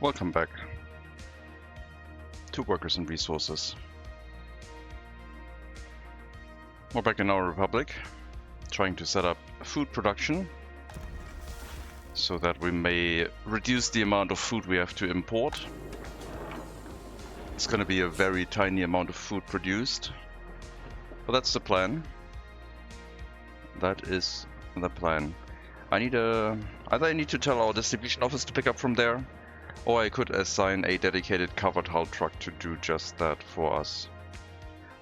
Welcome back to Workers and Resources. We're back in our republic, trying to set up food production so that we may reduce the amount of food we have to import. It's going to be a very tiny amount of food produced, but that's the plan. That is the plan. Either I need to tell our distribution office to pick up from there, or I could assign a dedicated covered hull truck to do just that for us.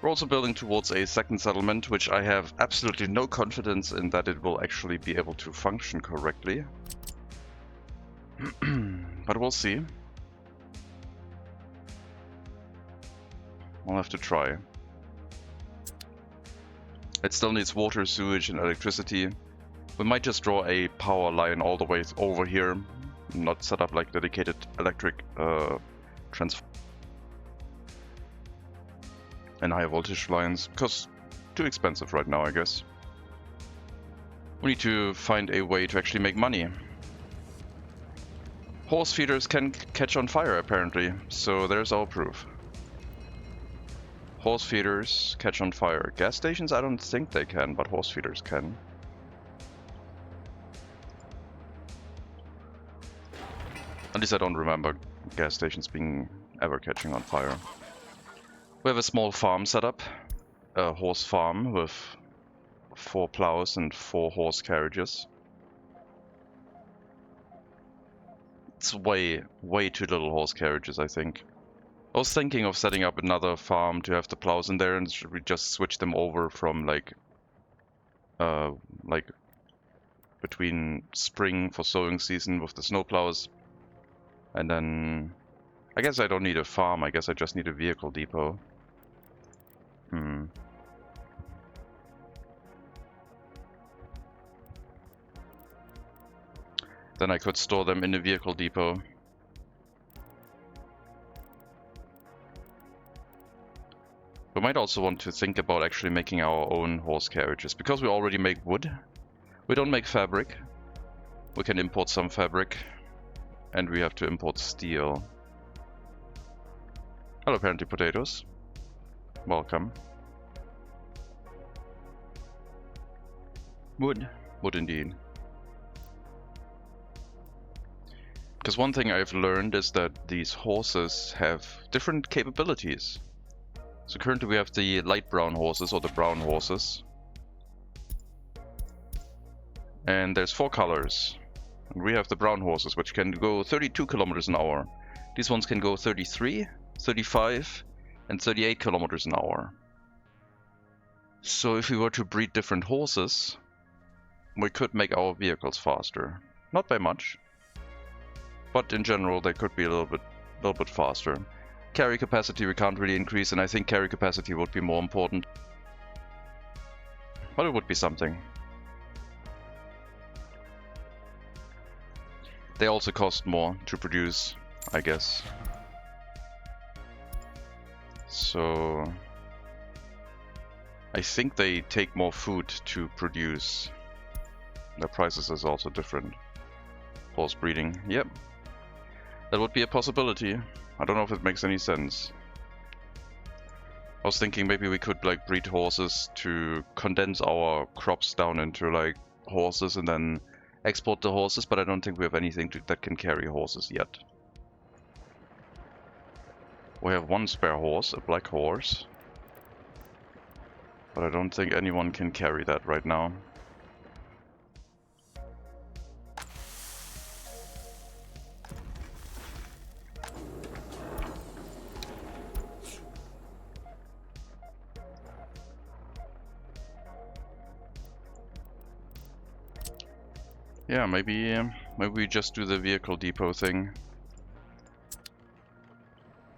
We're also building towards a second settlement, which I have absolutely no confidence in that it will actually be able to function correctly. But we'll see. We'll have to try. It still needs water, sewage, and electricity. We might just draw a power line all the way over here, not set up like dedicated electric transformer and high voltage lines, because too expensive right now, I guess. We need to find a way to actually make money. Horse feeders can catch on fire apparently, so there's our proof. Horse feeders catch on fire. Gas stations, I don't think they can, but horse feeders can. At least I don't remember gas stations being ever catching on fire. We have a small farm set up, a horse farm with 4 plows and 4 horse carriages. It's way too little horse carriages, I think. I was thinking of setting up another farm to have the plows in there, and should we just switch them over from like between spring for sowing season with the snow plows. And then, I guess I don't need a farm, I guess I just need a vehicle depot. Then I could store them in a vehicle depot. We might also want to think about actually making our own horse carriages, because we already make wood. We don't make fabric. We can import some fabric. And we have to import steel. Hello, apparently potatoes. Welcome. Wood. Wood indeed. Because one thing I've learned is that these horses have different capabilities. So currently we have the light brown horses, or the brown horses. And there's 4 colors. We have the brown horses, which can go 32 kilometers an hour. These ones can go 33, 35, and 38 kilometers an hour. So if we were to breed different horses, we could make our vehicles faster. Not by much, but in general they could be a little bit faster. Carry capacity we can't really increase, and I think carry capacity would be more important. But it would be something. They also cost more to produce, I guess. So I think they take more food to produce. Their prices is also different. Horse breeding, yep. That would be a possibility. I don't know if it makes any sense. I was thinking maybe we could like breed horses to condense our crops down into like horses and then export the horses, but I don't think we have anything that can carry horses yet. We have 1 spare horse, a black horse, but I don't think anyone can carry that right now. Yeah, maybe we just do the vehicle depot thing.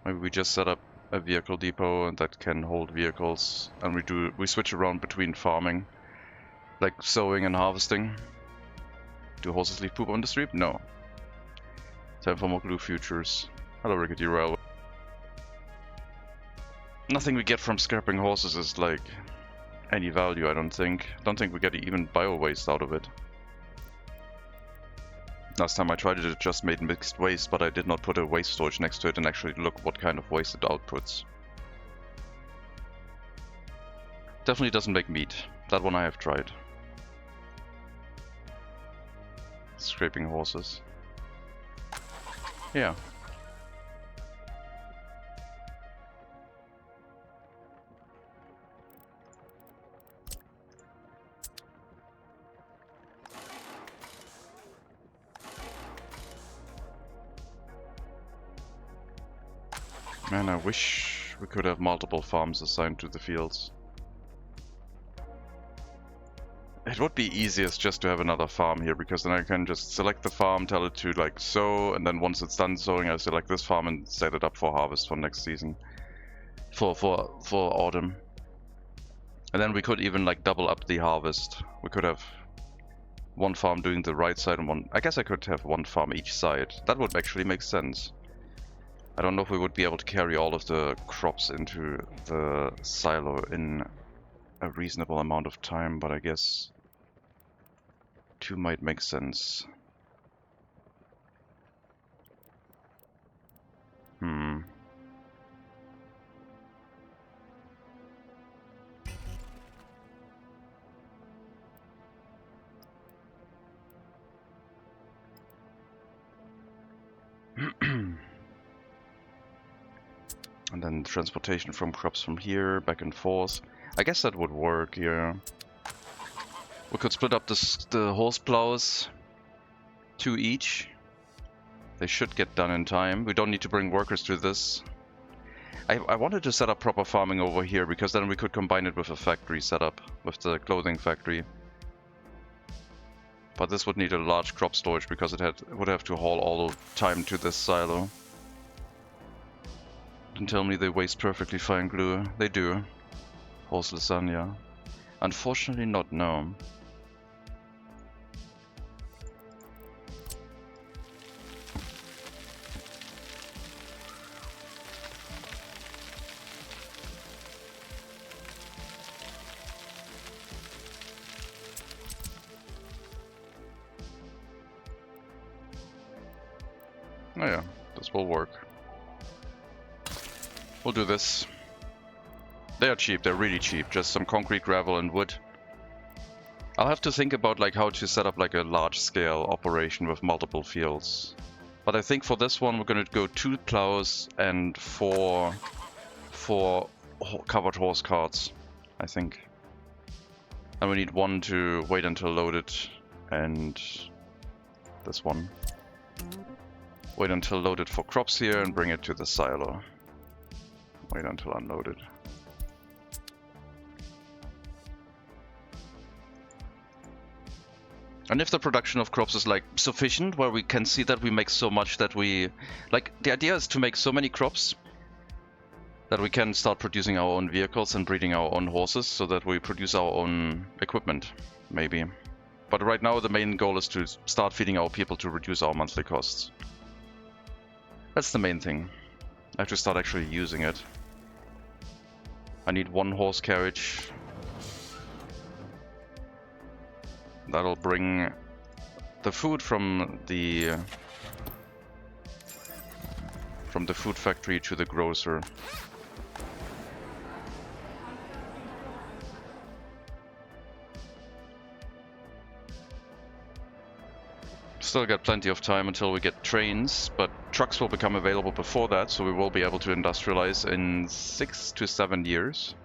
Maybe we just set up a vehicle depot that can hold vehicles, and we switch around between farming, like sowing and harvesting. Do horses leave poop on the street? No. Time for more glue futures. Hello, Rickety Railway. Nothing we get from scrapping horses is like any value, I don't think. Don't think we get even bio waste out of it. Last time I tried it, it just made mixed waste, but I did not put a waste storage next to it and actually look what kind of waste it outputs. Definitely doesn't make meat. That one I have tried. Scraping horses. Yeah. Man, I wish we could have multiple farms assigned to the fields. It would be easiest just to have another farm here, because then I can just select the farm, tell it to like sow, and then once it's done sowing, I select this farm and set it up for harvest for next season. For autumn. And then we could even like double up the harvest. We could have one farm doing the right side and one... I guess I could have one farm each side. That would actually make sense. I don't know if we would be able to carry all of the crops into the silo in a reasonable amount of time, but I guess 2 might make sense. And then transportation from crops from here, back and forth. I guess that would work, yeah. We could split up the horse plows, 2 each. They should get done in time. We don't need to bring workers to this. I wanted to set up proper farming over here, because then we could combine it with a factory setup, with the clothing factory. But this would need a large crop storage, because it would have to haul all the time to this silo. Don't tell me they waste perfectly fine glue. They do. Horse lasagna. Unfortunately not, no. Oh yeah, this will work. We'll do this. They are cheap, they're really cheap. Just some concrete, gravel and wood. I'll have to think about like how to set up like a large scale operation with multiple fields. But I think for this one we're gonna go 2 plows and 4 covered horse carts, I think. And we need 1 to wait until loaded, and this one. Wait until loaded for crops here and bring it to the silo. Wait until unloaded. And if the production of crops is like sufficient, where we can see that we make so much that we... Like, the idea is to make so many crops that we can start producing our own vehicles and breeding our own horses, so that we produce our own equipment, maybe. But right now the main goal is to start feeding our people to reduce our monthly costs. That's the main thing. I have to start actually using it. I need 1 horse carriage. That'll bring the food from the food factory to the grocer. Still got plenty of time until we get trains, but trucks will become available before that, so we will be able to industrialize in 6 to 7 years,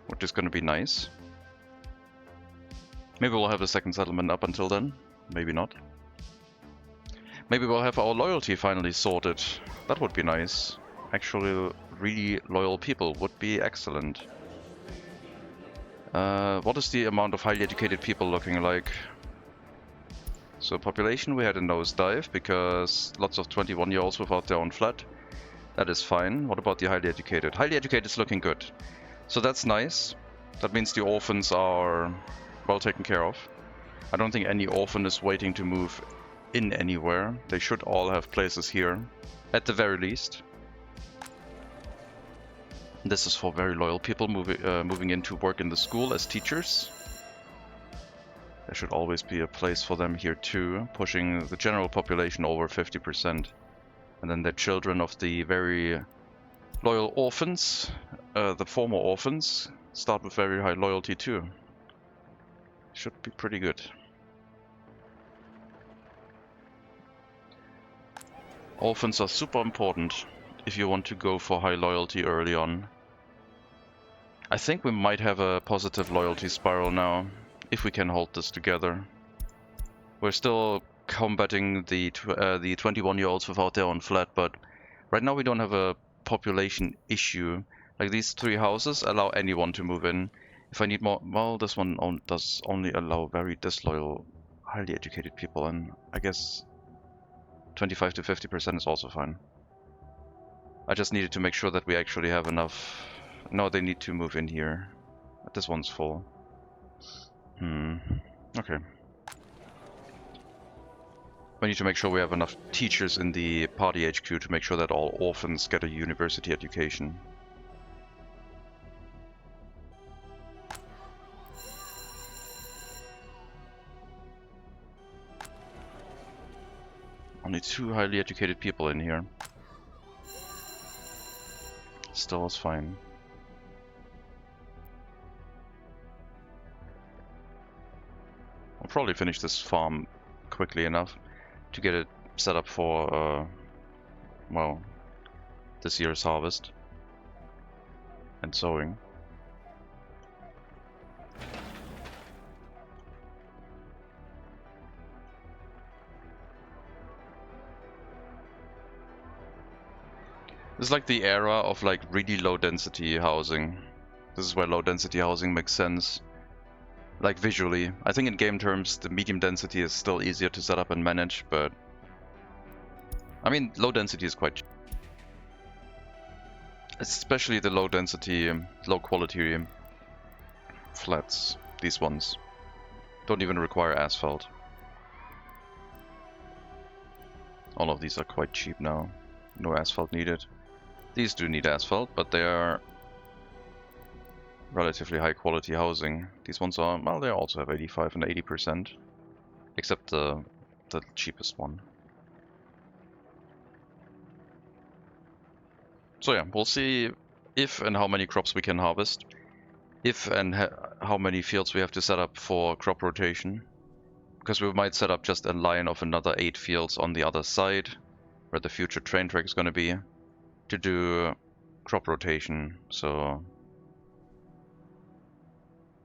which is going to be nice. Maybe we'll have a second settlement up until then, maybe not. Maybe we'll have our loyalty finally sorted. That would be nice. Actually, really loyal people would be excellent. What is the amount of highly educated people looking like? So population, we had a nosedive because lots of 21-year-olds without their own flat. That is fine. What about the highly educated? Highly educated is looking good. So that's nice. That means the orphans are well taken care of. I don't think any orphan is waiting to move in anywhere. They should all have places here, at the very least. This is for very loyal people moving in to work in the school as teachers. There should always be a place for them here too, pushing the general population over 50%. And then the children of the very loyal orphans, the former orphans, start with very high loyalty too. Should be pretty good. Orphans are super important if you want to go for high loyalty early on. I think we might have a positive loyalty spiral now, if we can hold this together. We're still combating the 21-year-olds without their own flat, but right now we don't have a population issue. Like these 3 houses allow anyone to move in. If I need more, well, this one does only allow very disloyal, highly educated people, and I guess 25 to 50% is also fine. I just needed to make sure that we actually have enough. No, they need to move in here. This one's full. Okay. We need to make sure we have enough teachers in the party HQ to make sure that all orphans get a university education. Only 2 highly educated people in here. Still is fine. I'll probably finish this farm quickly enough to get it set up for, well, this year's harvest and sowing. This is like the era of like really low density housing. This is where low density housing makes sense. Like visually. I think in game terms the medium density is still easier to set up and manage, but I mean low density is quite cheap. Especially the low density, low quality flats. These ones don't even require asphalt. All of these are quite cheap now. No asphalt needed. These do need asphalt, but they are relatively high quality housing. These ones are, well, they also have 85 and 80%, except the cheapest one. So yeah, we'll see if and how many crops we can harvest, if and how many fields we have to set up for crop rotation, because we might set up just a line of another 8 fields on the other side, where the future train track is going to be, to do crop rotation. So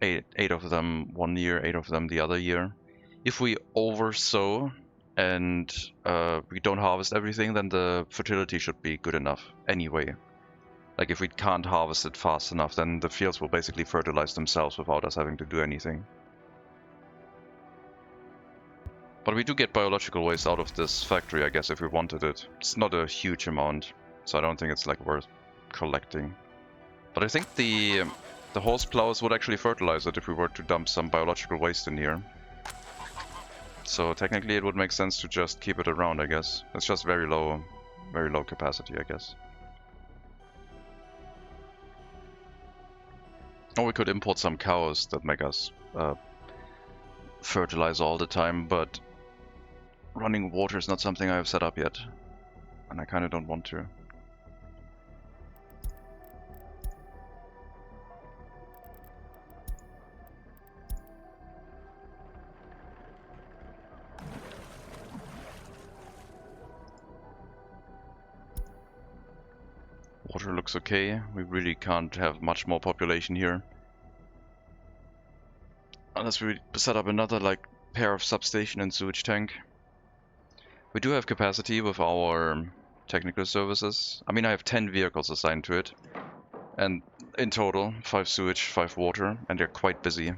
8 of them one year, 8 of them the other year. If we oversow and we don't harvest everything, then the fertility should be good enough anyway. Like if we can't harvest it fast enough, then the fields will basically fertilize themselves without us having to do anything. But we do get biological waste out of this factory, I guess, if we wanted it. It's not a huge amount, so I don't think it's like worth collecting. But I think the horse plows would actually fertilize it if we were to dump some biological waste in here. So technically it would make sense to just keep it around, I guess. It's just very low capacity, I guess. Or we could import some cows that make us fertilize all the time, but running water is not something I have set up yet, and I kind of don't want to. Water looks okay. We really can't have much more population here. Unless we set up another like pair of substation and sewage tank. We do have capacity with our technical services. I mean, I have 10 vehicles assigned to it. And in total, 5 sewage, 5 water, and they're quite busy.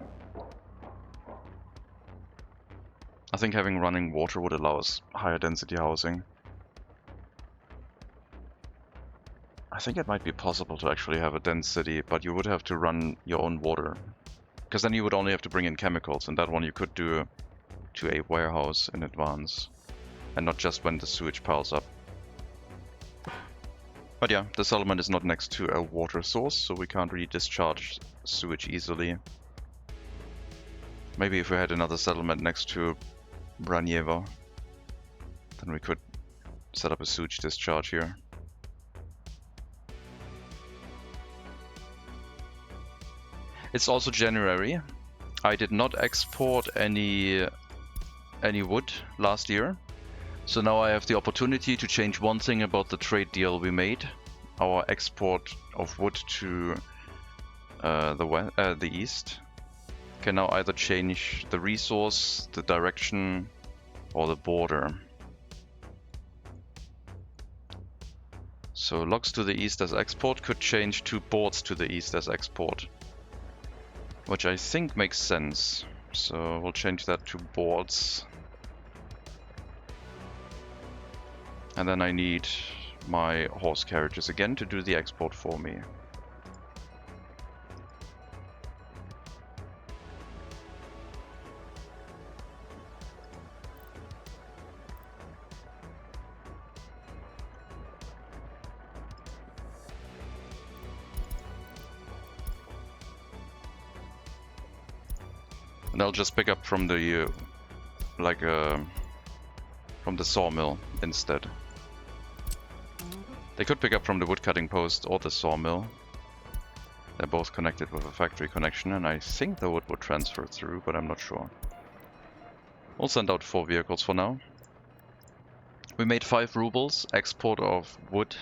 I think having running water would allow us higher density housing. I think it might be possible to actually have a dense city, but you would have to run your own water. Because then you would only have to bring in chemicals, and that one you could do to a warehouse in advance. And not just when the sewage piles up. But yeah, the settlement is not next to a water source, so we can't really discharge sewage easily. Maybe if we had another settlement next to Braniewo, then we could set up a sewage discharge here. It's also January. I did not export any wood last year, so now I have the opportunity to change one thing about the trade deal we made. Our export of wood to the east can now either change the resource, the direction, or the border. So logs to the east as export could change to boards to the east as export, which I think makes sense. So we'll change that to boards. And then I need my horse carriages again to do the export for me. And I'll just pick up from the from the sawmill instead. They could pick up from the woodcutting post or the sawmill. They're both connected with a factory connection, and I think the wood would transfer through, but I'm not sure. We'll send out 4 vehicles for now. We made 5 rubles export of wood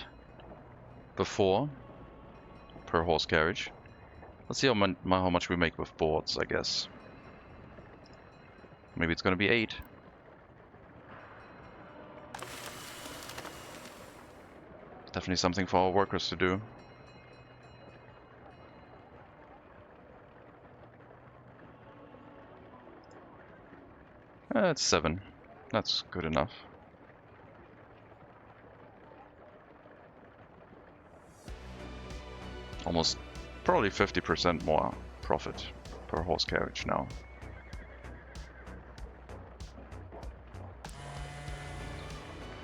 before per horse carriage. Let's see how much we make with boards, I guess. Maybe it's gonna be 8. Definitely something for our workers to do. It's 7. That's good enough. Almost, probably 50% more profit per horse carriage now.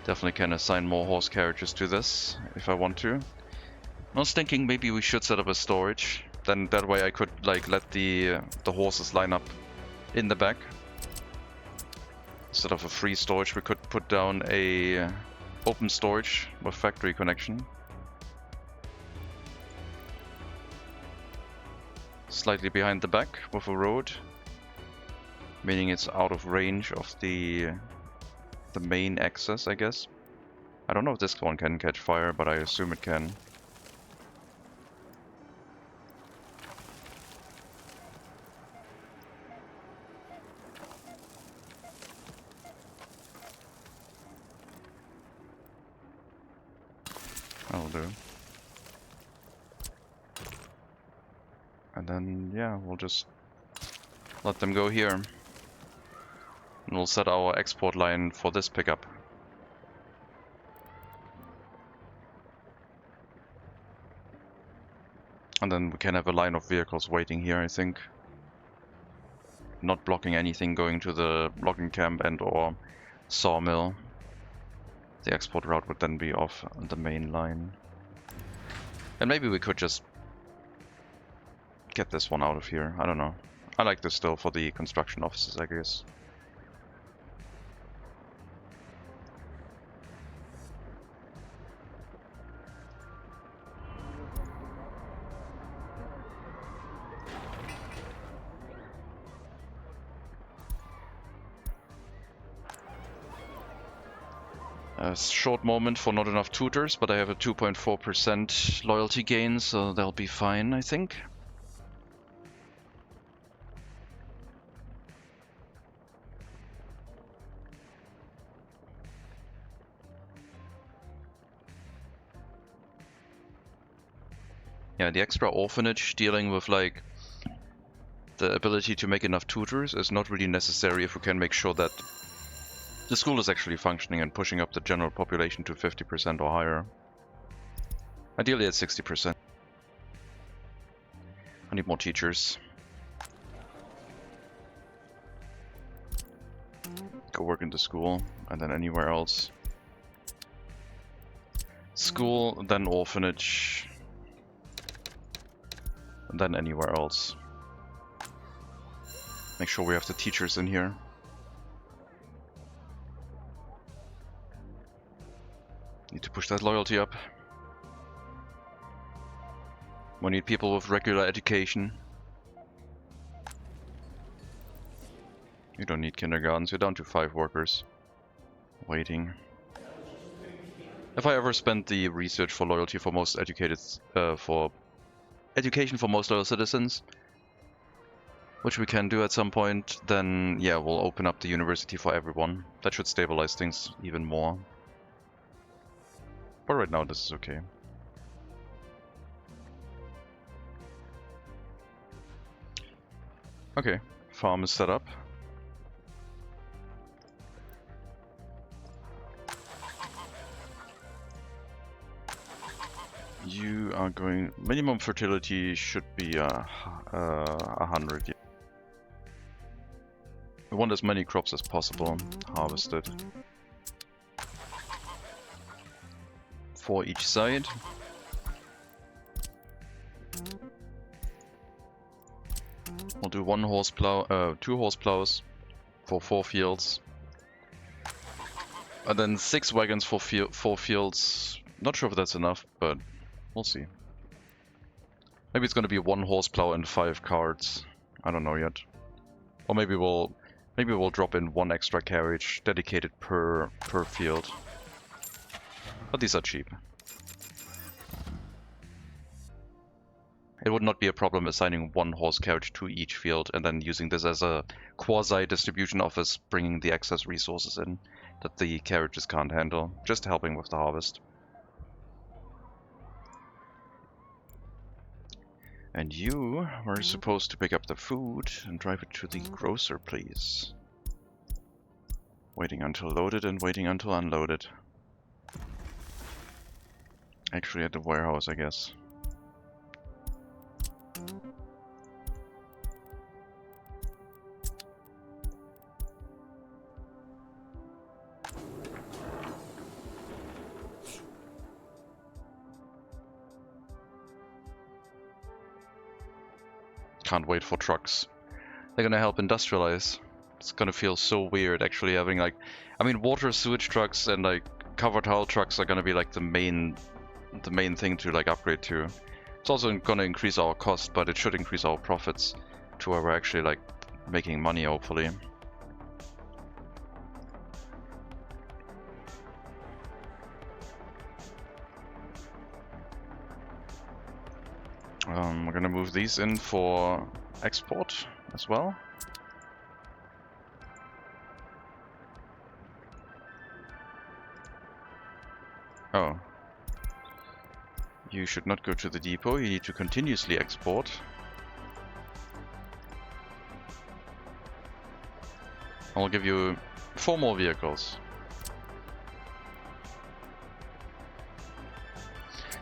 Definitely can assign more horse carriages to this if I want to. I was thinking maybe we should set up a storage. Then that way I could like let the horses line up in the back. Instead of a free storage, we could put down a open storage with factory connection. Slightly behind the back with a road, meaning it's out of range of the main access, I guess. I don't know if this one can catch fire, but I assume it can. That'll do. And then, yeah, we'll just let them go here. And we'll set our export line for this pickup. And then we can have a line of vehicles waiting here, I think. Not blocking anything going to the logging camp and or sawmill. The export route would then be off the main line. And maybe we could just get this one out of here. I don't know. I like this still for the construction offices, I guess. A short moment for not enough tutors, but I have a 2.4% loyalty gain, so they'll be fine, I think. Yeah, the extra orphanage dealing with like the ability to make enough tutors is not really necessary if we can make sure that the school is actually functioning and pushing up the general population to 50% or higher. Ideally at 60%. I need more teachers. Go work in the school and then anywhere else. School, then orphanage, and then anywhere else. Make sure we have the teachers in here. Need to push that loyalty up. We need people with regular education. You don't need kindergartens, you're down to 5 workers. Waiting. If I ever spend the research for loyalty for most educated, for education for most loyal citizens, which we can do at some point, then yeah, we'll open up the university for everyone. That should stabilize things even more. But right now this is okay. Okay, farm is set up. You are going... minimum fertility should be 100. Yeah. We want as many crops as possible harvested. 4 each side. We'll do 1 horse plow, 2 horse plows for 4 fields. And then 6 wagons for 4 fields. Not sure if that's enough, but we'll see. Maybe it's gonna be 1 horse plow and 5 carts. I don't know yet. Or maybe we'll drop in 1 extra carriage dedicated per field. But these are cheap. It would not be a problem assigning 1 horse carriage to each field and then using this as a quasi-distribution office, bringing the excess resources in that the carriages can't handle, just helping with the harvest. And you were supposed to pick up the food and drive it to the grocer, please. Waiting until loaded and waiting until unloaded. Actually at the warehouse, I guess. Can't wait for trucks. They're gonna help industrialize. It's gonna feel so weird actually having like... I mean, water sewage trucks and like covered hull trucks are gonna be like the main thing to like upgrade to. It's also gonna increase our cost, but it should increase our profits to where we're actually like making money, hopefully. We're gonna move these in for export as well. Oh. You should not go to the depot, you need to continuously export. I'll give you 4 more vehicles.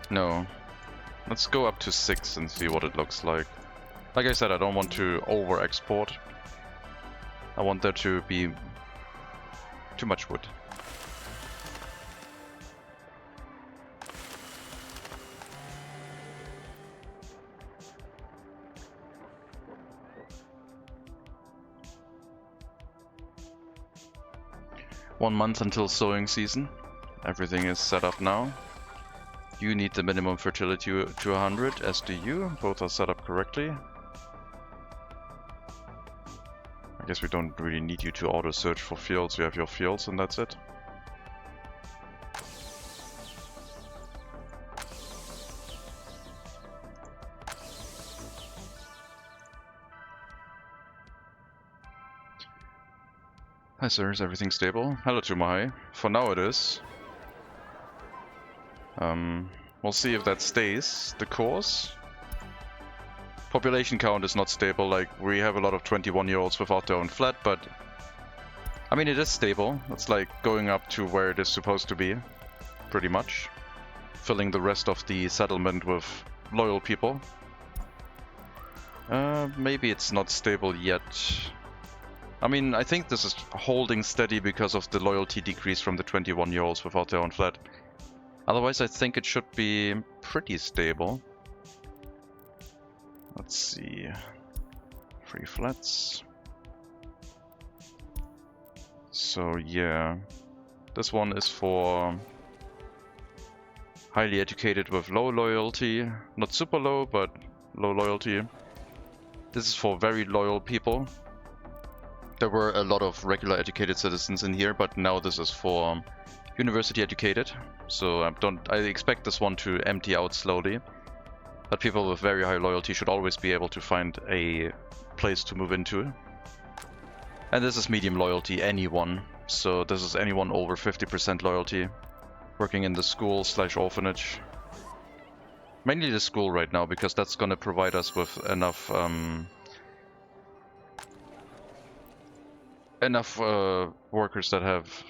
No. Let's go up to 6 and see what it looks like. Like I said, I don't want to over-export. I want there to be too much wood. One month until sowing season. Everything is set up now. You need the minimum fertility to 100, as do you. Both are set up correctly. I guess we don't really need you to auto search for fields. You have your fields and that's it. Hi sir, is everything stable? Hello Tumahai. For now it is. We'll see if that stays the course. Population count is not stable, like we have a lot of 21-year-olds without their own flat, but I mean it is stable. It's like going up to where it is supposed to be, pretty much. Filling the rest of the settlement with loyal people. Maybe it's not stable yet. I mean, I think this is holding steady because of the loyalty decrease from the 21-year-olds without their own flat. Otherwise, I think it should be pretty stable. Let's see. 3 flats. So yeah, this one is for highly educated with low loyalty. Not super low, but low loyalty. This is for very loyal people. There were a lot of regular educated citizens in here, but now this is for university educated. So I expect this one to empty out slowly. But people with very high loyalty should always be able to find a place to move into. And this is medium loyalty, anyone. So this is anyone over 50% loyalty, working in the school / orphanage. Mainly the school right now, because that's gonna provide us with enough workers that have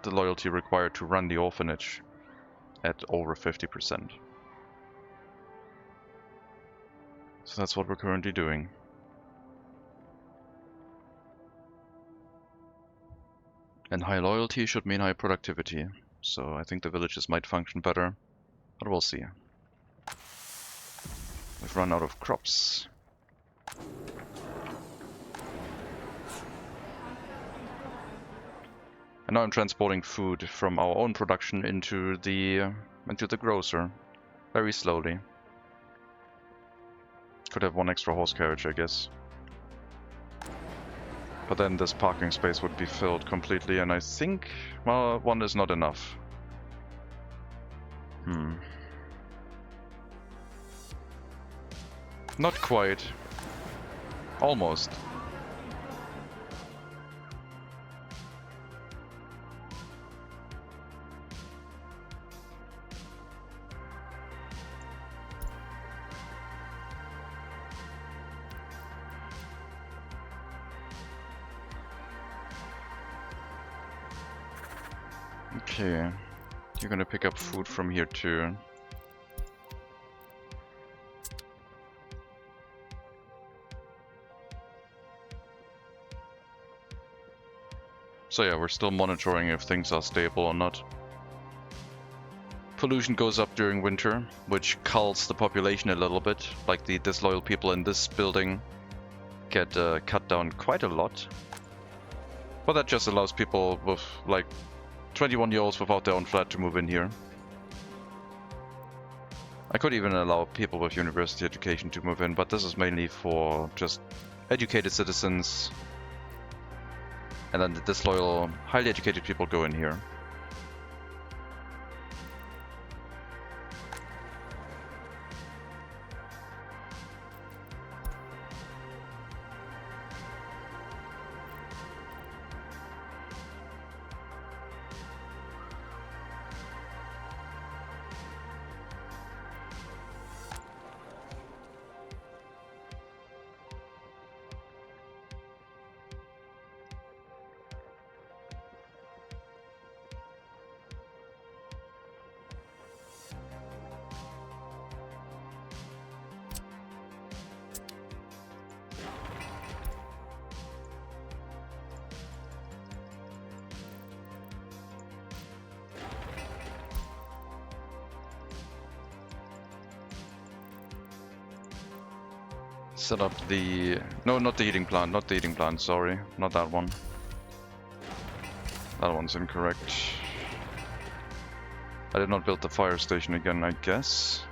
the loyalty required to run the orphanage at over 50%. So that's what we're currently doing. And high loyalty should mean high productivity. So I think the villages might function better, but we'll see. We've run out of crops. And now I'm transporting food from our own production into the grocer, very slowly. Could have one extra horse carriage, I guess. But then this parking space would be filled completely, and I think, well, one is not enough. Not quite. Almost. Okay, you're gonna pick up food from here too. So yeah, we're still monitoring if things are stable or not. Pollution goes up during winter, which culls the population a little bit. Like the disloyal people in this building get cut down quite a lot. But that just allows people with like 21-year-olds without their own flat to move in here. I could even allow people with university education to move in, but this is mainly for just educated citizens. And then the disloyal, highly educated people go in here. Set up the... No, not the heating plant, not the heating plant, sorry. Not that one. That one's incorrect. I did not build the fire station again, I guess.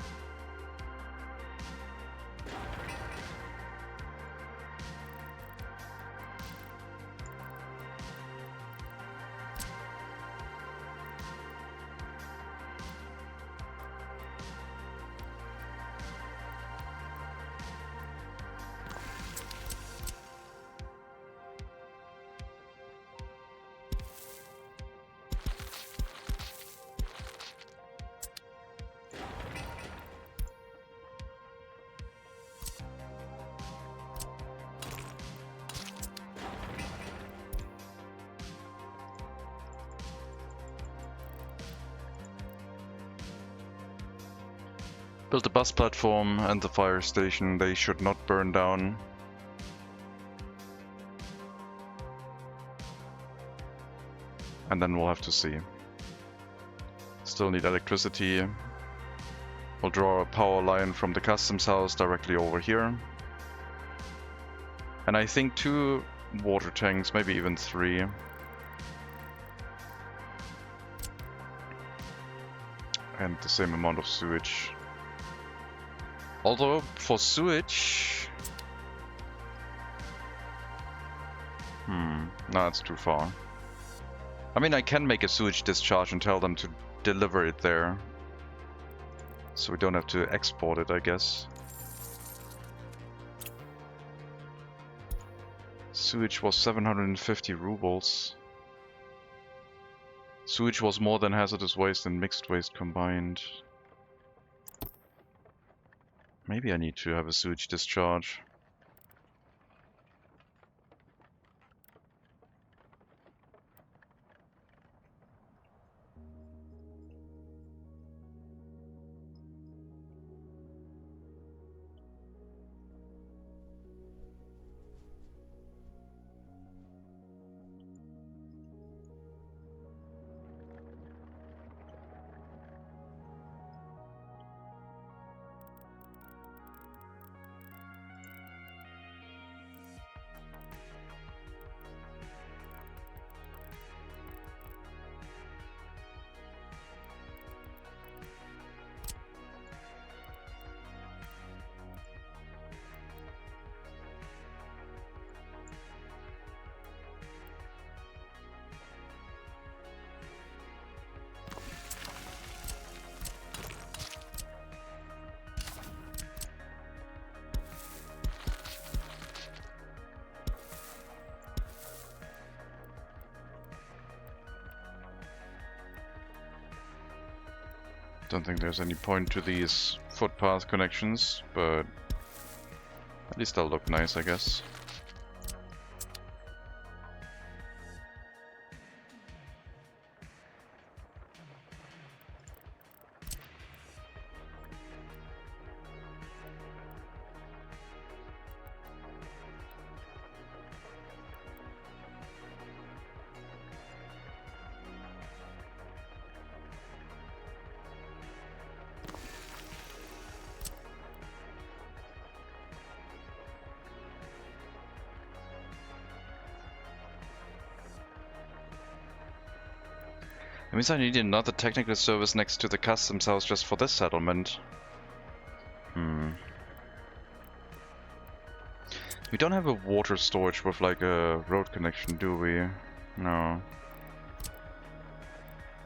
Build the bus platform and the fire station. They should not burn down. And then we'll have to see. Still need electricity. We'll draw a power line from the customs house directly over here. And I think two water tanks, maybe even 3. And the same amount of sewage. Although, for sewage... no, that's too far. I mean, I can make a sewage discharge and tell them to deliver it there. So we don't have to export it, I guess. Sewage was 750 rubles. Sewage was more than hazardous waste and mixed waste combined. Maybe I need to have a sewage discharge. Don't think there's any point to these footpath connections, but at least they'll look nice, I guess. That means I need another technical service next to the customs house just for this settlement. We don't have a water storage with like a road connection, do we? No.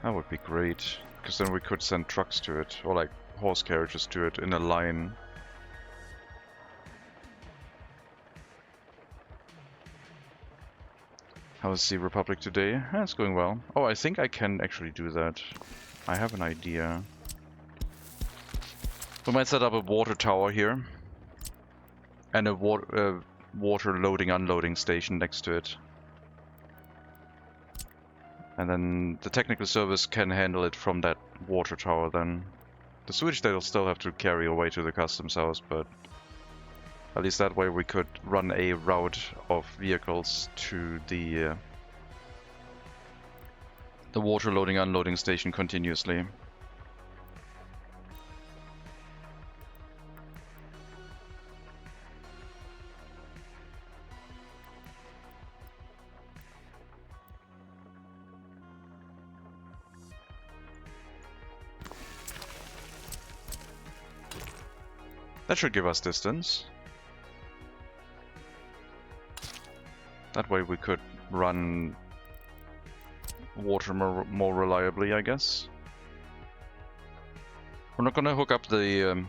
That would be great, because then we could send trucks to it, or like horse carriages to it in a line. How is the Republic today? It's going well. Oh, I think I can actually do that. I have an idea. We might set up a water tower here. And a water loading unloading station next to it. And then the technical service can handle it from that water tower then. The sewage they'll still have to carry away to the customs house, but at least that way we could run a route of vehicles to the water loading unloading station continuously. That should give us distance. That way we could run water more reliably, I guess. We're not gonna hook up the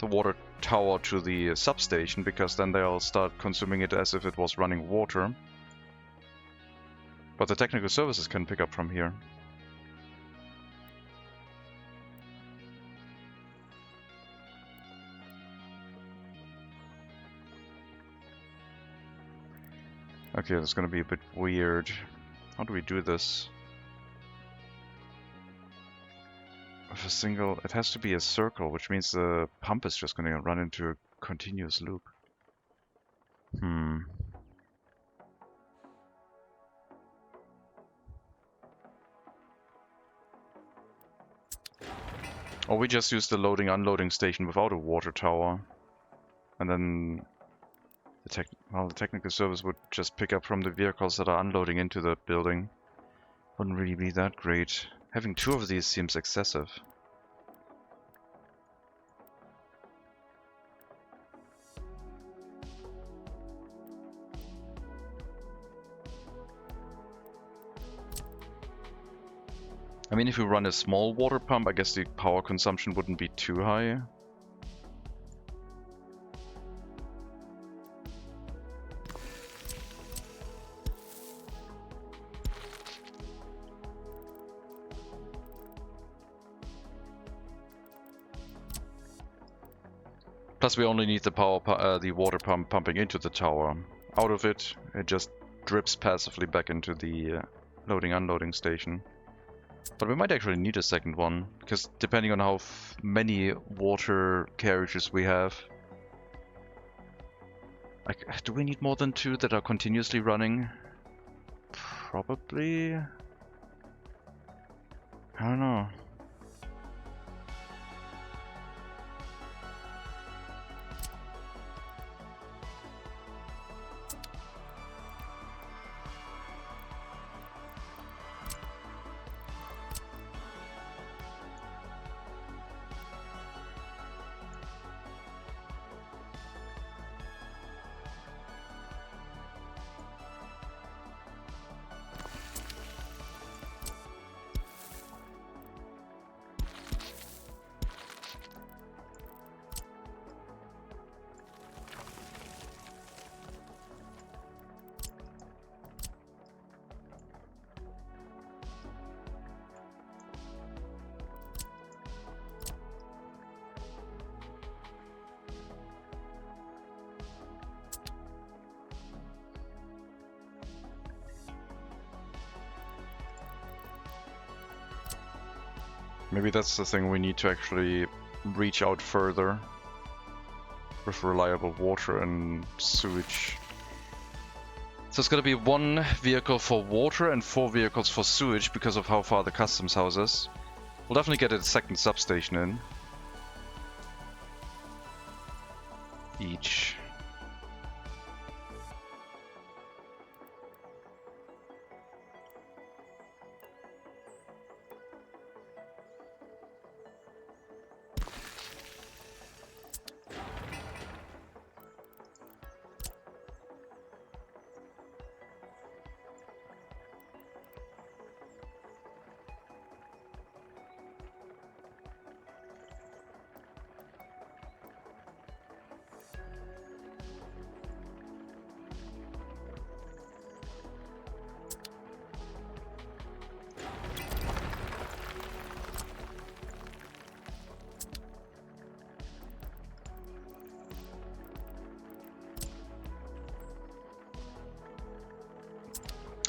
water tower to the substation, because then they'll start consuming it as if it was running water. But the technical services can pick up from here. Okay, that's gonna be a bit weird. How do we do this? With a single... It has to be a circle, which means the pump is just gonna run into a continuous loop. Or we just use the loading unloading station without a water tower. And then The technical service would just pick up from the vehicles that are unloading into the building. Wouldn't really be that great. Having 2 of these seems excessive. I mean, if you run a small water pump, I guess the power consumption wouldn't be too high. Plus, we only need the water pump pumping into the tower. Out of it, it just drips passively back into the loading-unloading station. But we might actually need a second one, because depending on how many water carriages we have... do we need more than 2 that are continuously running? Probably... I don't know. Maybe that's the thing, we need to actually reach out further with reliable water and sewage. So it's gonna be 1 vehicle for water and 4 vehicles for sewage because of how far the customs house is. We'll definitely get a second substation in. Each.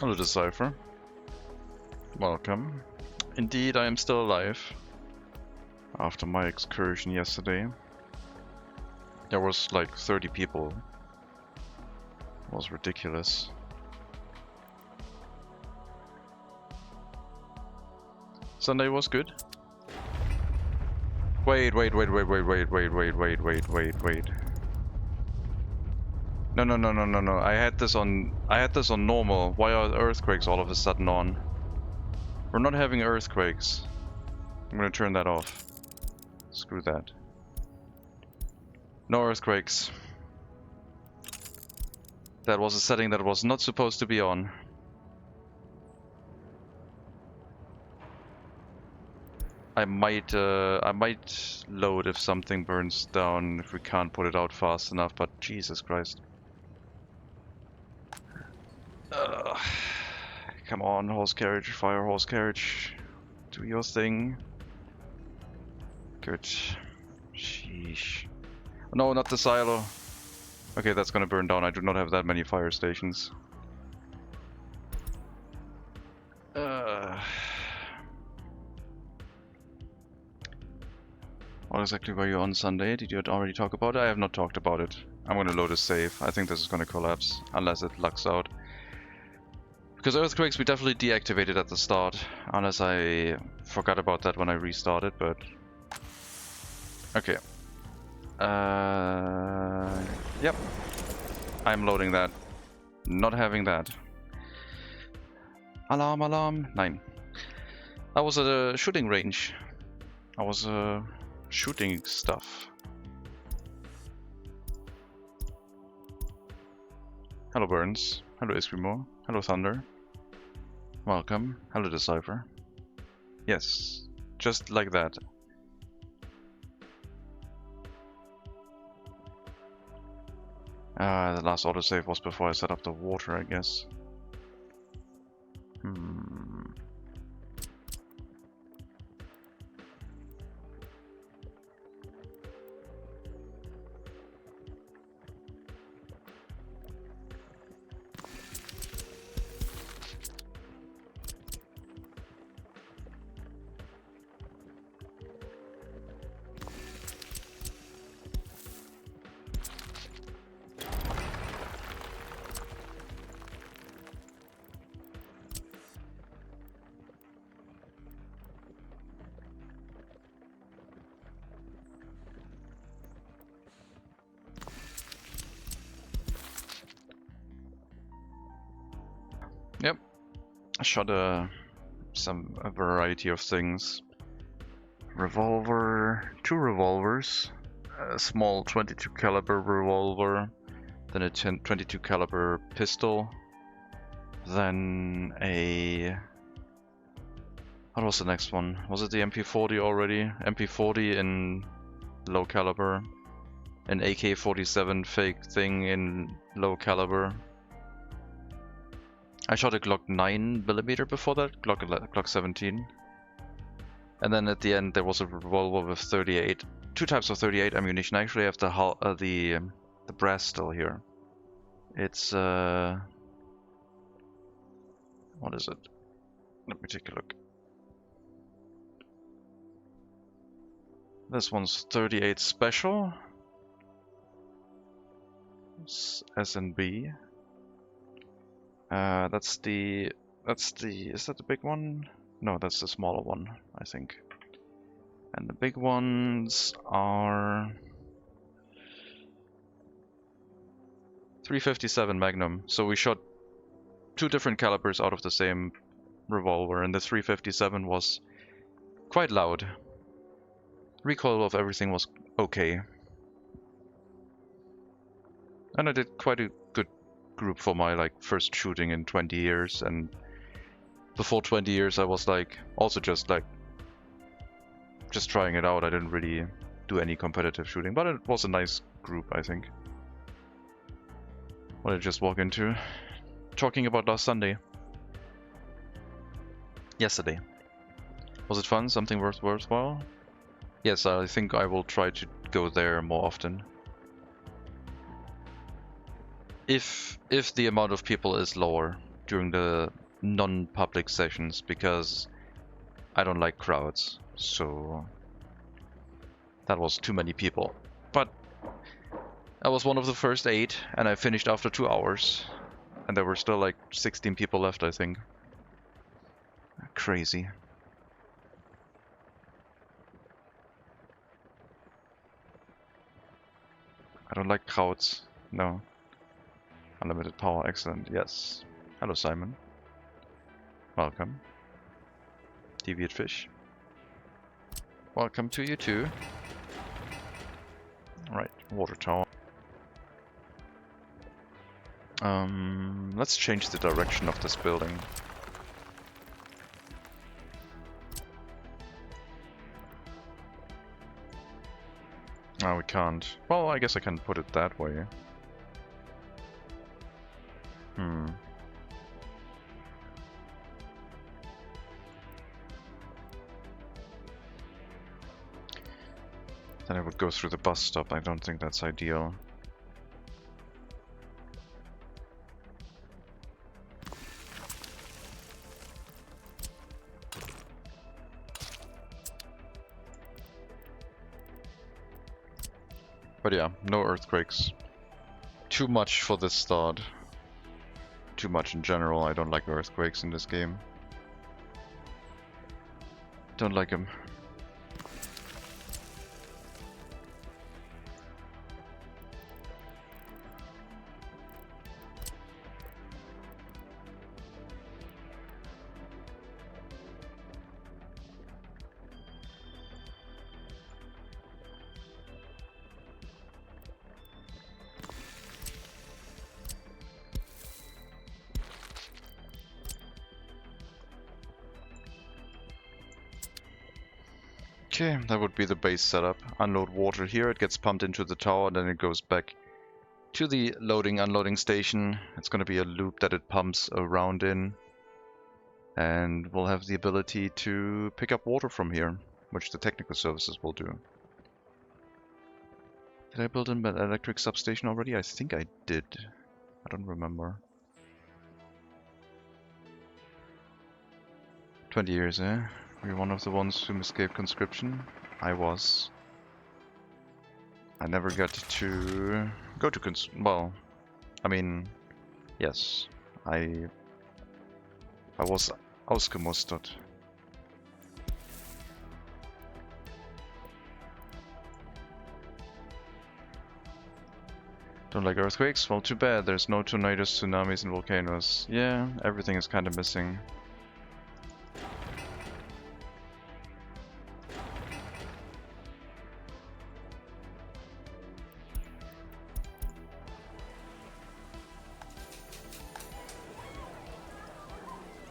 Hello, Decipher. Welcome. Indeed, I am still alive. After my excursion yesterday. There was like 30 people. It was ridiculous. Sunday was good. Wait. No. I had this on normal. Why are earthquakes all of a sudden on? We're not having earthquakes. I'm gonna turn that off. Screw that. No earthquakes. That was a setting that was not supposed to be on. I might load if something burns down, if we can't put it out fast enough, but Jesus Christ. Come on, horse carriage, fire horse carriage. Do your thing. Good. Sheesh. No, not the silo. Okay, that's gonna burn down. I do not have that many fire stations. What exactly were you on Sunday? Did you already talk about it? I have not talked about it. I'm gonna load a save. I think this is gonna collapse, unless it lucks out. Because earthquakes we definitely deactivated at the start, unless I forgot about that when I restarted, but... Okay. Yep. I'm loading that. Not having that. Alarm, alarm. Nine. I was at a shooting range. I was shooting stuff. Hello Burns. Hello Eskimo. Hello Thunder. Welcome. Hello Decipher. Yes, just like that. The last autosave was before I set up the water, I guess. Yep, I shot a variety of things. Revolver, 2 revolvers, a small 22 caliber revolver, then a 22 caliber pistol, then a... What was the next one? Was it the MP40 already? MP40 in low caliber, an AK-47 fake thing in low caliber. I shot a Glock 9mm before that, Glock 17. And then at the end there was a revolver with 38, 2 types of 38 ammunition. I actually have the brass still here. It's what is it? Let me take a look. This one's 38 special. It's S&B. Is that the big one? No, that's the smaller one, I think. And the big ones are 357 Magnum. So we shot 2 different calibers out of the same revolver, and the 357 was quite loud. Recoil of everything was okay. And I did quite a good group for my first shooting in 20 years, and before 20 years I was also just trying it out. I didn't really do any competitive shooting, but it was a nice group, I think. What did I just walk into? Talking about last Sunday. Yesterday. Was it fun? Something worthwhile? Yes, I think I will try to go there more often. If the amount of people is lower during the non-public sessions, because I don't like crowds, so that was too many people. But I was one of the first 8, and I finished after 2 hours, and there were still 16 people left, I think. Crazy. I don't like crowds. No. Unlimited power, excellent, yes. Hello Simon. Welcome. Deviate Fish. Welcome to you too. Right, water tower. Let's change the direction of this building. No, we can't. Well, I guess I can put it that way. Then I would go through the bus stop. I don't think that's ideal. But yeah, no earthquakes. Too much for this start. Too much in general. I don't like earthquakes in this game. Don't like them. Okay, that would be the base setup. Unload water here, it gets pumped into the tower, then it goes back to the loading unloading station. It's going to be a loop that it pumps around in, and we'll have the ability to pick up water from here, which the technical services will do. Did I build an electric substation already? I think I did. I don't remember. 20 years, eh? Were you one of the ones who escaped conscription? I was. I never got to go to well, I mean, yes, I was ausgemustert. Don't like earthquakes? Well, too bad. There's no tornadoes, tsunamis, and volcanoes. Yeah, everything is kind of missing.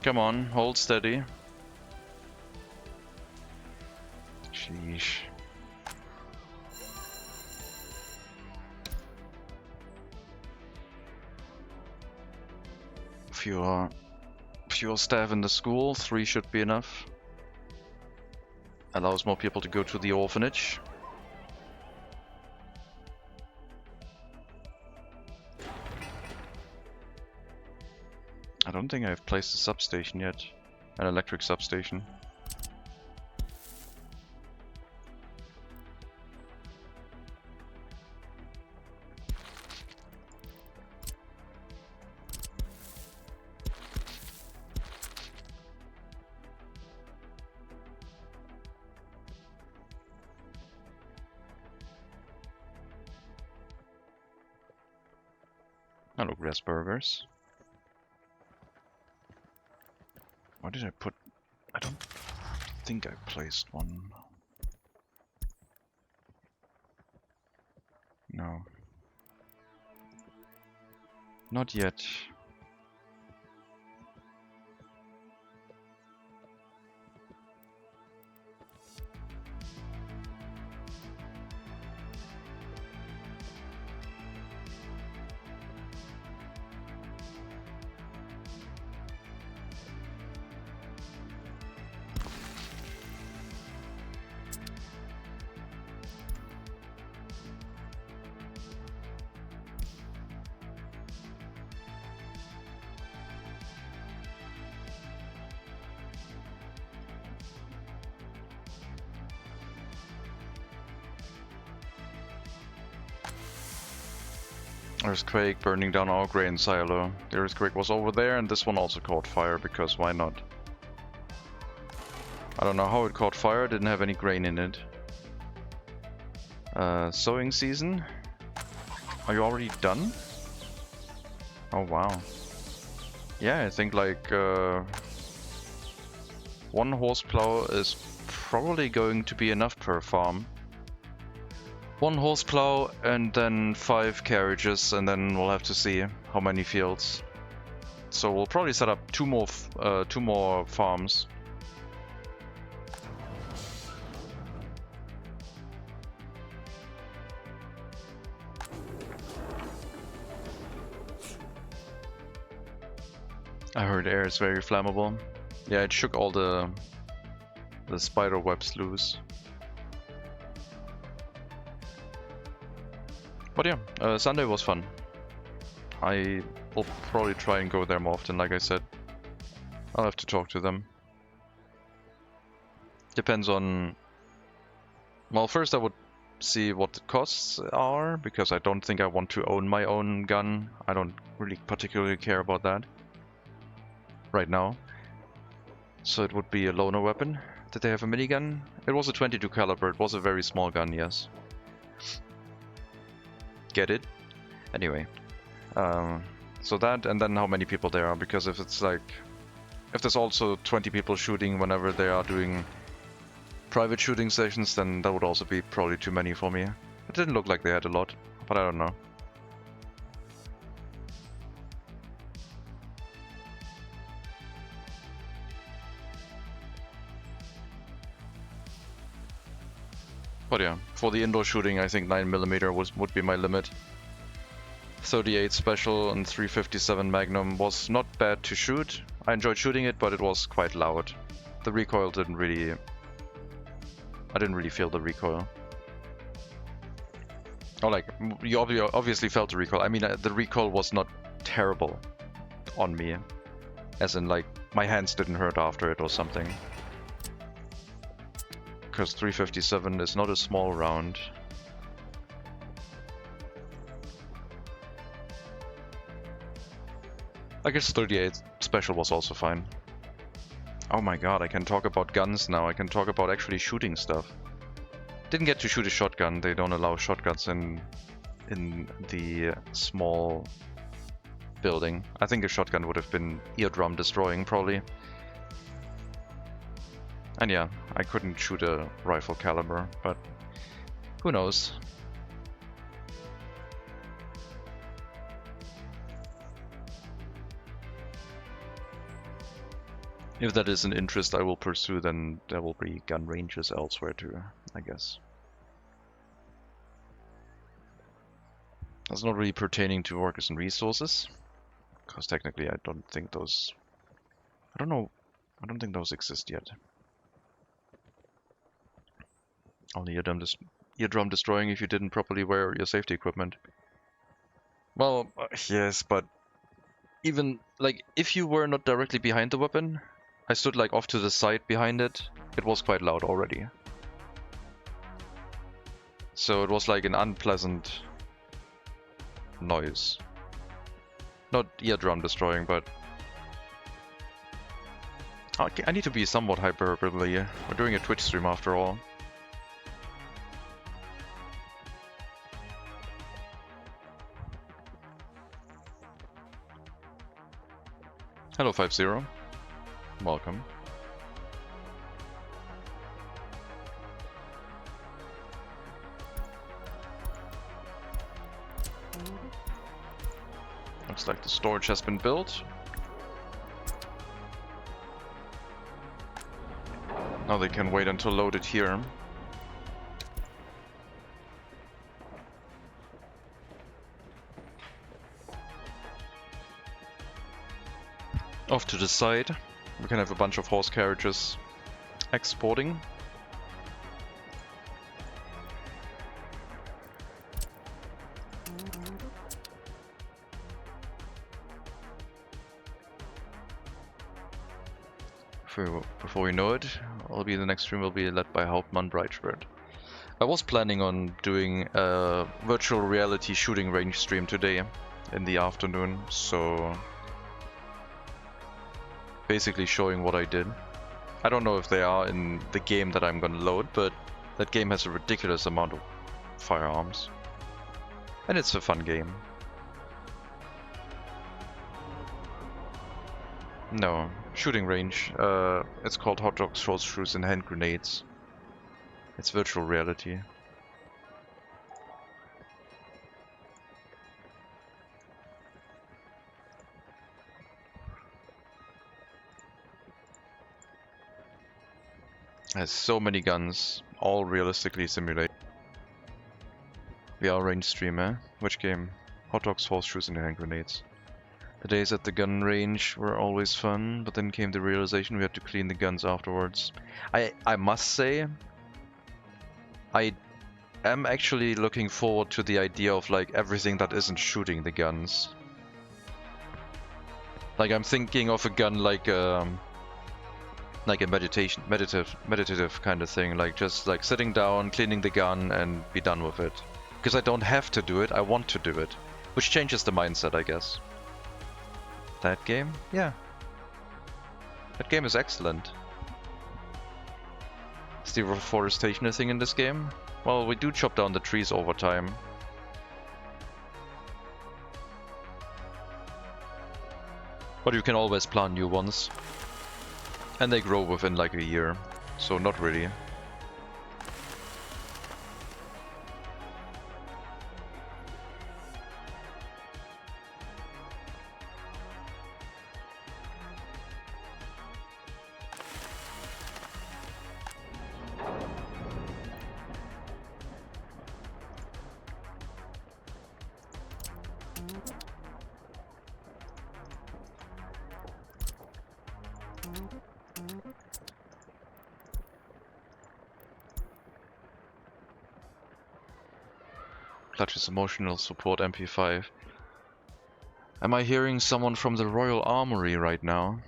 Come on, hold steady. Sheesh. Fewer staff in the school, 3 should be enough. Allows more people to go to the orphanage. I don't think I've placed a substation yet. An electric substation. Hello, grass burgers. Why did I put... I don't think I placed one. No. Not yet. Earthquake burning down our grain silo. The earthquake was over there, and this one also caught fire, because why not? I don't know how it caught fire, didn't have any grain in it. Sowing season? Are you already done? Oh wow. Yeah, I think like 1 horseplow is probably going to be enough per farm. 1 horseplow and then 5 carriages, and then we'll have to see how many fields. So we'll probably set up 2 more farms. I heard air is very flammable. Yeah, it shook all the spider webs loose. But yeah, Sunday was fun. I will probably try and go there more often, like I said. I'll have to talk to them. Depends on... Well, first I would see what the costs are, because I don't think I want to own my own gun. I don't really particularly care about that right now. So it would be a loaner weapon. Did they have a minigun? It was a 22 caliber. It was a very small gun, yes. Get it? Anyway. So that, and then how many people there are, because if it's like... If there's also 20 people shooting whenever they are doing private shooting sessions, then that would also be probably too many for me. It didn't look like they had a lot, but I don't know. But yeah, for the indoor shooting, I think 9mm would be my limit. 38 Special and 357 Magnum was not bad to shoot. I enjoyed shooting it, but it was quite loud. The recoil didn't really... I didn't really feel the recoil. Oh, like, you obviously felt the recoil. I mean, the recoil was not terrible on me. As in, like, my hands didn't hurt after it or something. Because 357 is not a small round. I guess 38 Special was also fine. Oh my god, I can talk about guns now. I can talk about actually shooting stuff. Didn't get to shoot a shotgun. They don't allow shotguns in the small building. I think a shotgun would have been eardrum destroying, probably. And yeah, I couldn't shoot a rifle caliber, but who knows? If that is an interest I will pursue, then there will be gun ranges elsewhere too, I guess. That's not really pertaining to workers and resources, because technically I don't think those... I don't know, I don't think those exist yet. Only eardrum destroying if you didn't properly wear your safety equipment. Well, yes, but even, like, if you were not directly behind the weapon, I stood like off to the side behind it. It was quite loud already. So it was like an unpleasant noise. Not eardrum destroying, but... Okay, I need to be somewhat hyperbole. We're doing a Twitch stream after all. Hello 50. Welcome. Looks like the storage has been built. Now they can wait until loaded here. Off to the side, we can have a bunch of horse carriages exporting. Before we know it, the next stream will be led by Hauptmann Breitschwert. I was planning on doing a virtual reality shooting range stream today in the afternoon, so basically showing what I did. I don't know if they are in the game that I'm gonna load, but that game has a ridiculous amount of firearms. And it's a fun game. No, shooting range. It's called Hot Dogs, Horseshoes and Hand Grenades. It's virtual reality. Has so many guns, all realistically simulated. We are range streamer. Which game? Hot Dogs, Horseshoes and Hand Grenades. The days at the gun range were always fun, but then came the realization we had to clean the guns afterwards. I must say, I am actually looking forward to the idea of like everything that isn't shooting the guns. Like I'm thinking of a gun like a meditative kind of thing, like just like sitting down, cleaning the gun and be done with it. Because I don't have to do it, I want to do it. Which changes the mindset, I guess. That game? Yeah. That game is excellent. Is the reforestation a thing in this game? Well, we do chop down the trees over time. But you can always plant new ones. And they grow within like a year, so not really. Clutch's emotional support MP5. Am I hearing someone from the Royal Armory right now?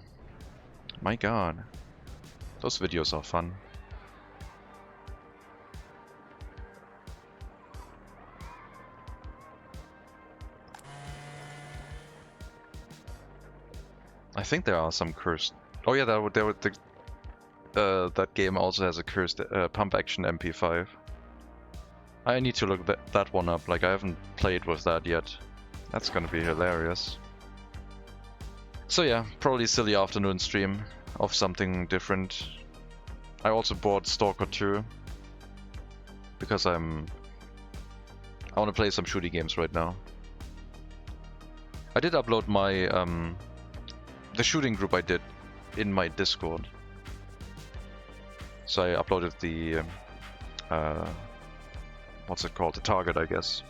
My god. Those videos are fun. I think there are some cursed... Oh yeah, that game also has a cursed pump action MP5. I need to look that one up, like I haven't played with that yet. That's gonna be hilarious. So yeah, probably silly afternoon stream of something different. I also bought Stalker 2 because I want to play some shooting games right now. I did upload my the shooting group I did in my Discord. So I uploaded the what's it called? The target, I guess.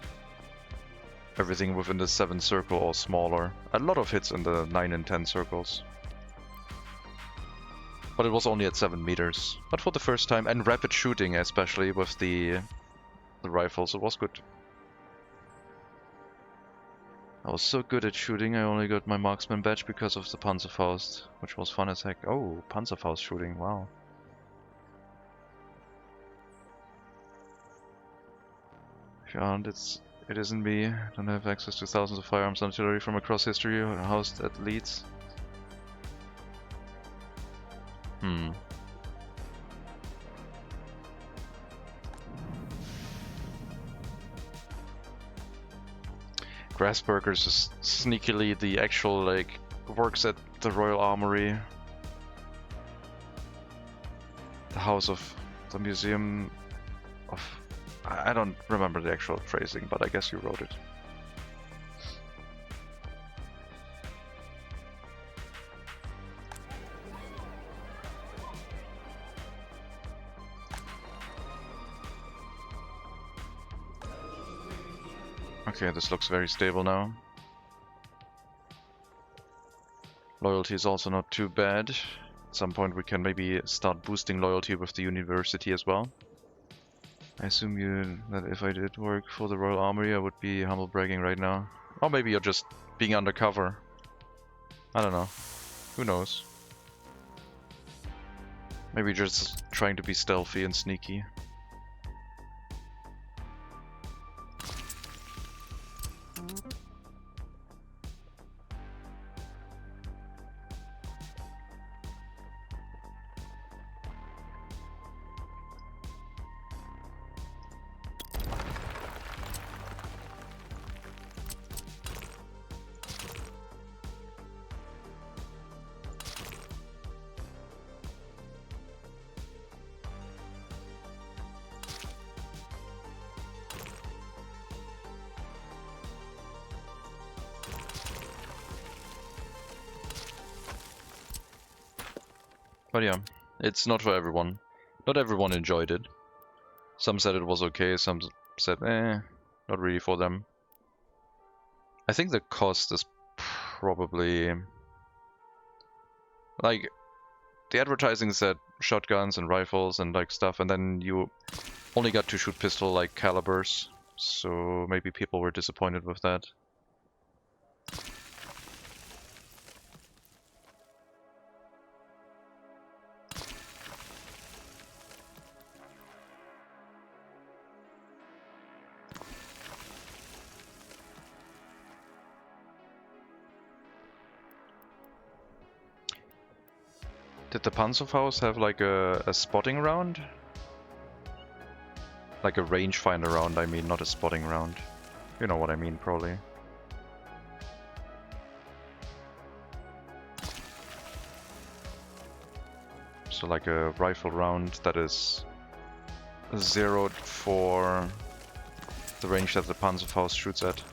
Everything within the 7 circle or smaller. A lot of hits in the 9 and 10 circles. But it was only at 7 meters. But for the first time, and rapid shooting especially with the rifles, it was good. I was so good at shooting, I only got my marksman badge because of the Panzerfaust, which was fun as heck. Oh, Panzerfaust shooting, wow. If you aren't, it isn't me. Don't have access to thousands of firearms and artillery from across history housed at Leeds. Grassburgers is sneakily the actual, like, works at the Royal Armory. The house of the museum of... I don't remember the actual phrasing, but I guess you wrote it. Okay, this looks very stable now. Loyalty is also not too bad. At some point we can maybe start boosting loyalty with the university as well. I assume that if I did work for the Royal Armory I would be humble bragging right now. Or maybe you're just being undercover. I don't know. Who knows? Maybe just trying to be stealthy and sneaky. But yeah, it's not for everyone. Not everyone enjoyed it. Some said it was okay, some said not really for them. I think the cost is probably... like, the advertising said shotguns and rifles and like stuff, and then you only got to shoot pistol-like calibers, so maybe people were disappointed with that. Did the Panzerfaust have like a spotting round? Like a rangefinder round, I mean, not a spotting round. You know what I mean, probably. So like a rifle round that is zeroed for the range that the Panzerfaust shoots at.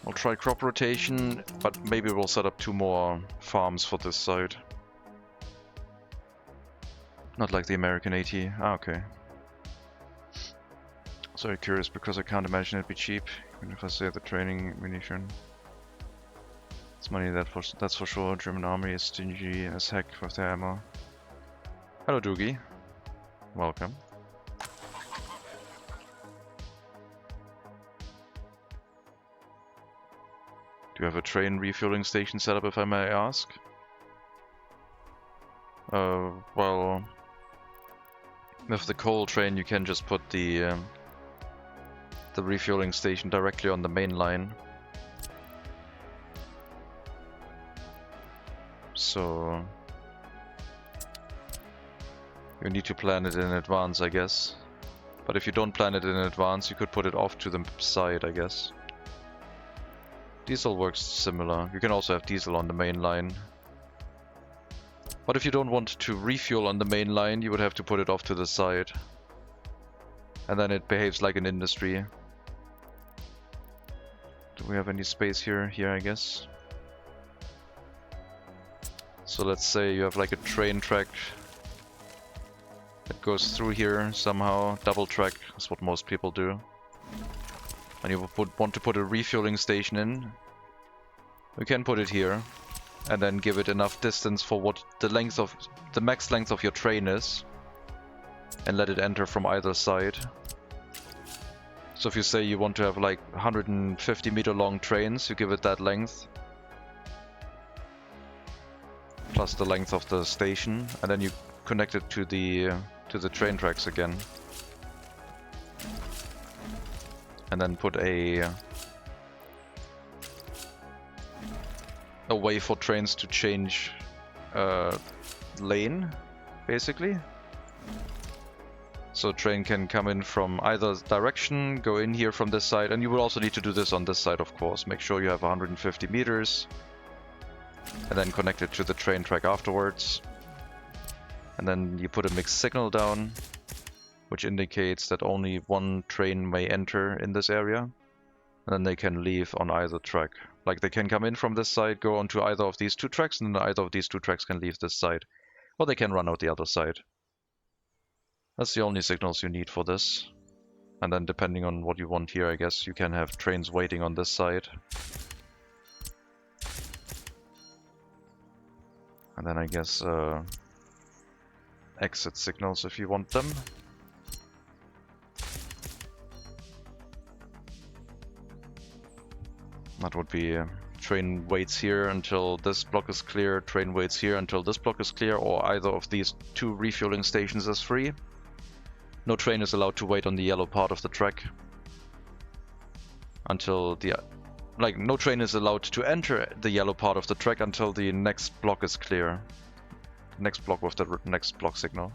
I'll try crop rotation, but maybe we'll set up 2 more farms for this side. Not like the American AT. Ah, okay. So curious because I can't imagine it'd be cheap. And if I say the training munition, it's money that's for sure. German army is stingy as heck with their ammo. Hello Doogie, welcome. Do you have a train refueling station set up, if I may ask? Well, with the coal train you can just put the refueling station directly on the main line. So you need to plan it in advance, I guess. But if you don't plan it in advance, you could put it off to the side, I guess. Diesel works similar. You can also have diesel on the main line. But if you don't want to refuel on the main line, you would have to put it off to the side. And then it behaves like an industry. Do we have any space here? Here, I guess. So let's say you have like a train track that goes through here somehow. Double track is what most people do. And you would want to put a refueling station in. You can put it here. And then give it enough distance for what the max length of your train is. And let it enter from either side. So if you say you want to have like 150 meter long trains, you give it that length. Plus the length of the station, and then you connect it to the train tracks again. And then put a way for trains to change lane, basically. So a train can come in from either direction, go in here from this side, and you will also need to do this on this side, of course. Make sure you have 150 meters, and then connect it to the train track afterwards. And then you put a mixed signal down, which indicates that only one train may enter in this area, and then they can leave on either track. Like they can come in from this side, go onto either of these two tracks, and then either of these two tracks can leave this side. Or they can run out the other side. That's the only signals you need for this. And then depending on what you want here, I guess you can have trains waiting on this side. And then I guess exit signals if you want them. That would be train waits here until this block is clear, train waits here until this block is clear, or either of these two refueling stations is free. No train is allowed to wait on the yellow part of the track until the... Like, no train is allowed to enter the yellow part of the track until the next block is clear. Next block with the next block signal.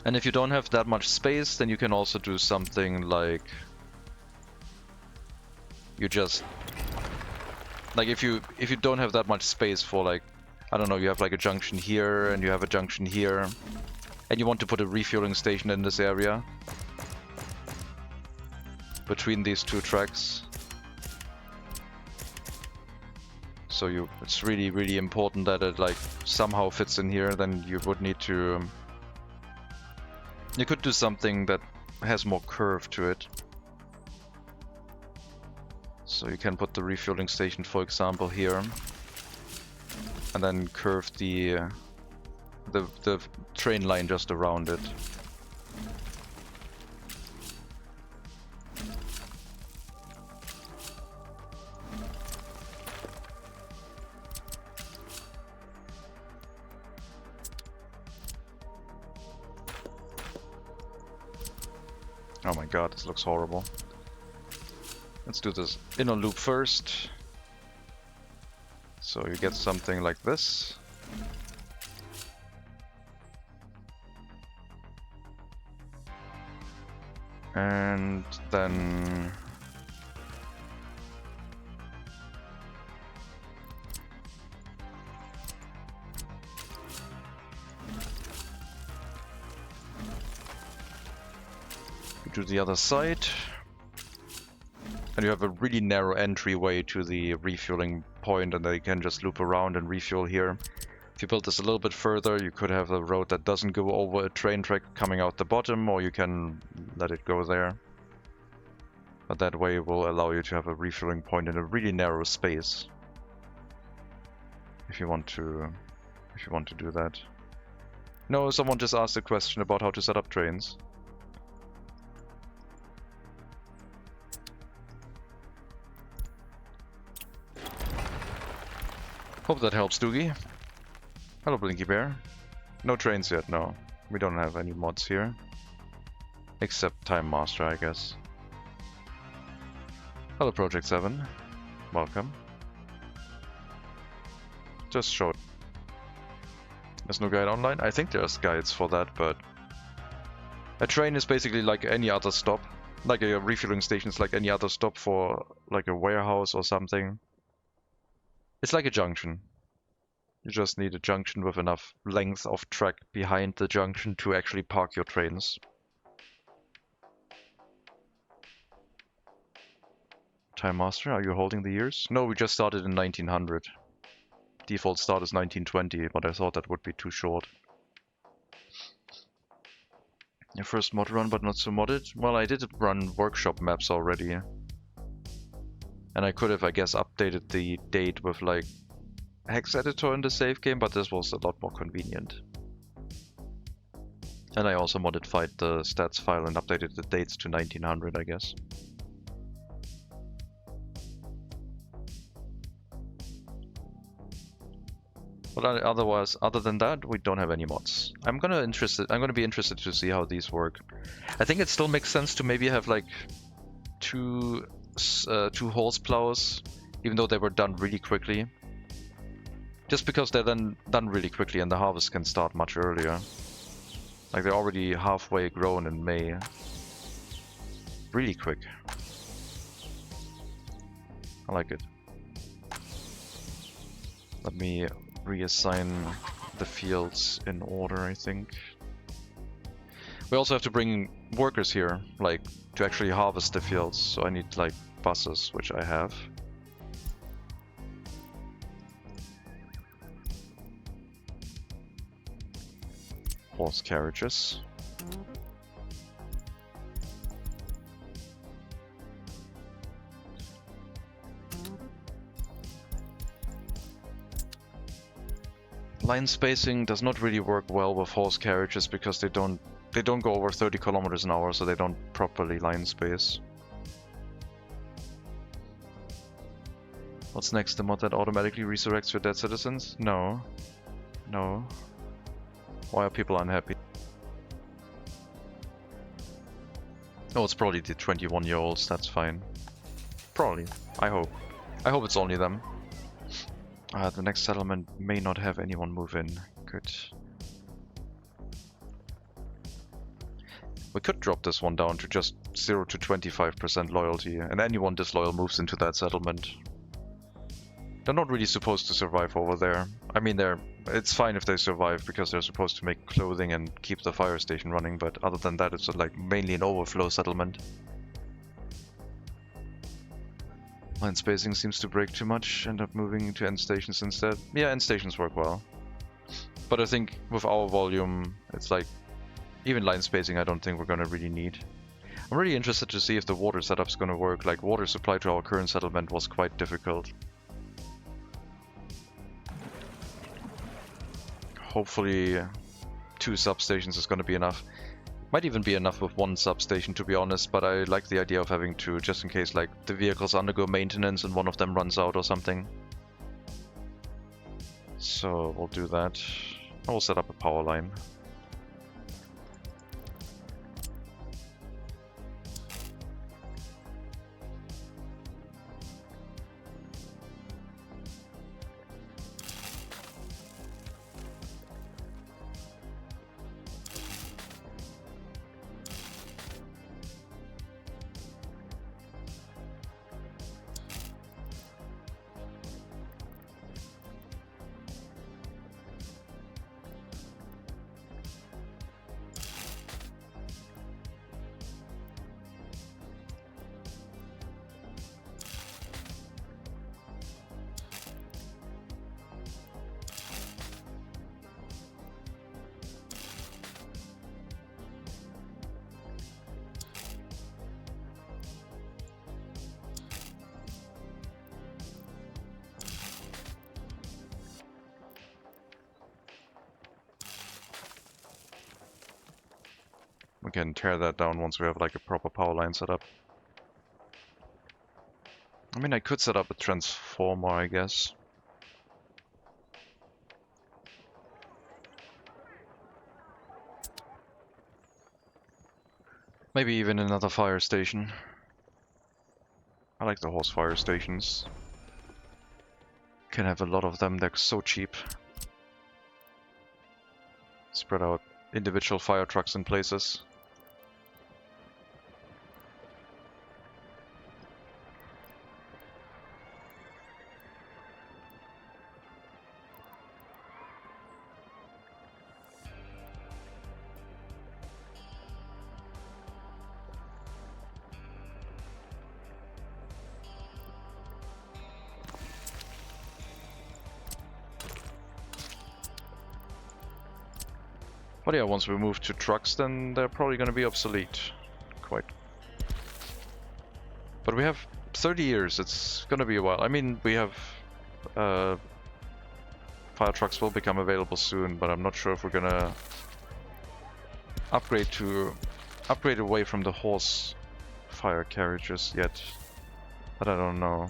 And if you don't have that much space, then you can also do something like... You just... Like, if you don't have that much space for, like... I don't know, you have like a junction here, and you have a junction here. And you want to put a refueling station in this area. Between these two tracks. So it's really, really important that it like somehow fits in here. Then you would need to... You could do something that has more curve to it. So you can put the refueling station, for example, here. And then curve the train line just around it. Oh my god, this looks horrible. Let's do this inner loop first. So you get something like this. And then... you do the other side. And you have a really narrow entryway to the refueling point, and they can just loop around and refuel here. If you build this a little bit further, you could have a road that doesn't go over a train track coming out the bottom, or you can let it go there. But that way will allow you to have a refueling point in a really narrow space. If you want to do that. No, someone just asked a question about how to set up trains. Hope that helps, Doogie. Hello, Blinky Bear. No trains yet, no. We don't have any mods here. Except Time Master, I guess. Hello, Project 7. Welcome. Just show it. There's no guide online? I think there's guides for that, but... A train is basically like any other stop. Like a refueling station is like any other stop for like a warehouse or something. It's like a junction. You just need a junction with enough length of track behind the junction to actually park your trains. Time Master, are you holding the years? No, we just started in 1900. Default start is 1920, but I thought that would be too short. Your first mod run, but not so modded? Well, I did run workshop maps already. And I could have, I guess, updated the date with like hex editor in the save game, but this was a lot more convenient. And I also modified the stats file and updated the dates to 1900, I guess. But otherwise, other than that, we don't have any mods. I'm gonna be interested to see how these work. I think it still makes sense to maybe have like two horse plows, even though they were done really quickly. Just because they're then done really quickly and the harvest can start much earlier. Like they're already halfway grown in May. Really quick. I like it. Let me reassign the fields in order, I think. We also have to bring workers here, like, to actually harvest the fields. So I need, like, buses, which I have. Horse carriages. Line spacing does not really work well with horse carriages because they don't go over 30 kilometers an hour, so they don't properly line space. What's next? The mod that automatically resurrects your dead citizens? No. No. Why are people unhappy? Oh, it's probably the 21-year-olds, that's fine. Probably. I hope. I hope it's only them. The next settlement may not have anyone move in. Good. We could drop this one down to just 0 to 25% loyalty, and anyone disloyal moves into that settlement. They're not really supposed to survive over there. I mean, it's fine if they survive because they're supposed to make clothing and keep the fire station running, but other than that, it's like mainly an overflow settlement. Line spacing seems to break too much, end up moving to end stations instead. Yeah, end stations work well. But I think with our volume, it's like, even line spacing I don't think we're gonna really need. I'm really interested to see if the water setup's gonna work. Like, water supply to our current settlement was quite difficult. Hopefully 2 substations is gonna be enough. Might even be enough with 1 substation, to be honest, but I like the idea of having 2, just in case like the vehicles undergo maintenance and one of them runs out or something. So we'll do that. I will set up a power line. can tear that down once we have like a proper power line set up. I mean, I could set up a transformer, I guess. Maybe even another fire station. I like the horse fire stations. Can have a lot of them, they're so cheap. Spread out individual fire trucks in places. But yeah, once we move to trucks, then they're probably going to be obsolete. Quite. But we have 30 years, it's going to be a while. I mean, we have... fire trucks will become available soon, but I'm not sure if we're going to upgrade away from the horse fire carriages yet. But I don't know.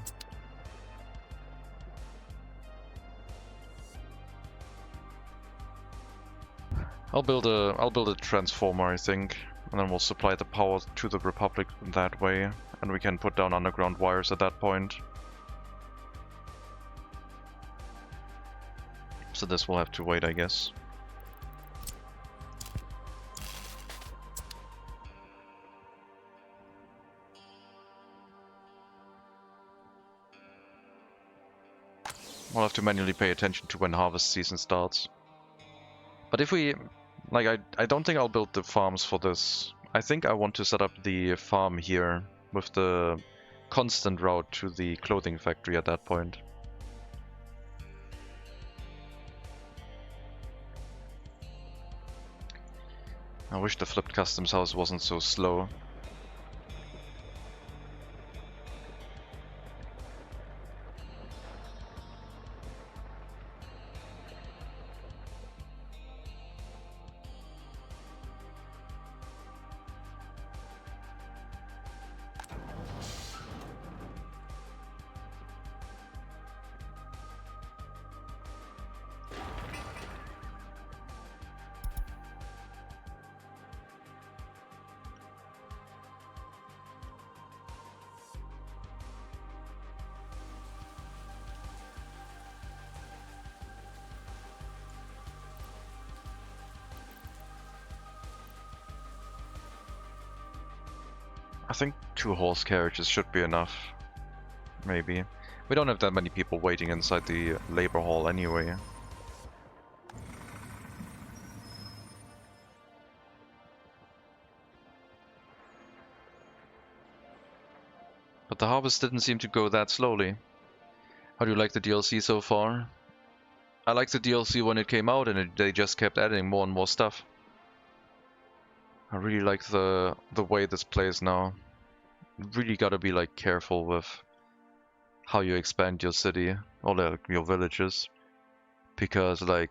I'll build a transformer, I think, and then we'll supply the power to the Republic that way, and we can put down underground wires at that point. So this will have to wait, I guess. We'll have to manually pay attention to when harvest season starts. But if we... Like, I don't think I'll build the farms for this. I think I want to set up the farm here with the constant route to the clothing factory at that point. I wish the flipped customs house wasn't so slow. I think 2 horse carriages should be enough. Maybe. We don't have that many people waiting inside the labor hall anyway. But the harvest didn't seem to go that slowly. How do you like the DLC so far? I liked the DLC when it came out and they just kept adding more and more stuff. I really like the way this plays now. You really gotta be like careful with how you expand your city or like your villages, because like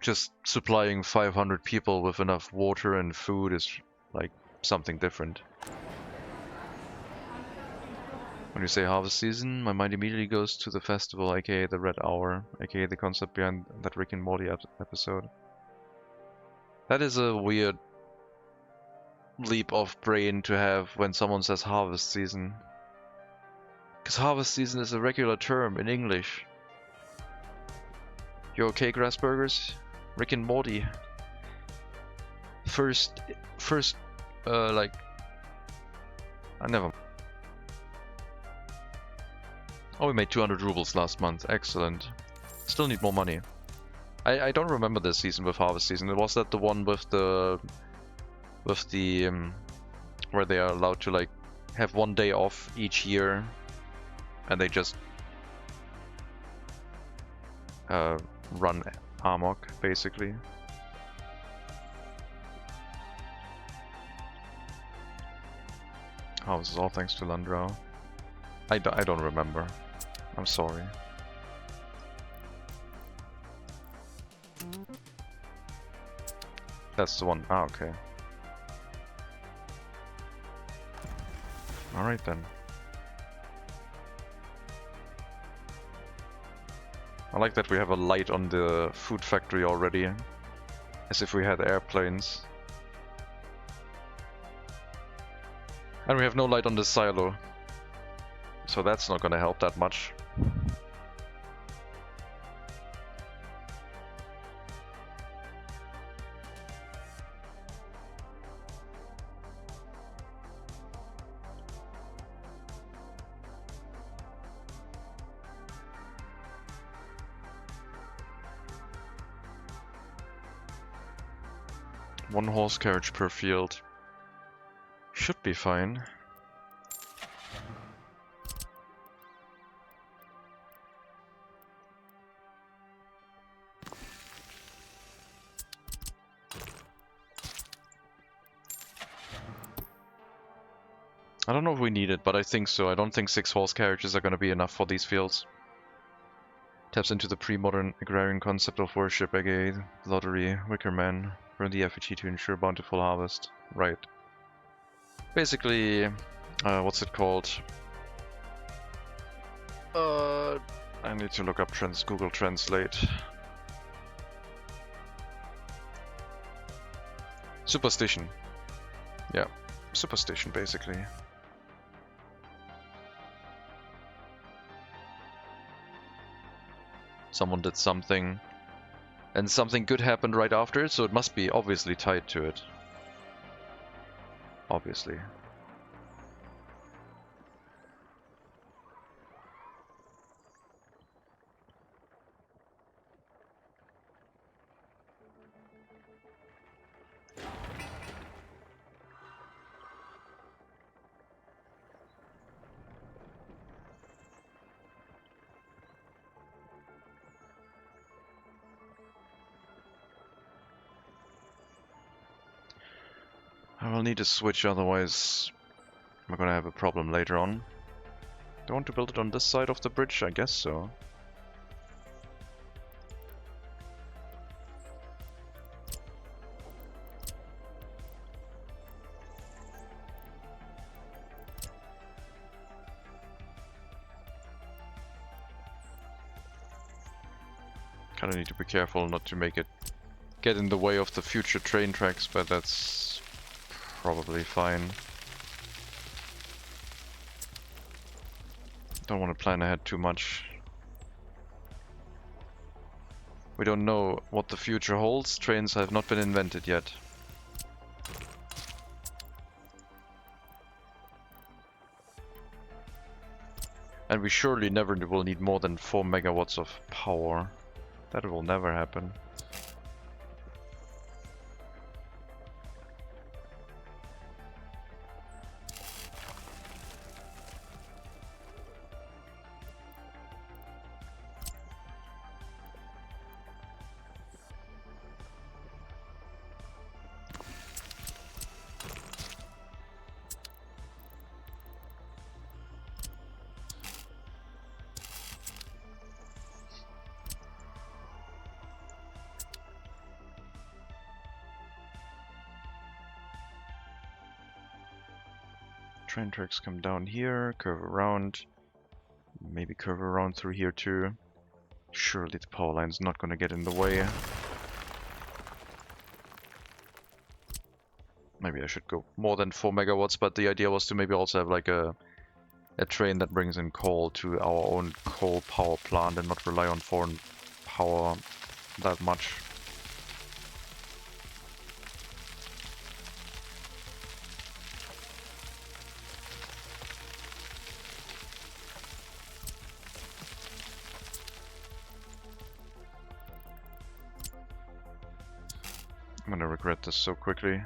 just supplying 500 people with enough water and food is like something different. When you say harvest season, my mind immediately goes to the festival, aka the Red Hour, aka the concept behind that Rick and Morty episode. That is a weird leap of brain to have when someone says harvest season. Because harvest season is a regular term in English. You okay, Grassburgers? Rick and Morty. First, like... I never... Oh, we made 200 rubles last month. Excellent. Still need more money. I don't remember this season with harvest season. Was that the one with the... where they are allowed to like have 1 day off each year and they just run amok basically? Oh, this is all thanks to Landrau. I don't remember. I'm sorry. That's the one. Ah, okay. Alright then. I like that we have a light on the food factory already, as if we had airplanes. And we have no light on the silo, so that's not gonna help that much. One horse carriage per field. Should be fine. I don't know if we need it, but I think so. I don't think 6 horse carriages are going to be enough for these fields. Taps into the pre-modern agrarian concept of worship, agate, lottery, wicker man, burn the effigy to ensure bountiful harvest. Right. Basically, what's it called? I need to look up Google Translate. Superstition. Yeah, superstition basically. Someone did something, and something good happened right after it, so it must be obviously tied to it. Obviously. I will need a switch, otherwise we're gonna have a problem later on. Do I want to build it on this side of the bridge? I guess so. Kinda need to be careful not to make it get in the way of the future train tracks, but that's probably fine. Don't want to plan ahead too much. We don't know what the future holds. Trains have not been invented yet. And we surely never will need more than 4 megawatts of power. That will never happen. Train tracks come down here, curve around, maybe curve around through here too. Surely the power line's not gonna get in the way. Maybe I should go more than 4 megawatts, but the idea was to maybe also have like a train that brings in coal to our own coal power plant and not rely on foreign power that much. I'm gonna regret this so quickly.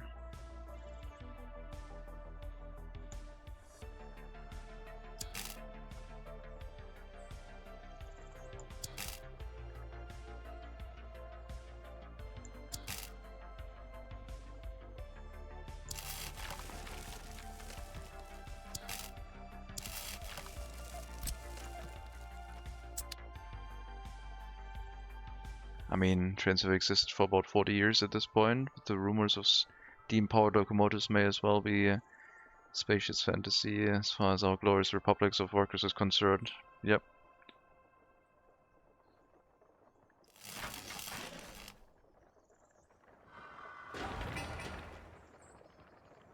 I mean, trains have existed for about 40 years at this point, but the rumors of steam-powered locomotives may as well be Spacious fantasy as far as our glorious republics of workers is concerned. Yep.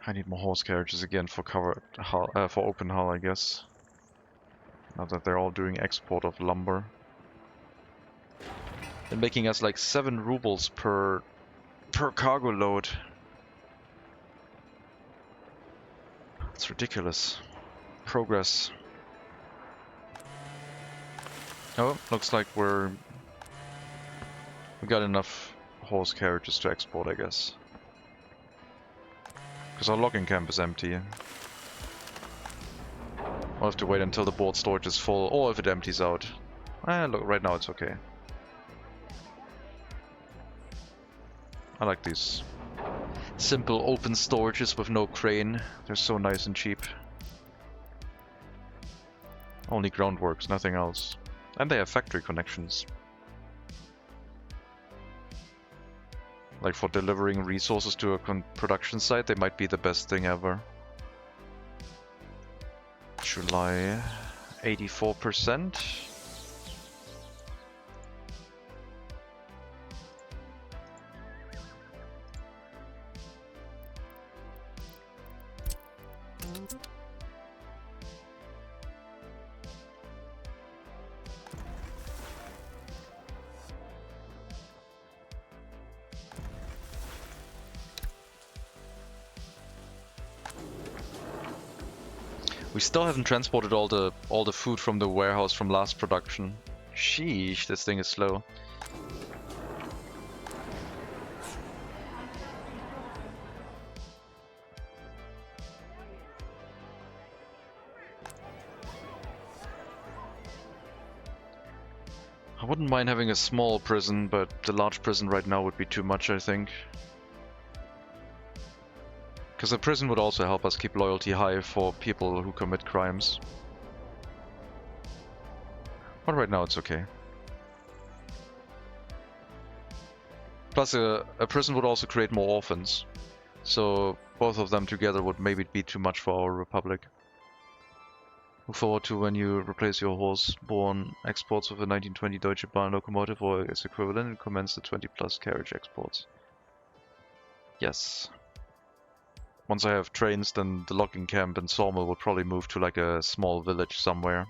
I need more horse carriages again for covered hull, for open hull, I guess. Now that they're all doing export of lumber. And making us like 7 rubles per cargo load. It's ridiculous. Progress. Oh, looks like we got enough horse carriages to export, I guess. Because our logging camp is empty. We'll have to wait until the board storage is full, or if it empties out. Look, right now it's okay. I like these simple open storages with no crane. They're so nice and cheap. Only groundworks, nothing else. And they have factory connections. Like for delivering resources to a production site, they might be the best thing ever. July, 84%. We still haven't transported all the food from the warehouse from last production. Sheesh, this thing is slow. I wouldn't mind having a small prison, but the large prison right now would be too much, I think. Because the prison would also help us keep loyalty high for people who commit crimes. But right now it's okay. Plus a prison would also create more orphans. So both of them together would maybe be too much for our republic. Look forward to when you replace your horse-borne exports with a 1920 Deutsche Bahn locomotive or its equivalent and commence the 20+ carriage exports. Yes. Once I have trains, then the logging camp and sawmill will probably move to like a small village somewhere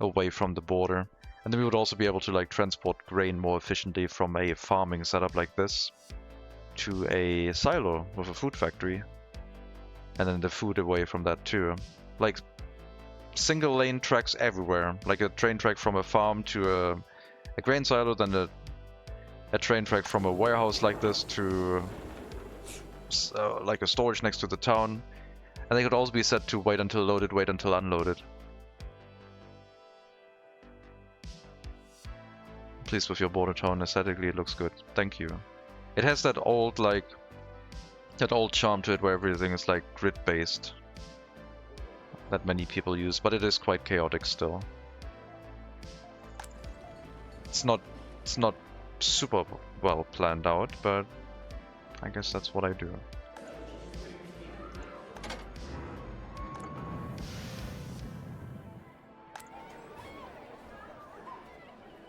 away from the border. And then we would also be able to like transport grain more efficiently from a farming setup like this to a silo with a food factory. And then the food away from that too. Like single lane tracks everywhere. Like a train track from a farm to a grain silo, then a train track from a warehouse like this to like a storage next to the town, and they could also be set to wait until loaded, wait until unloaded. Pleased with your border town. Aesthetically, it looks good. Thank you. It has that old charm to it where everything is like grid based that many people use, but it is quite chaotic still. It's not super well planned out, but I guess that's what I do.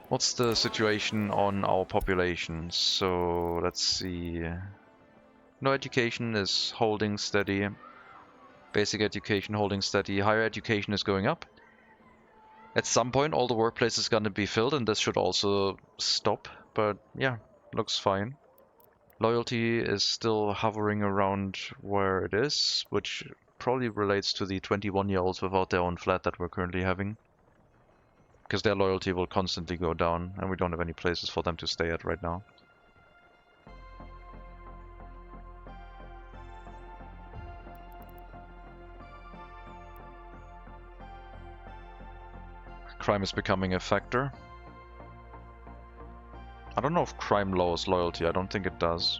What's the situation on our population? So let's see. No education is holding steady. Basic education holding steady. Higher education is going up. At some point all the workplace is gonna be filled and this should also stop, but yeah, looks fine. Loyalty is still hovering around where it is, which probably relates to the 21-year-olds without their own flat that we're currently having. Because their loyalty will constantly go down, and we don't have any places for them to stay at right now. Crime is becoming a factor. I don't know if crime lowers loyalty, I don't think it does.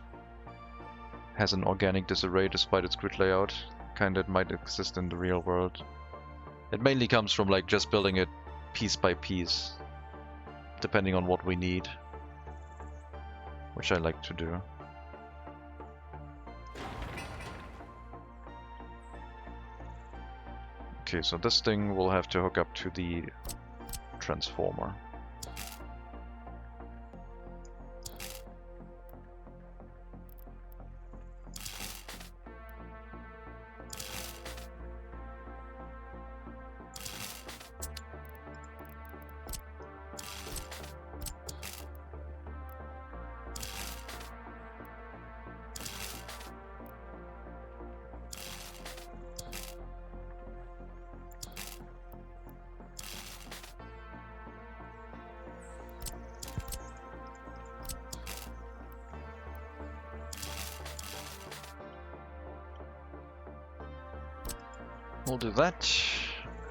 Has an organic disarray despite its grid layout. Kinda it might exist in the real world. It mainly comes from like just building it piece by piece, depending on what we need. Which I like to do. Okay, so this thing will have to hook up to the transformer. We'll do that,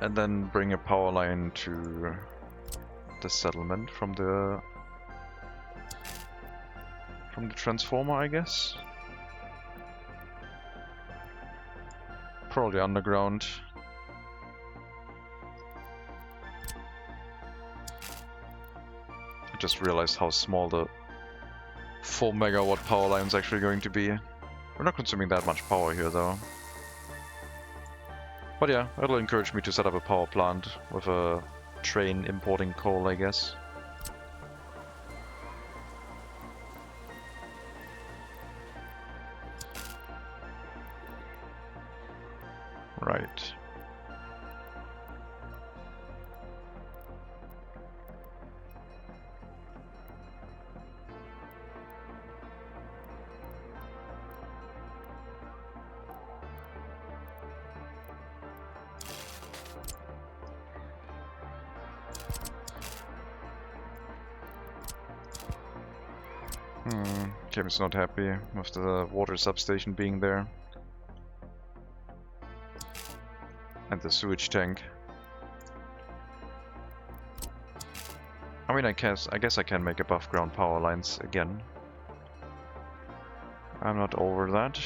and then bring a power line to the settlement from the transformer, I guess. Probably underground. I just realized how small the 4 megawatt power line is actually going to be. We're not consuming that much power here though. But yeah, it'll encourage me to set up a power plant with a train importing coal, I guess. Right. Game's not happy with the water substation being there. And the sewage tank. I mean, I guess I can make above ground power lines again. I'm not over that.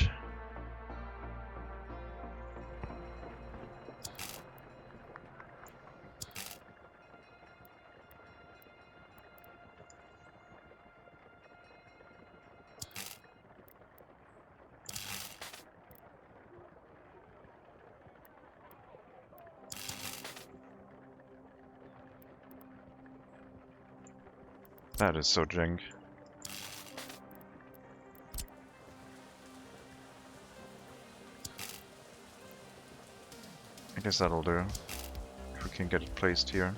That is so jank. I guess that'll do. If we can get it placed here.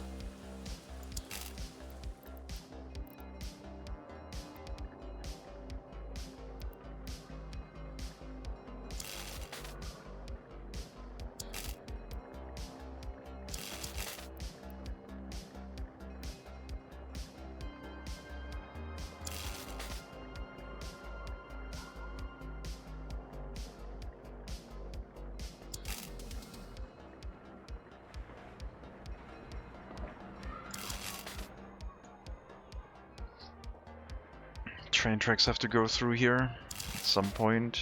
Train tracks have to go through here at some point.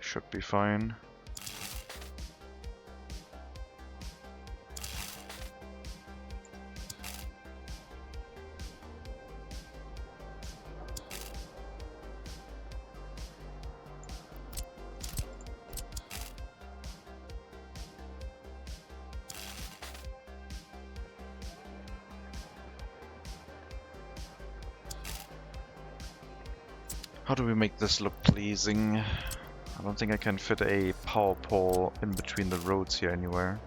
Should be fine. How do we make this look pleasing? I don't think I can fit a power pole in between the roads here anywhere.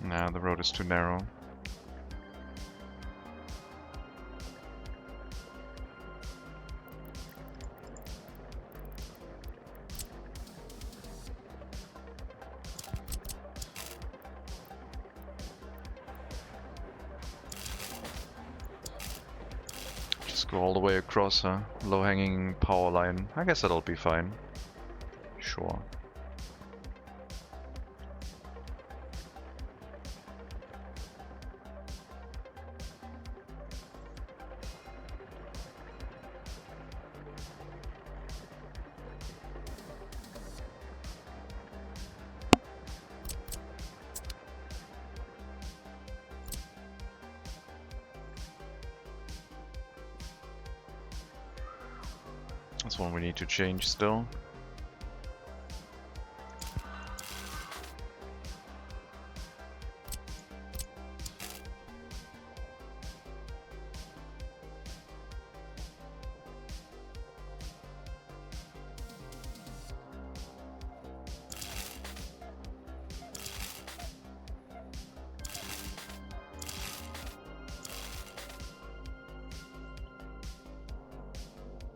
Nah, the road is too narrow. Go all the way across, huh? Low-hanging power line. I guess that'll be fine. Sure. That's one we need to change still.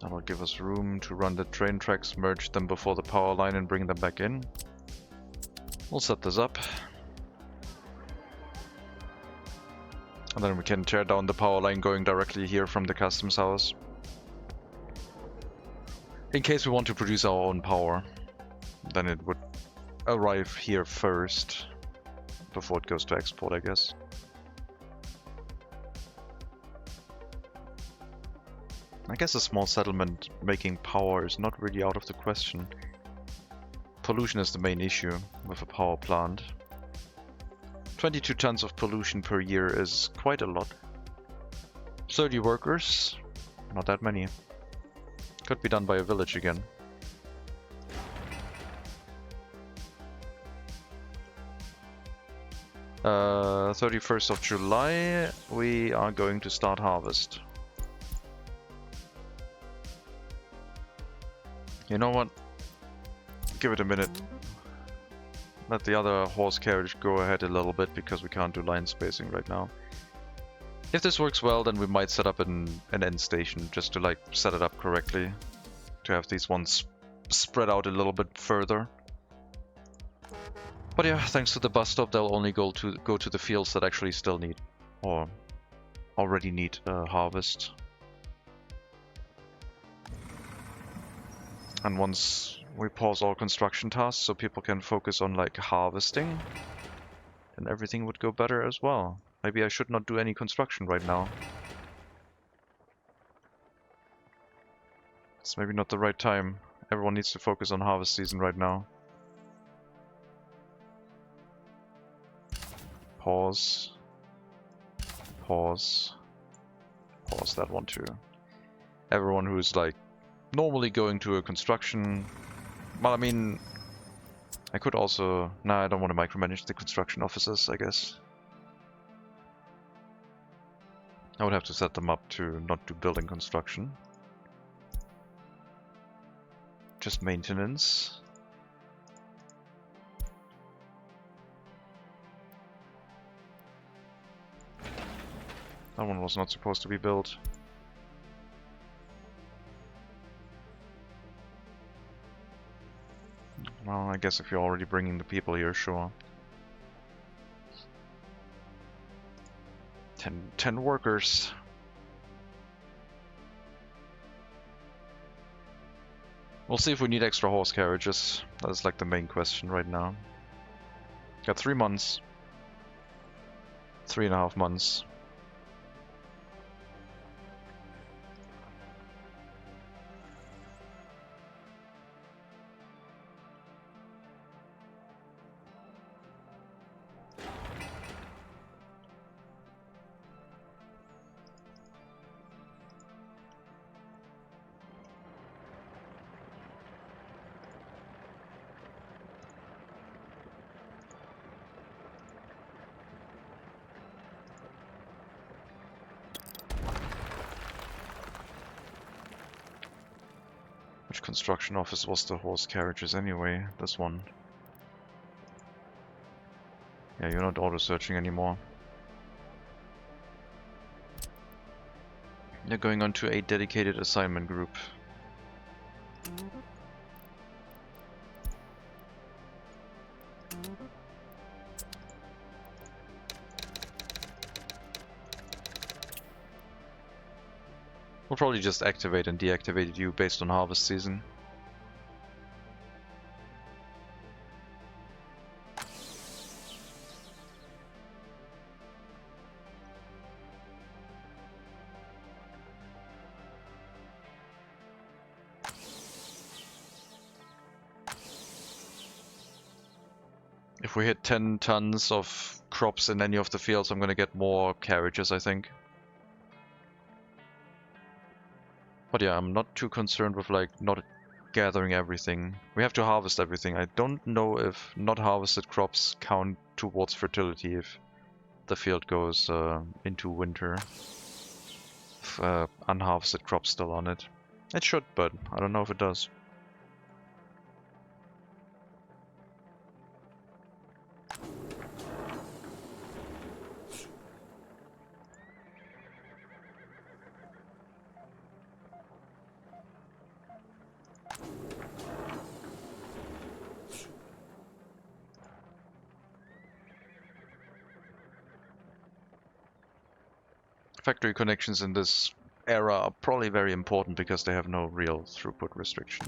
That'll give us room to run the train tracks, merge them before the power line and bring them back in. We'll set this up. And then we can tear down the power line going directly here from the customs house. In case we want to produce our own power, then it would arrive here first before it goes to export, I guess. I guess a small settlement making power is not really out of the question. Pollution is the main issue with a power plant. 22 tons of pollution per year is quite a lot. 30 workers, not that many. Could be done by a village again. Uh, 31st of July, we are going to start harvest. You know what? Give it a minute. Let the other horse carriage go ahead a little bit because we can't do line spacing right now. If this works well, then we might set up an end station just to like set it up correctly. To have these ones spread out a little bit further. But yeah, thanks to the bus stop, they'll only go to the fields that actually still need or already need harvest. And once we pause all construction tasks so people can focus on like harvesting, then everything would go better as well. Maybe I should not do any construction right now. It's maybe not the right time. Everyone needs to focus on harvest season right now. Pause. Pause. Pause that one too. Everyone who's like normally going to a construction... Well, I mean... I could also... Nah, I don't want to micromanage the construction officers, I guess. I would have to set them up to not do building construction. Just maintenance. That one was not supposed to be built. Well, I guess if you're already bringing the people here, sure. 10 workers. We'll see if we need extra horse carriages. That is like the main question right now. Got 3 months. 3.5 months. Which construction office was the horse carriages anyway? This one. Yeah, you're not auto-searching anymore. You're going on to a dedicated assignment group. We'll probably just activate and deactivate you based on harvest season. If we hit 10 tons of crops in any of the fields, I'm gonna get more carriages, I think. But But yeah, I'm not too concerned with like not gathering everything. We have to harvest everything. I don't know if not harvested crops count towards fertility if the field goes into winter. If, unharvested crops still on it. It should, but I don't know if it does. Factory connections in this era are probably very important because they have no real throughput restriction.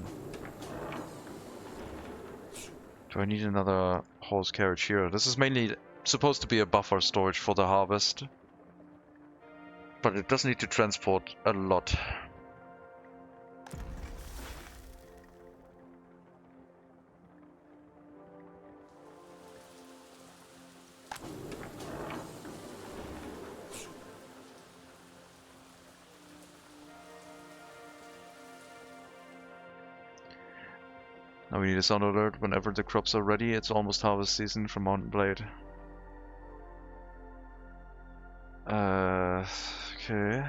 Do I need another horse carriage here? This is mainly supposed to be a buffer storage for the harvest, but it does need to transport a lot. Now we need a sound alert whenever the crops are ready. It's almost harvest season for Mountain Blade. Okay.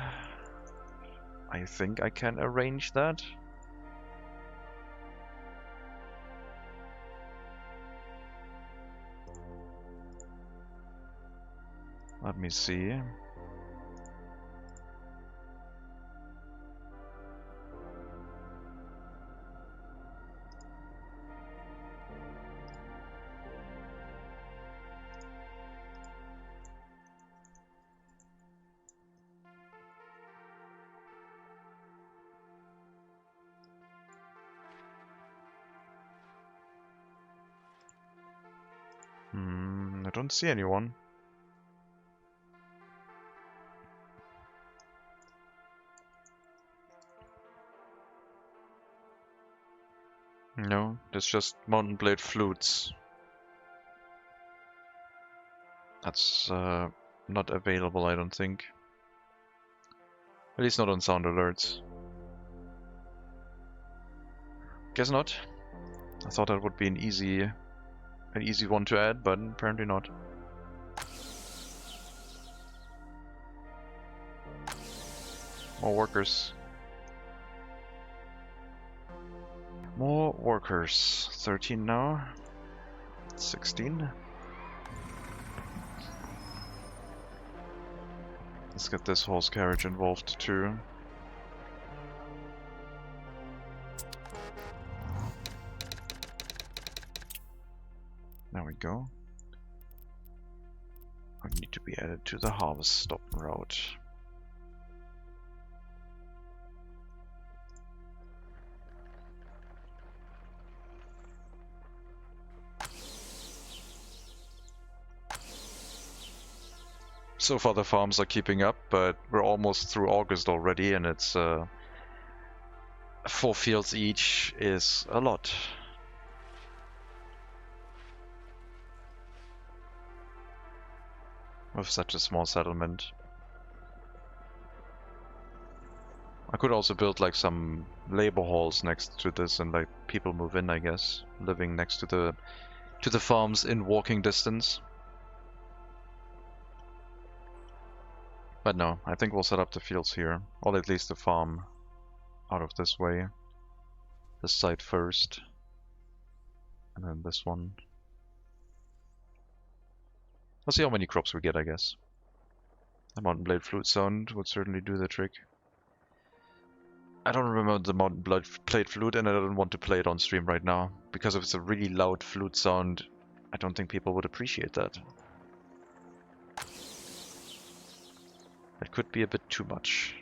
I think I can arrange that. Let me see. I don't see anyone. No, there's just Mountain Blade flutes. That's not available, I don't think. At least not on sound alerts. Guess not. I thought that would be an easy one to add, but apparently not. More workers. More workers. 13 now. 16. Let's get this horse carriage involved too. There we go. I need to be added to the harvest stop route. So far the farms are keeping up, but we're almost through August already, and it's 4 fields each is a lot. With such a small settlement. I could also build like some labor halls next to this and like people move in, I guess, living next to the farms in walking distance. But no, I think we'll set up the fields here, or at least the farm out of this way. This side first, and then this one. We'll see how many crops we get, I guess. The Mountain Blade flute sound would certainly do the trick. I don't remember the Mountain Blade flute, and I don't want to play it on stream right now, because if it's a really loud flute sound, I don't think people would appreciate that. That could be a bit too much.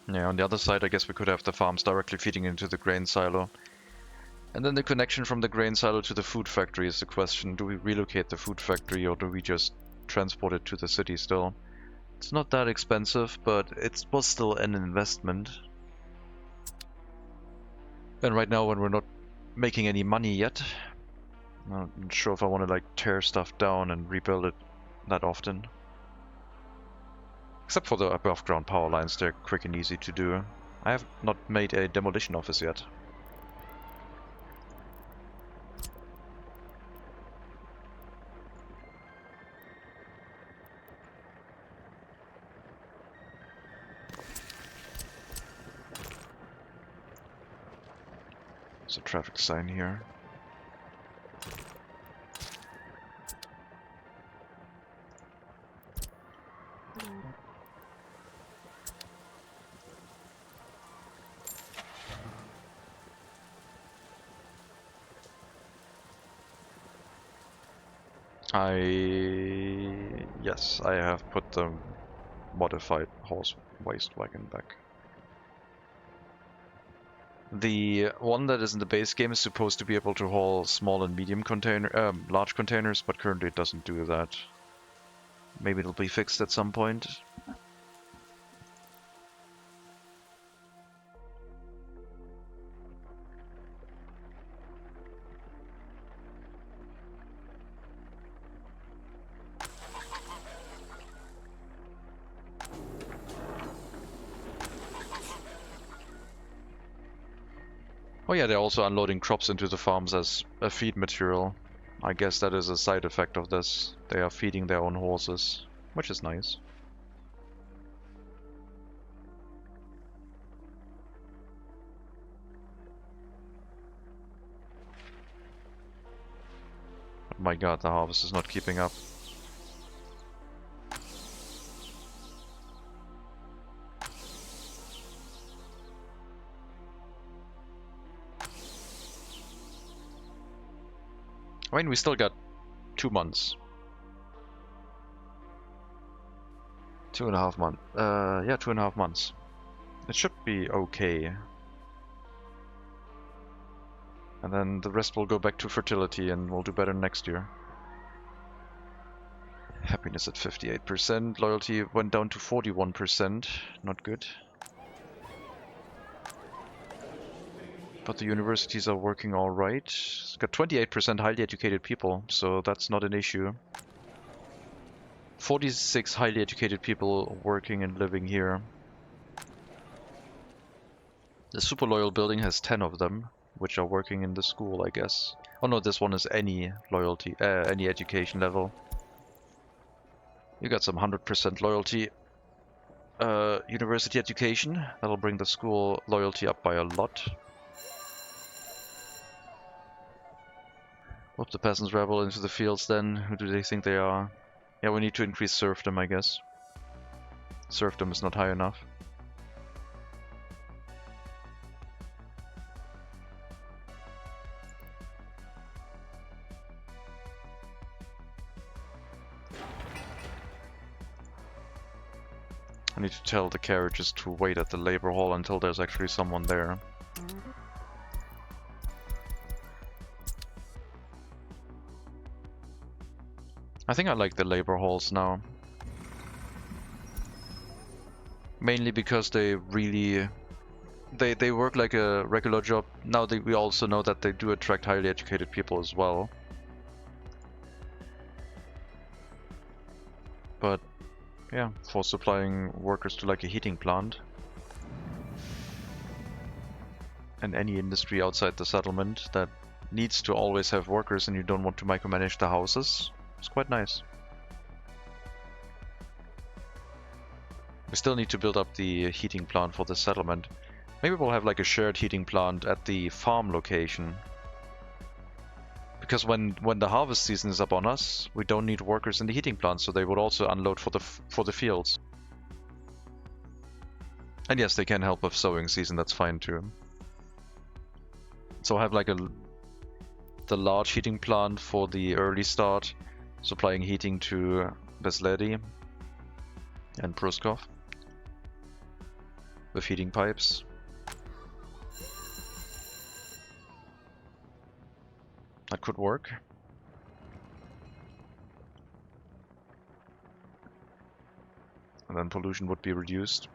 Yeah, on the other side, I guess we could have the farms directly feeding into the grain silo. And then the connection from the grain silo to the food factory is the question. Do we relocate the food factory or do we just transport it to the city still? It's not that expensive, but it was still an investment. And right now, when we're not making any money yet, I'm not sure if I want to like tear stuff down and rebuild it that often. Except for the above ground power lines, they're quick and easy to do. I have not made a demolition office yet. There's a traffic sign here. Yes, I have put the modified horse waste wagon back. The one that is in the base game is supposed to be able to haul small and medium large containers, but currently it doesn't do that. Maybe it'll be fixed at some point. Oh yeah, they're also unloading crops into the farms as a feed material. I guess that is a side effect of this. They are feeding their own horses, which is nice. But my god, the harvest is not keeping up. I mean, we still got 2 months. 2.5 months. Yeah, 2.5 months. It should be okay. And then the rest will go back to fertility and we'll do better next year. Happiness at 58%. Loyalty went down to 41%. Not good. But the universities are working alright. It's got 28% highly educated people, so that's not an issue. 46 highly educated people working and living here. The super loyal building has 10 of them, which are working in the school, I guess. Oh no, this one is any loyalty, any education level. You got some 100% loyalty university education. That'll bring the school loyalty up by a lot. Whoop the peasants rebel into the fields then. Who do they think they are? Yeah, we need to increase serfdom, I guess. Serfdom is not high enough. I need to tell the carriages to wait at the labor hall until there's actually someone there. I think I like the labor halls now. Mainly because they really... They work like a regular job. Now we also know that they do attract highly educated people as well. But yeah, for supplying workers to like a heating plant and any industry outside the settlement that needs to always have workers and you don't want to micromanage the houses, it's quite nice. We still need to build up the heating plant for the settlement. Maybe we'll have like a shared heating plant at the farm location. Because when the harvest season is up on us, we don't need workers in the heating plant, so they would also unload for the fields. And yes, they can help with sowing season, that's fine too. So have like the large heating plant for the early start, supplying heating to Besledi and Pruskov with heating pipes. That could work. and then pollution would be reduced.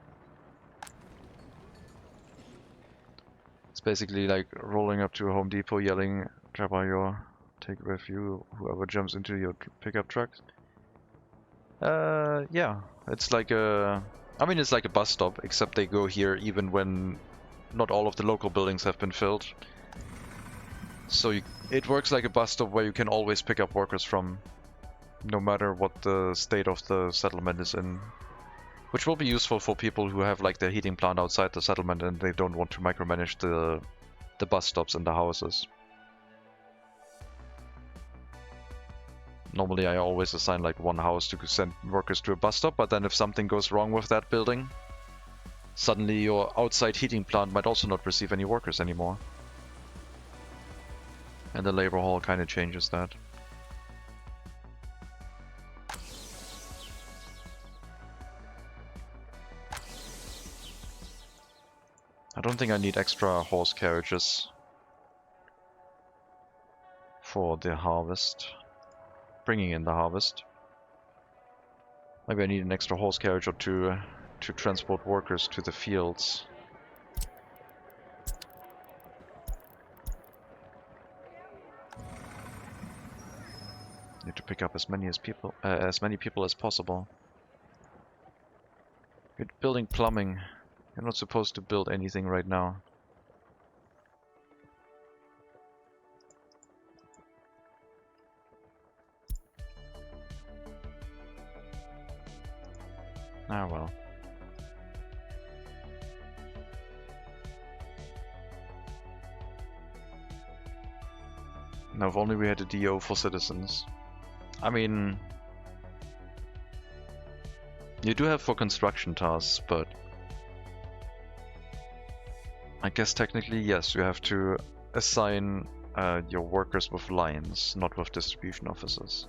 It's basically like rolling up to a Home Depot yelling, Trabayo, take with you whoever jumps into your pickup truck. Yeah, it's like a... I mean, it's like a bus stop, except they go here even when not all of the local buildings have been filled. So it works like a bus stop where you can always pick up workers from, no matter what the state of the settlement is in. Which will be useful for people who have like their heating plant outside the settlement and they don't want to micromanage the bus stops and the houses. Normally I always assign like one house to send workers to a bus stop, but then if something goes wrong with that building, suddenly your outside heating plant might also not receive any workers anymore. And the labor hall kind of changes that. I don't think I need extra horse carriages for the harvest. Bringing in the harvest. Maybe I need an extra horse carriage or two to transport workers to the fields. Need to pick up as many people as possible. You're building plumbing. You're not supposed to build anything right now. Ah well. Now if only we had a DO for citizens. I mean... You do have for construction tasks, but... I guess technically yes, you have to assign your workers with lines, not with distribution officers.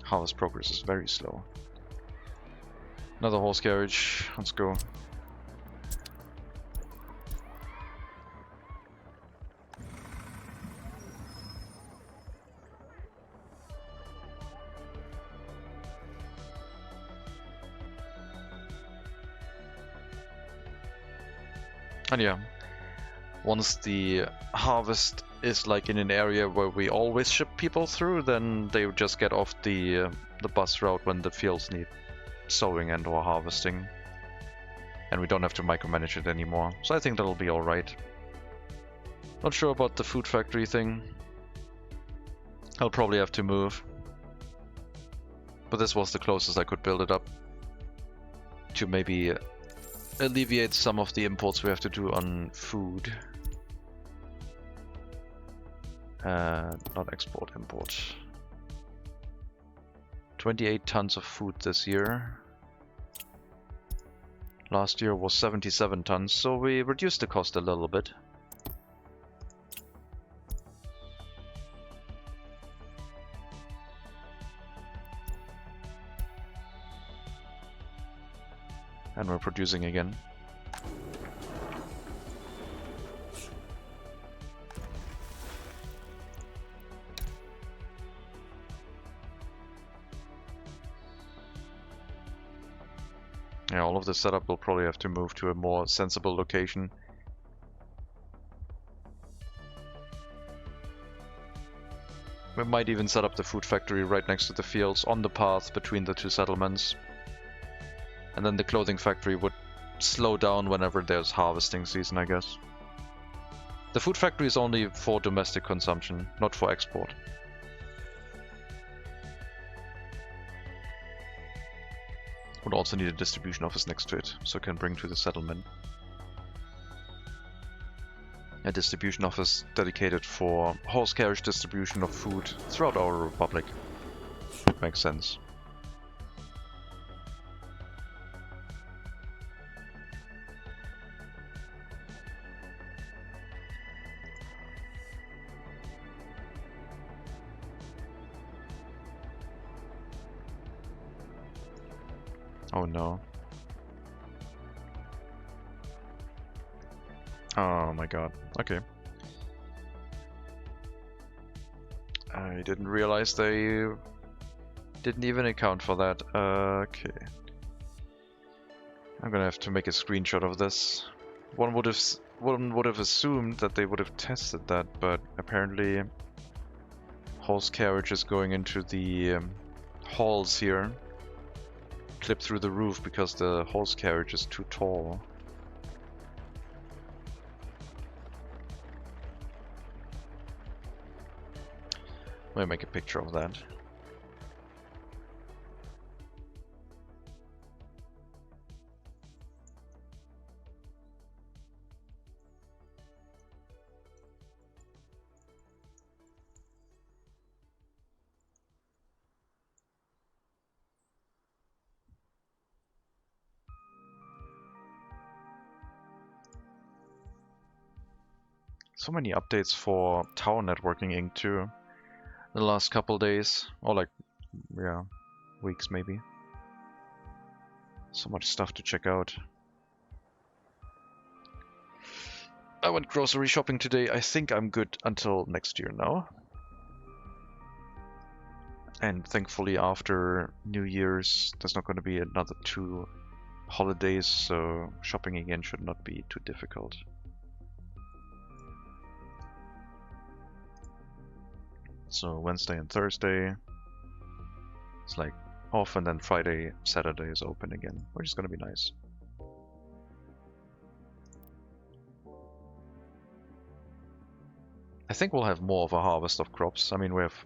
Harvest progress is very slow. Another horse carriage, let's go. And yeah, once the harvest is like in an area where we always ship people through, then they would just get off the bus route when the fields need sowing and or harvesting. And we don't have to micromanage it anymore. So I think that'll be alright. Not sure about the food factory thing. I'll probably have to move. But this was the closest I could build it up to maybe alleviate some of the imports we have to do on food. Not export, import. 28 tons of food this year. Last year was 77 tons, so we reduced the cost a little bit. And we're producing again. Yeah, all of the setup will probably have to move to a more sensible location. We might even set up the food factory right next to the fields on the path between the two settlements. And then the clothing factory would slow down whenever there's harvesting season, I guess. The food factory is only for domestic consumption, not for export. Would also need a distribution office next to it, so it can bring to the settlement. A distribution office dedicated for horse carriage distribution of food throughout our republic. It makes sense. Oh no. Oh my god. Okay. I didn't realize they didn't even account for that. Okay. I'm gonna have to make a screenshot of this. One would have assumed that they would have tested that, but apparently horse carriage is going into the halls here. Clip through the roof because the horse carriage is too tall. Let me make a picture of that. So many updates for Tower Networking Inc. too. The last couple days, or like, yeah, weeks maybe. So much stuff to check out. I went grocery shopping today. I think I'm good until next year now. And thankfully after New Year's there's not going to be another 2 holidays, so shopping again should not be too difficult. So Wednesday and Thursday it's like off, and then Friday, Saturday is open again, which is going to be nice. I think we'll have more of a harvest of crops. I mean, we have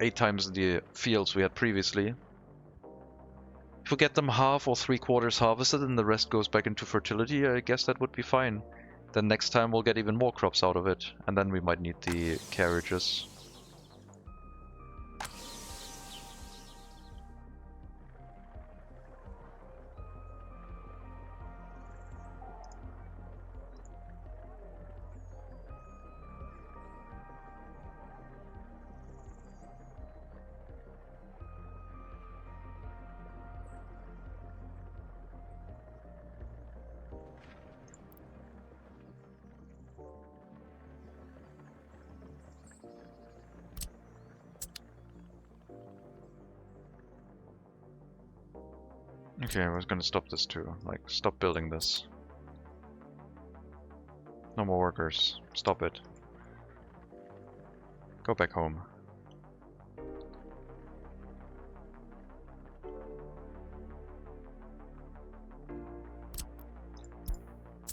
8 times the fields we had previously. If we get them half or 3/4 harvested and the rest goes back into fertility, I guess that would be fine. Then next time we'll get even more crops out of it, and then we might need the carriages. Okay, I was gonna stop this too. Like, stop building this. No more workers. Stop it. Go back home.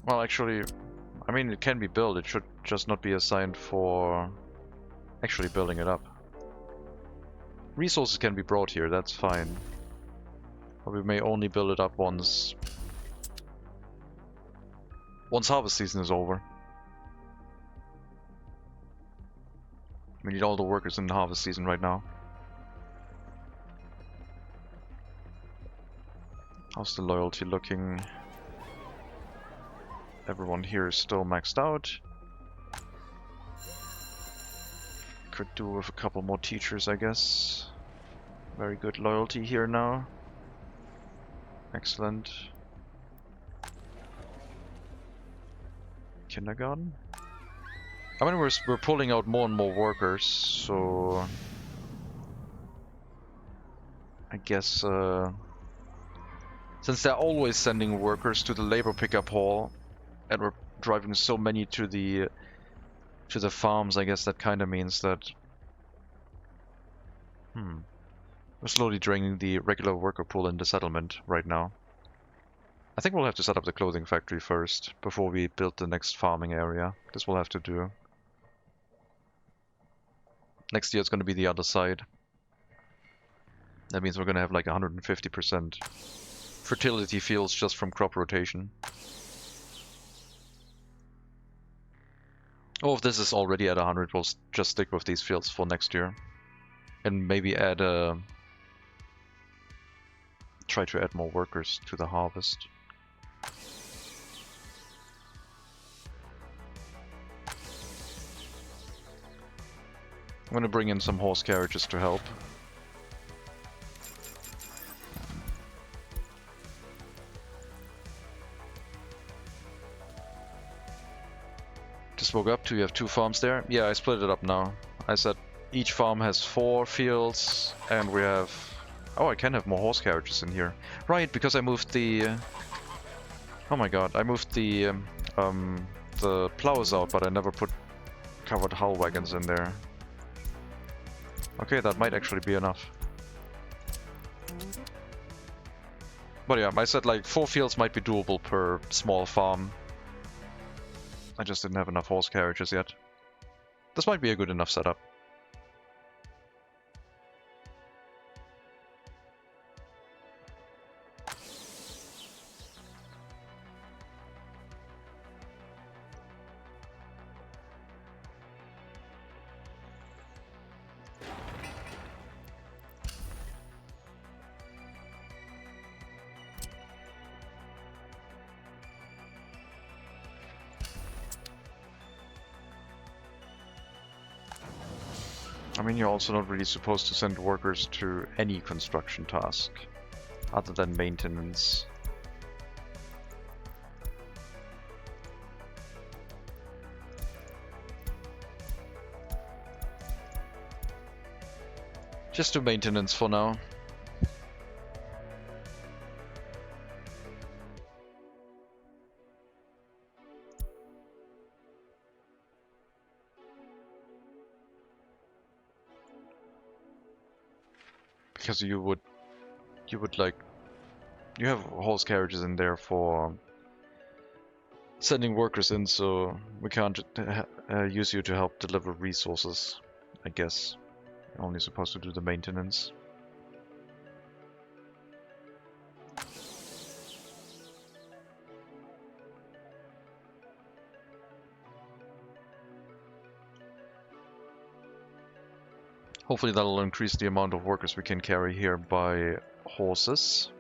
Well, actually, I mean, it can be built. It should just not be assigned for actually building it up. Resources can be brought here, that's fine. But we may only build it up once harvest season is over. We need all the workers in the harvest season right now. How's the loyalty looking? Everyone here is still maxed out. Could do with a couple more teachers, I guess. Very good loyalty here now. Excellent. Kindergarten? I mean, we're pulling out more and more workers, so I guess since they're always sending workers to the labor pickup hall, and we're driving so many to the farms, I guess that kind of means that we're slowly draining the regular worker pool in the settlement right now. I think we'll have to set up the clothing factory first, before we build the next farming area. This we'll have to do. Next year it's going to be the other side. That means we're going to have like 150% fertility fields just from crop rotation. Oh, if this is already at 100, we'll just stick with these fields for next year. And maybe add try to add more workers to the harvest. I'm gonna bring in some horse carriages to help. Just woke up. Do you have 2 farms there? Yeah, I split it up now. I said Each farm has 4 fields, and we have... Oh, I can have more horse carriages in here. Right, because I moved the... Oh my god, I moved the plows out, but I never put covered hull wagons in there. Okay, that might actually be enough. But yeah, I said like 4 fields might be doable per small farm. I just didn't have enough horse carriages yet. This might be a good enough setup. I mean, you're also not really supposed to send workers to any construction task, other than maintenance. Just do maintenance for now. Because you would like, you have horse carriages in there for sending workers in, so we can't use you to help deliver resources, I guess. You're only supposed to do the maintenance. Hopefully that'll increase the amount of workers we can carry here by horses.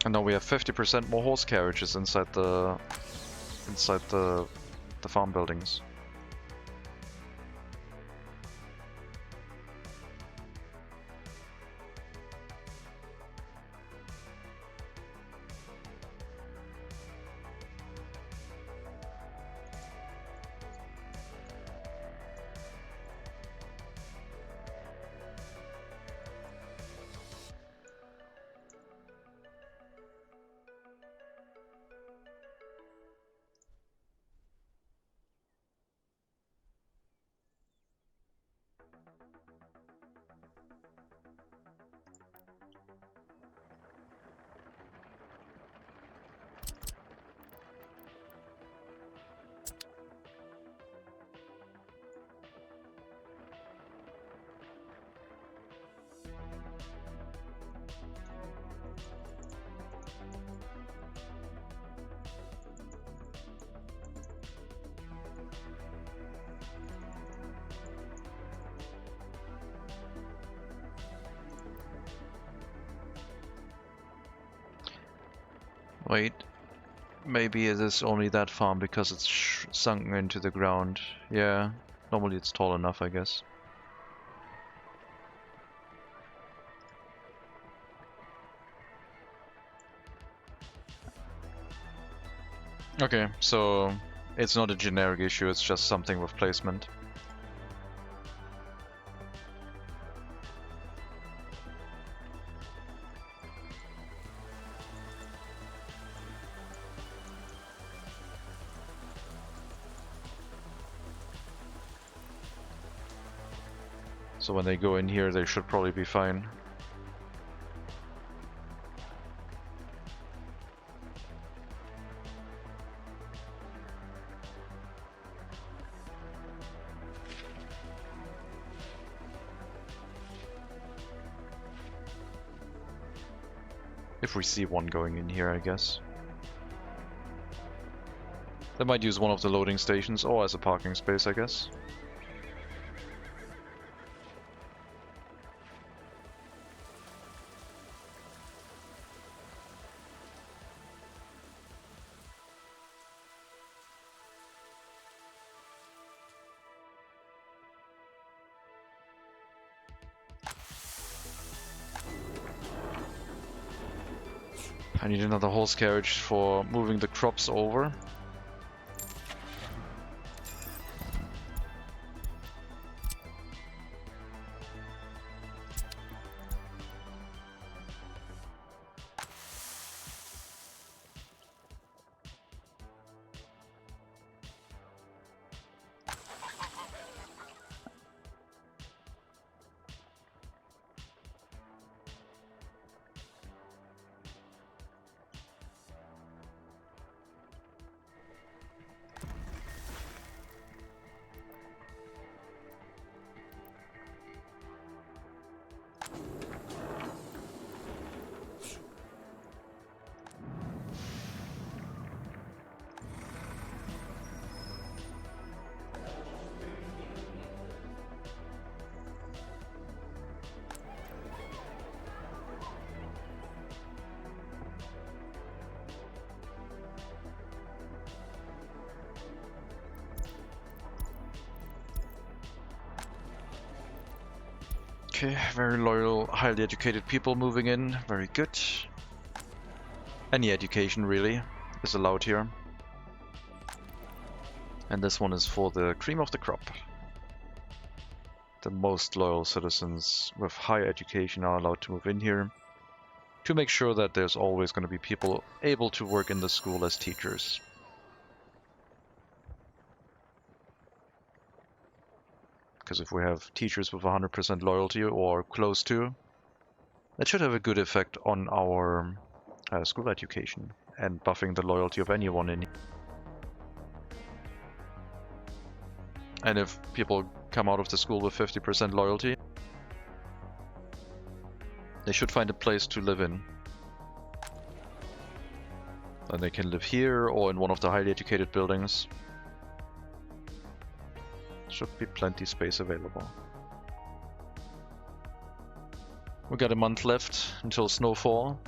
And now we have 50% more horse carriages inside the farm buildings. Wait, maybe it is only that farm because it's sunken into the ground. Yeah, normally it's tall enough, I guess. Okay, so it's not a generic issue, it's just something with placement. So when they go in here, they should probably be fine. If we see one going in here, I guess. They might use one of the loading stations or as a parking space, I guess. I need another horse carriage for moving the crops over. Okay, very loyal, highly educated people moving in. Very good. Any education, really, is allowed here. And this one is for the cream of the crop. The most loyal citizens with high education are allowed to move in here to make sure that there's always going to be people able to work in the school as teachers. Because if we have teachers with 100% loyalty or close to, that should have a good effect on our school education and buffing the loyalty of anyone in. And if people come out of the school with 50% loyalty, they should find a place to live in. And they can live here or in one of the highly educated buildings. Should be plenty space available. We got a month left until snowfall.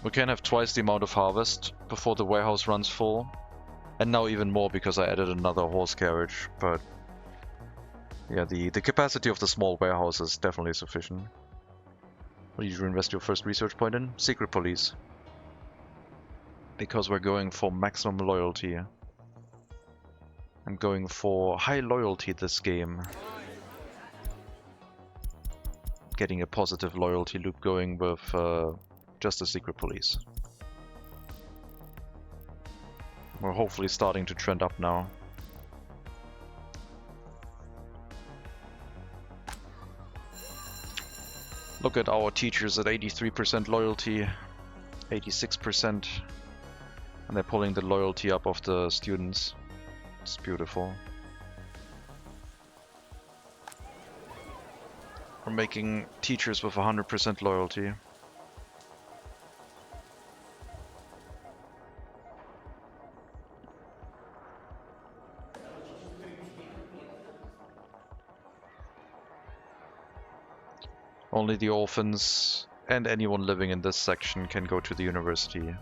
We can have twice the amount of harvest before the warehouse runs full. And now even more because I added another horse carriage, but yeah, the capacity of the small warehouse is definitely sufficient. What did you invest your first research point in? Secret police. Because we're going for maximum loyalty. I'm going for high loyalty this game. Getting a positive loyalty loop going with just the secret police. We're hopefully starting to trend up now. Look at our teachers at 83% loyalty, 86%, and they're pulling the loyalty up of the students. It's beautiful. We're making teachers with 100% loyalty. Only the orphans and anyone living in this section can go to the university.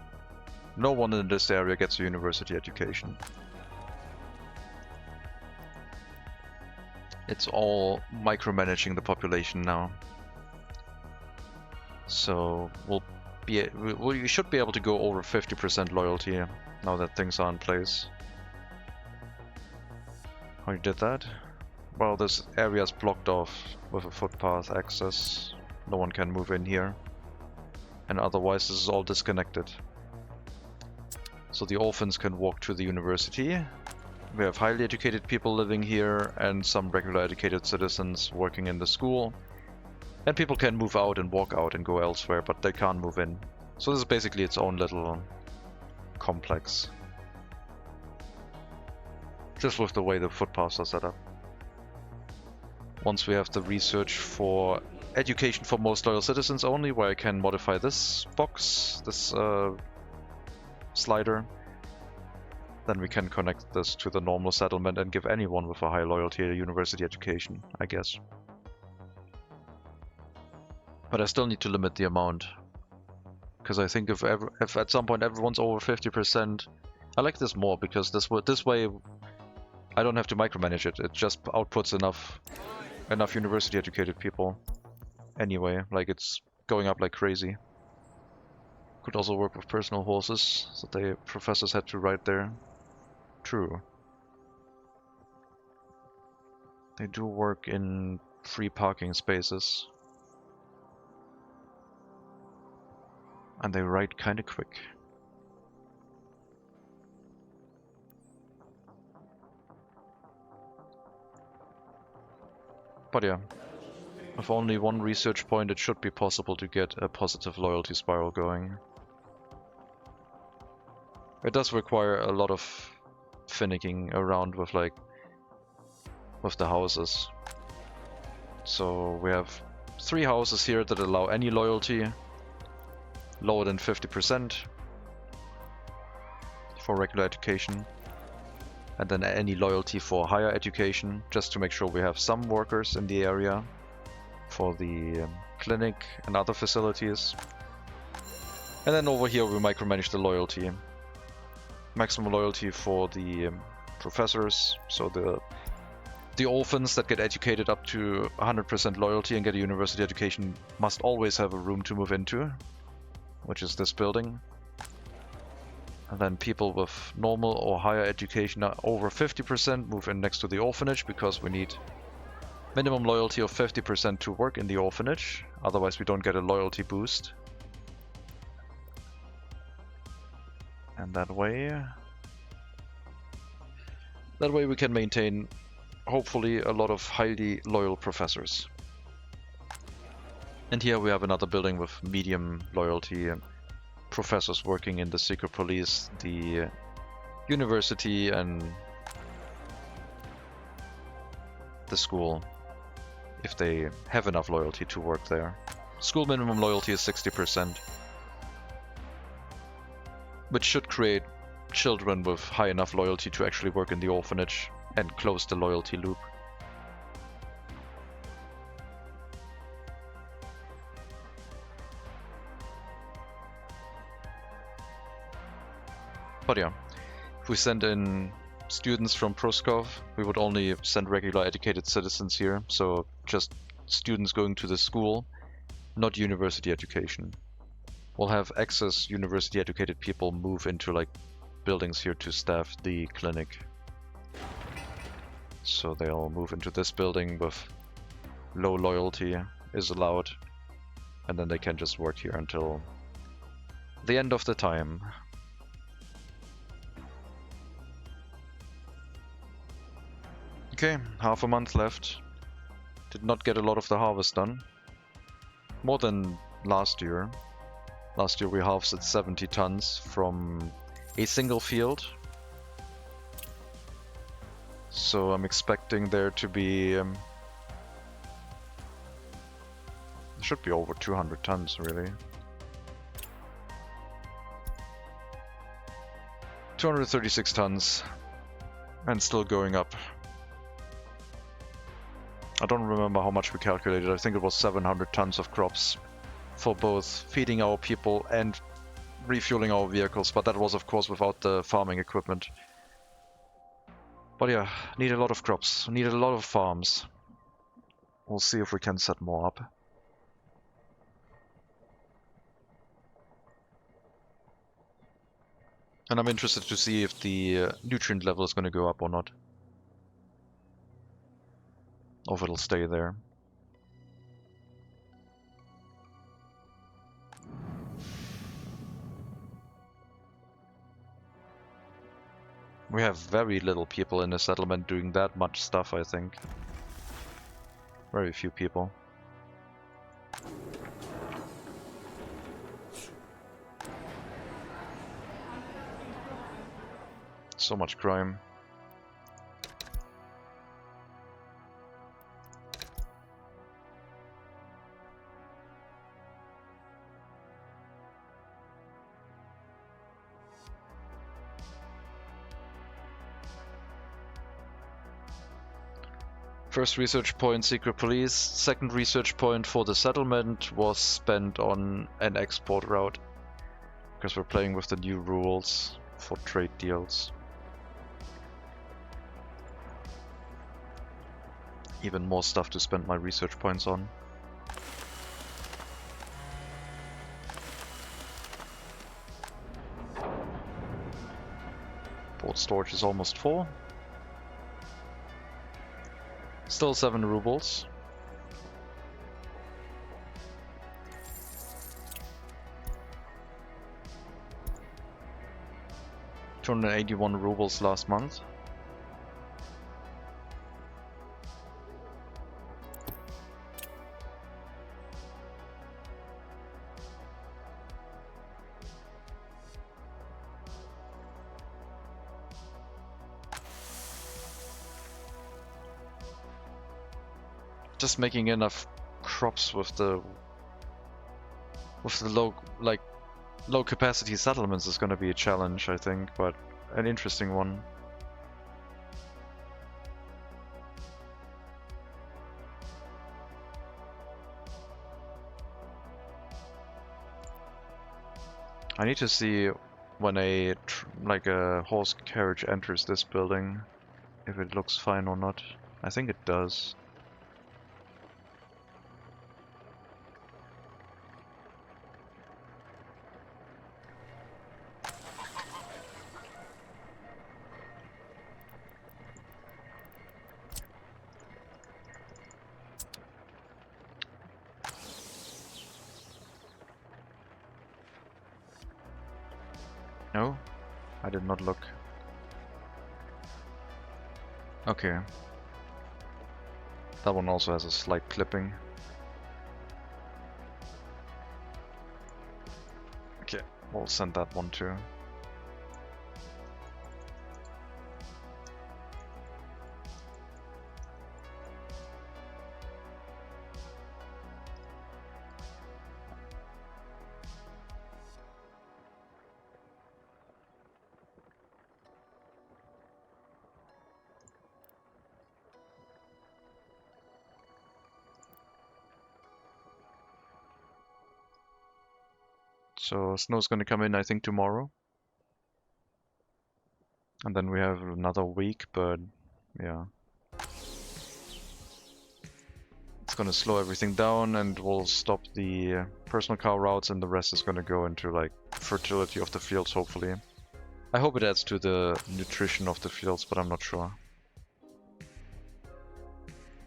No one in this area gets a university education. It's all micromanaging the population now. So we should be able to go over 50% loyalty now that things are in place. How you did that? Well, this area is blocked off with a footpath access. No one can move in here. And otherwise this is all disconnected. So the orphans can walk to the university. We have highly educated people living here and some regular educated citizens working in the school. And people can move out and walk out and go elsewhere, but they can't move in. So this is basically its own little complex. Just with the way the footpaths are set up. Once we have the research for education for most loyal citizens only, where I can modify this box, this slider, then we can connect this to the normal settlement and give anyone with a high loyalty a university education, I guess. But I still need to limit the amount, because I think if at some point everyone's over 50%, I like this more because this way I don't have to micromanage it. It just outputs enough university educated people. Anyway, like it's going up like crazy. Could also work with personal horses that the professors had to ride there. True. They do work in free parking spaces. And they ride kinda quick. But yeah, with only one research point it should be possible to get a positive loyalty spiral going. It does require a lot of finicking around with with the houses. So we have 3 houses here that allow any loyalty lower than 50% for regular education, and then any loyalty for higher education, just to make sure we have some workers in the area for the clinic and other facilities. And then over here we micromanage the loyalty. Maximum loyalty for the professors, so the orphans that get educated up to 100% loyalty and get a university education must always have a room to move into, which is this building. And then people with normal or higher education over 50% move in next to the orphanage, because we need minimum loyalty of 50% to work in the orphanage, otherwise we don't get a loyalty boost. And that way we can maintain, hopefully, a lot of highly loyal professors. And here we have another building with medium loyalty professors working in the secret police, the university, and the school, if they have enough loyalty to work there. School minimum loyalty is 60%, which should create children with high enough loyalty to actually work in the orphanage and close the loyalty loop. But yeah, if we send in students from Pruskov, we would only send regular educated citizens here, so just students going to the school, not university education. We'll have excess university educated people move into buildings here to staff the clinic. So they'll move into this building with low loyalty is allowed, and then they can just work here until the end of the time. Okay, half a month left. Did not get a lot of the harvest done. More than last year. Last year we harvested 70 tons from a single field. So I'm expecting there to be... there should be over 200 tons, really. 236 tons. And still going up. I don't remember how much we calculated. I think it was 700 tons of crops for both feeding our people and refueling our vehicles, but that was of course without the farming equipment. But yeah, need a lot of crops, need a lot of farms. We'll see if we can set more up. And I'm interested to see if the nutrient level is going to go up or not. Or if it'll stay there. We have very little people in the settlement doing that much stuff, I think. Very few people. So much crime. First research point, secret police. Second research point for the settlement was spent on an export route, because we're playing with the new rules for trade deals. even more stuff to spend my research points on. Port storage is almost full. Still 7 rubles. $281 last month. Just making enough crops with the low capacity settlements is going to be a challenge, I think, but an interesting one. I need to see when a horse carriage enters this building, if it looks fine or not. I think it does. No, I did not look. Okay. That one also has a slight clipping. Okay, we'll send that one too. So snow's gonna come in, I think, tomorrow. And then we have another week, but yeah. It's gonna slow everything down and we'll stop the personal car routes, and the rest is gonna go into like fertility of the fields, hopefully. I hope it adds to the nutrition of the fields, but I'm not sure.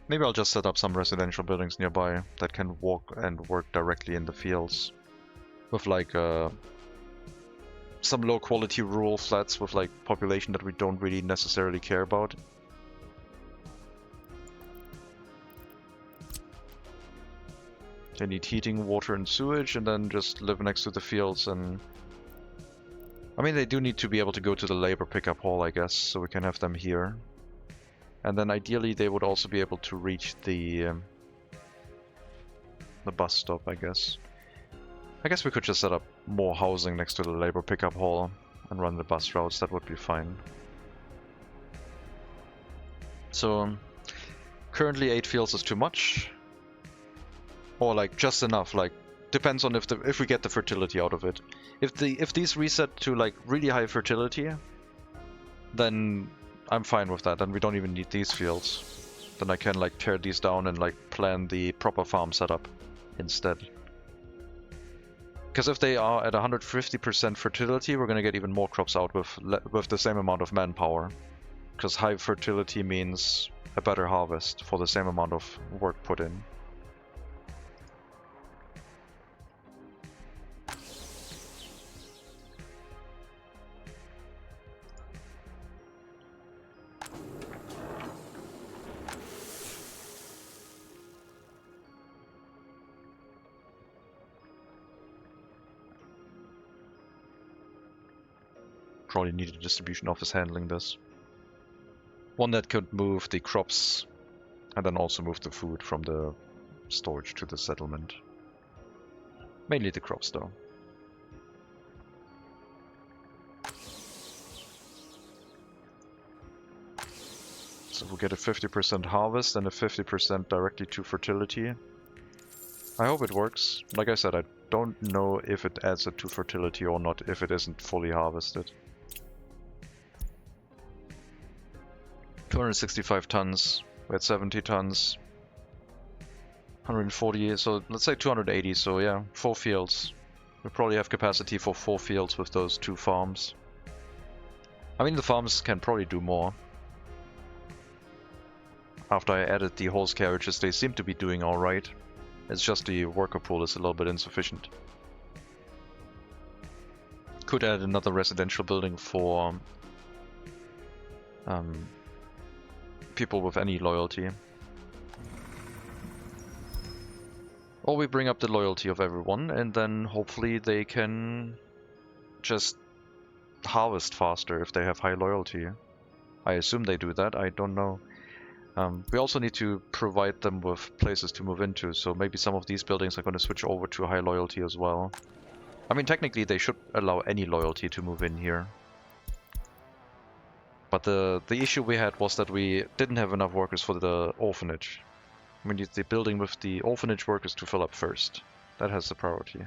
Maybe I'll just set up some residential buildings nearby that can walk and work directly in the fields. With like some low quality rural flats with like population that we don't really necessarily care about. They need heating, water and sewage, and then just live next to the fields. And I mean, they do need to be able to go to the labor pickup hall, I guess, so we can have them here. And then ideally they would also be able to reach the bus stop, I guess. I guess we could just set up more housing next to the labor pickup hall and run the bus routes. That would be fine. So currently 8 fields is too much, or like just enough. Like depends on if we get the fertility out of it. If these reset to like really high fertility, then I'm fine with that. Then we don't even need these fields. Then I can like tear these down and like plan the proper farm setup instead. Because if they are at 150% fertility, we're going to get even more crops out with the same amount of manpower. Because high fertility means a better harvest for the same amount of work put in. Probably need a distribution office handling this. One that could move the crops and then also move the food from the storage to the settlement. Mainly the crops though. So we'll get a 50% harvest and a 50% directly to fertility. I hope it works. Like I said, I don't know if it adds it to fertility or not if it isn't fully harvested. 265 tons We had 70 tons. 140, so let's say 280, so yeah, 4 fields. We probably have capacity for 4 fields with those 2 farms. I mean, the farms can probably do more. After I added the horse carriages, they seem to be doing alright. It's just the worker pool is a little bit insufficient. Could add another residential building for people with any loyalty. Or we bring up the loyalty of everyone, and then hopefully they can just harvest faster if they have high loyalty. I assume they do that, I don't know. We also need to provide them with places to move into, so maybe some of these buildings are going to switch over to high loyalty as well. I mean, technically they should allow any loyalty to move in here. But the issue we had was that we didn't have enough workers for the orphanage. We need the building with the orphanage workers to fill up first. That has the priority.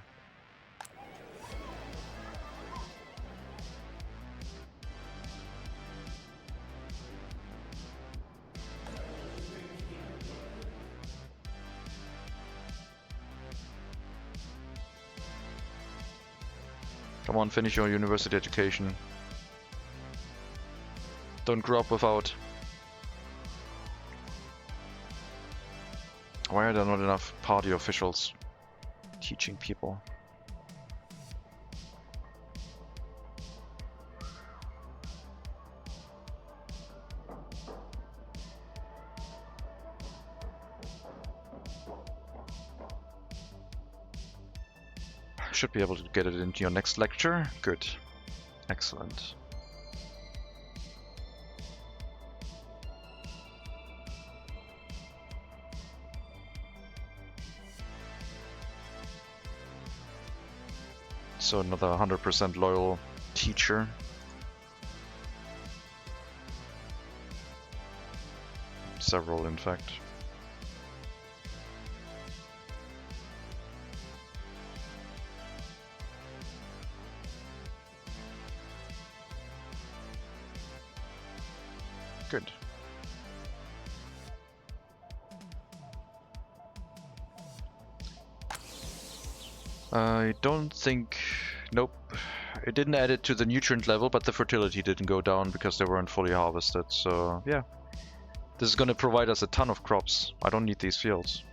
Come on, finish your university education. Don't grow up without. Why are there not enough party officials teaching people? Should be able to get it into your next lecture. Good. Excellent. So another 100% loyal teacher. Several, in fact. Good. I don't think... Nope. It didn't add it to the nutrient level, but the fertility didn't go down because they weren't fully harvested, so yeah. This is gonna provide us a ton of crops. I don't need these fields.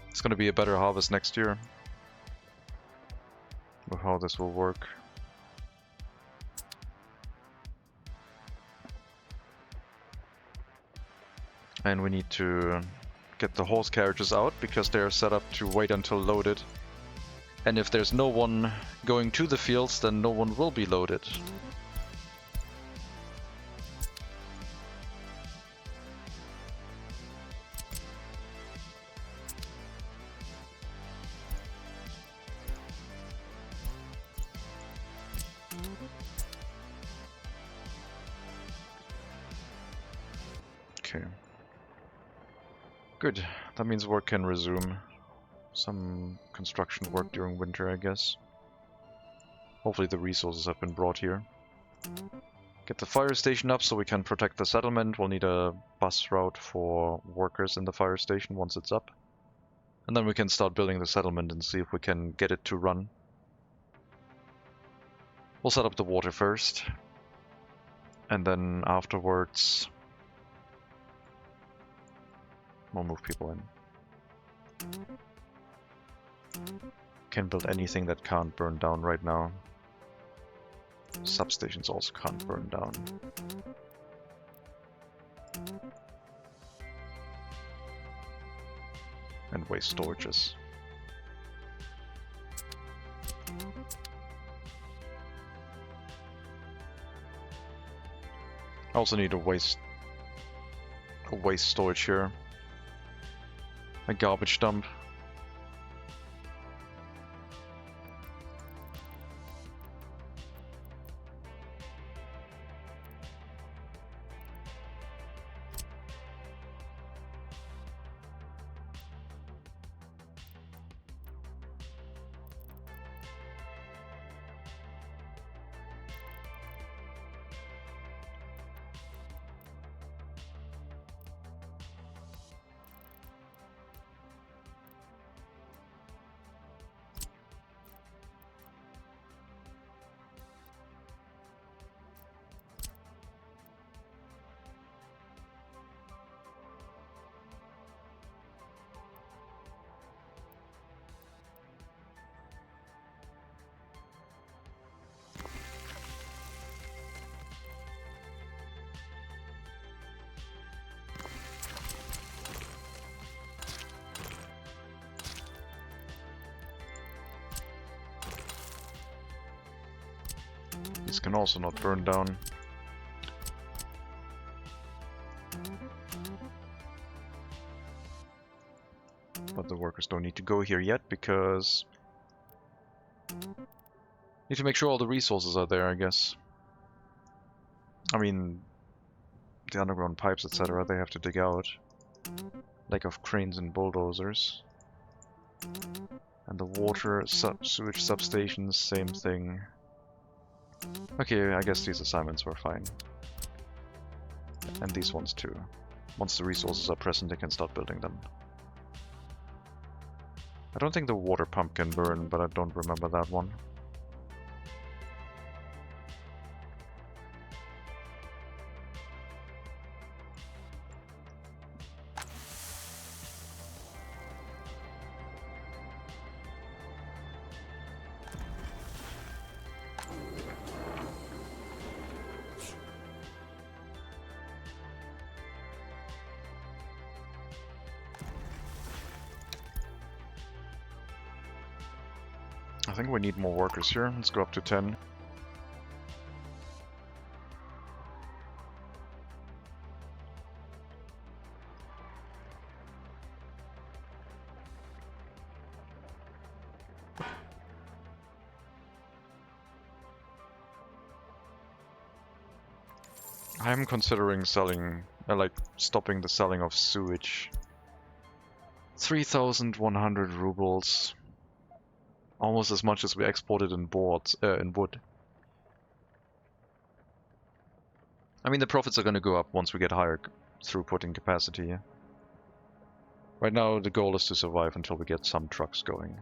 It's gonna be a better harvest next year. With how this will work. And we need to get the horse carriages out because they're set up to wait until loaded. And if there's no one going to the fields, then no one will be loaded. Okay. Good. That means work can resume. Some construction work during winter, I guess. Hopefully the resources have been brought here. Get the fire station up so we can protect the settlement. We'll need a bus route for workers in the fire station once it's up. And then we can start building the settlement and see if we can get it to run. We'll set up the water first. And then afterwards... we'll move people in. Can build anything that can't burn down right now. Substations also can't burn down. And waste storages. I also need a waste storage here. A garbage dump. can also not burn down. But the workers don't need to go here yet because need to make sure all the resources are there, I guess. I mean, the underground pipes, etc., they have to dig out. Lack of cranes and bulldozers. And the water sewage substations, same thing. Okay, I guess these assignments were fine. And these ones too. Once the resources are present, they can start building them. I don't think the water pump can burn, but I don't remember that one. I think we need more workers here. Let's go up to 10. I'm considering selling, like stopping the selling of sewage. 3,100 rubles. Almost as much as we exported in boards, in wood. I mean, the profits are going to go up once we get higher throughput and capacity. Right now, the goal is to survive until we get some trucks going.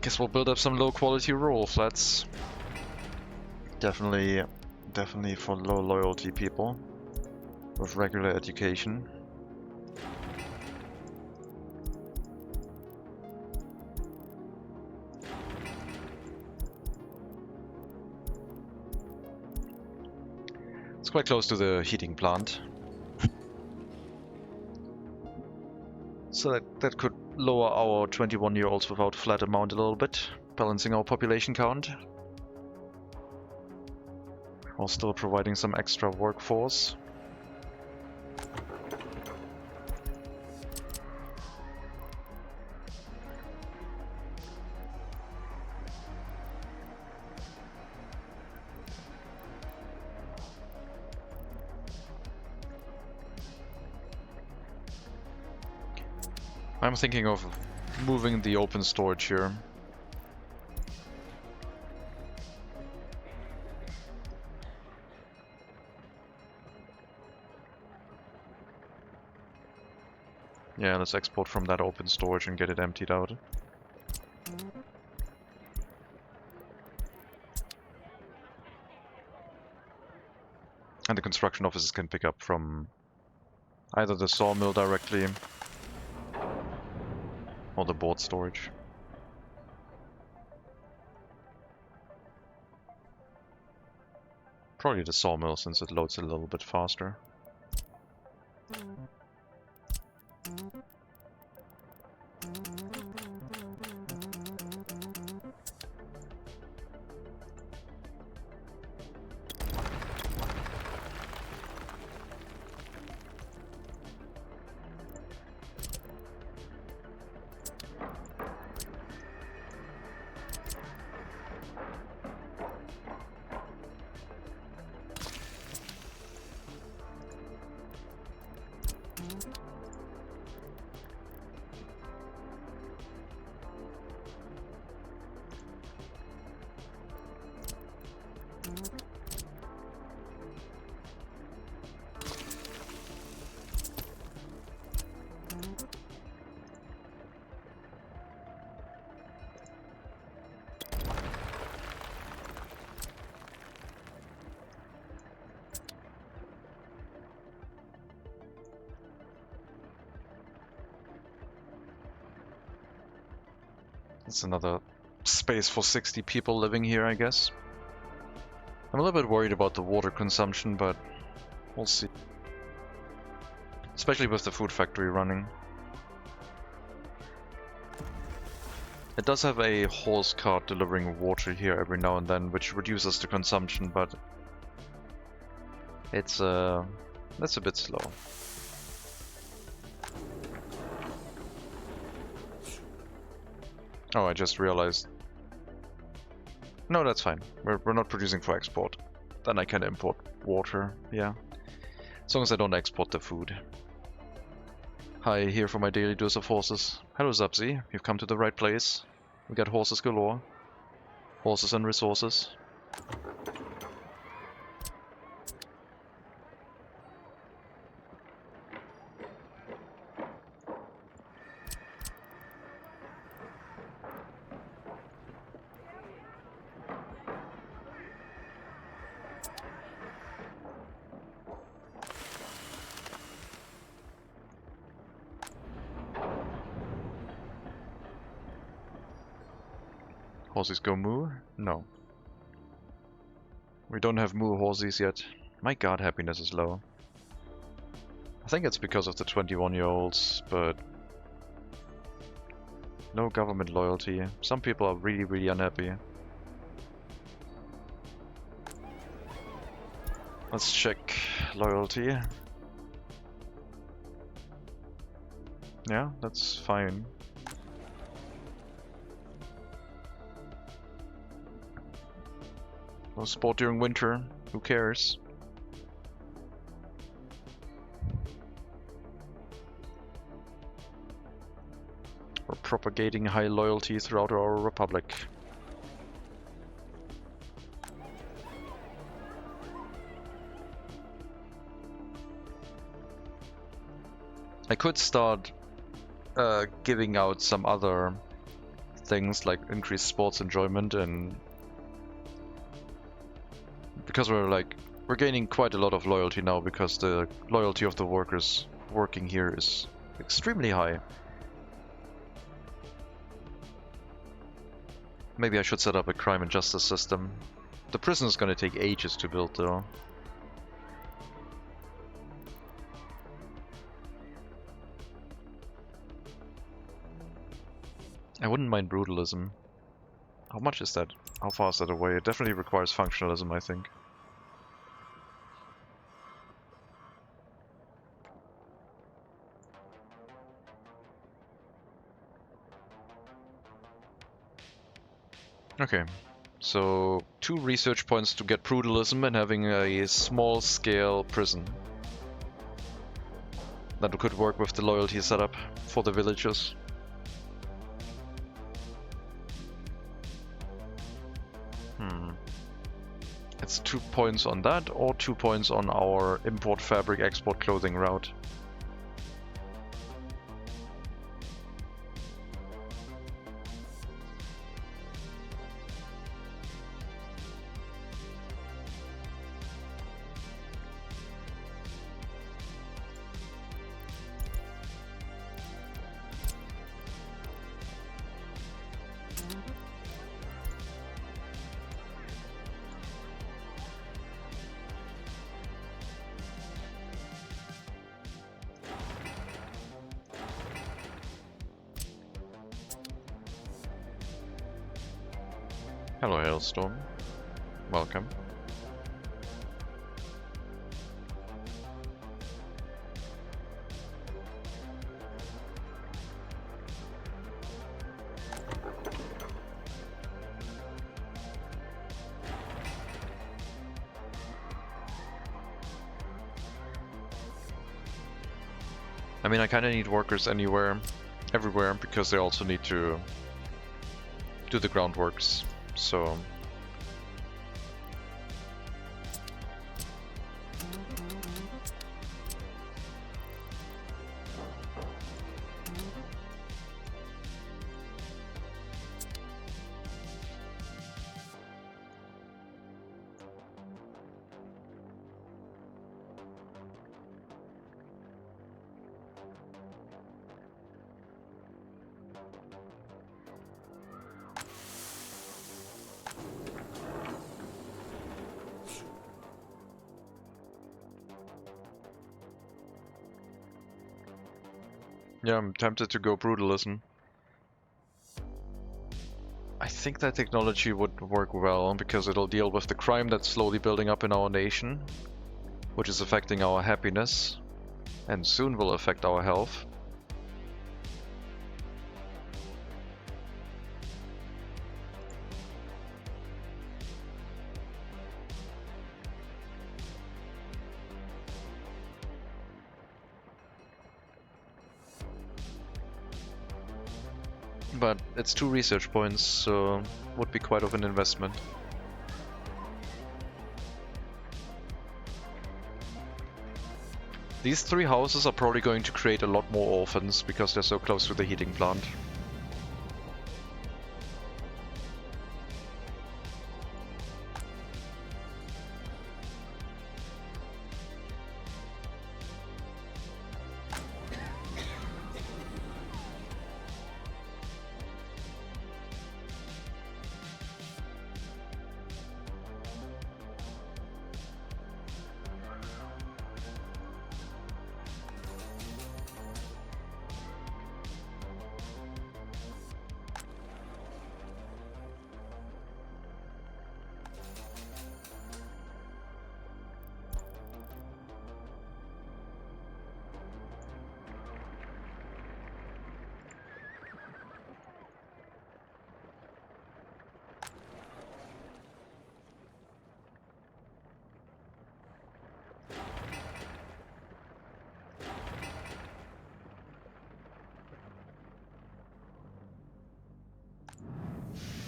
Guess we'll build up some low quality rural flats. Definitely for low loyalty people with regular education. It's quite close to the heating plant. So that could lower our 21-year-olds without flat amount a little bit, balancing our population count, while still providing some extra workforce. I'm thinking of moving the open storage here. Yeah, let's export from that open storage and get it emptied out. And the construction offices can pick up from either the sawmill directly or the board storage. Probably the sawmill since it loads a little bit faster. It's another space for 60 people living here, I guess. I'm a little bit worried about the water consumption, but we'll see. Especially with the food factory running. It does have a horse cart delivering water here every now and then, which reduces the consumption, but it's that's a bit slow. Oh, I just realized. No, that's fine. We're not producing for export. Then I can import water, yeah. As long as I don't export the food. Hi, here for my daily dose of horses. Hello Zubzi, you've come to the right place. We got horses galore. Horses and resources. Horses go moo? No. We don't have moo horses yet. My god, happiness is low. I think it's because of the 21-year-olds, but no government loyalty. Some people are really, really unhappy. Let's check loyalty. Yeah, that's fine. No sport during winter, who cares? We're propagating high loyalty throughout our republic. I could start giving out some other things like increased sports enjoyment, and because we're gaining quite a lot of loyalty now because the loyalty of the workers working here is extremely high. Maybe I should set up a crime and justice system. The prison is gonna take ages to build though. I wouldn't mind brutalism. How much is that? How far is that away? It definitely requires functionalism, I think. Okay, so 2 research points to get brutalism and having a small-scale prison. That could work with the loyalty setup for the villagers. It's 2 points on that, or 2 points on our import fabric, export clothing route. Hello, Hailstorm. Welcome. I mean, I kind of need workers everywhere, because they also need to do the groundworks, so... Yeah, I'm tempted to go brutalism. I think that technology would work well, because it'll deal with the crime that's slowly building up in our nation, which is affecting our happiness, and soon will affect our health. But it's 2 research points, so would be quite of an investment. These 3 houses are probably going to create a lot more orphans because they're so close to the heating plant.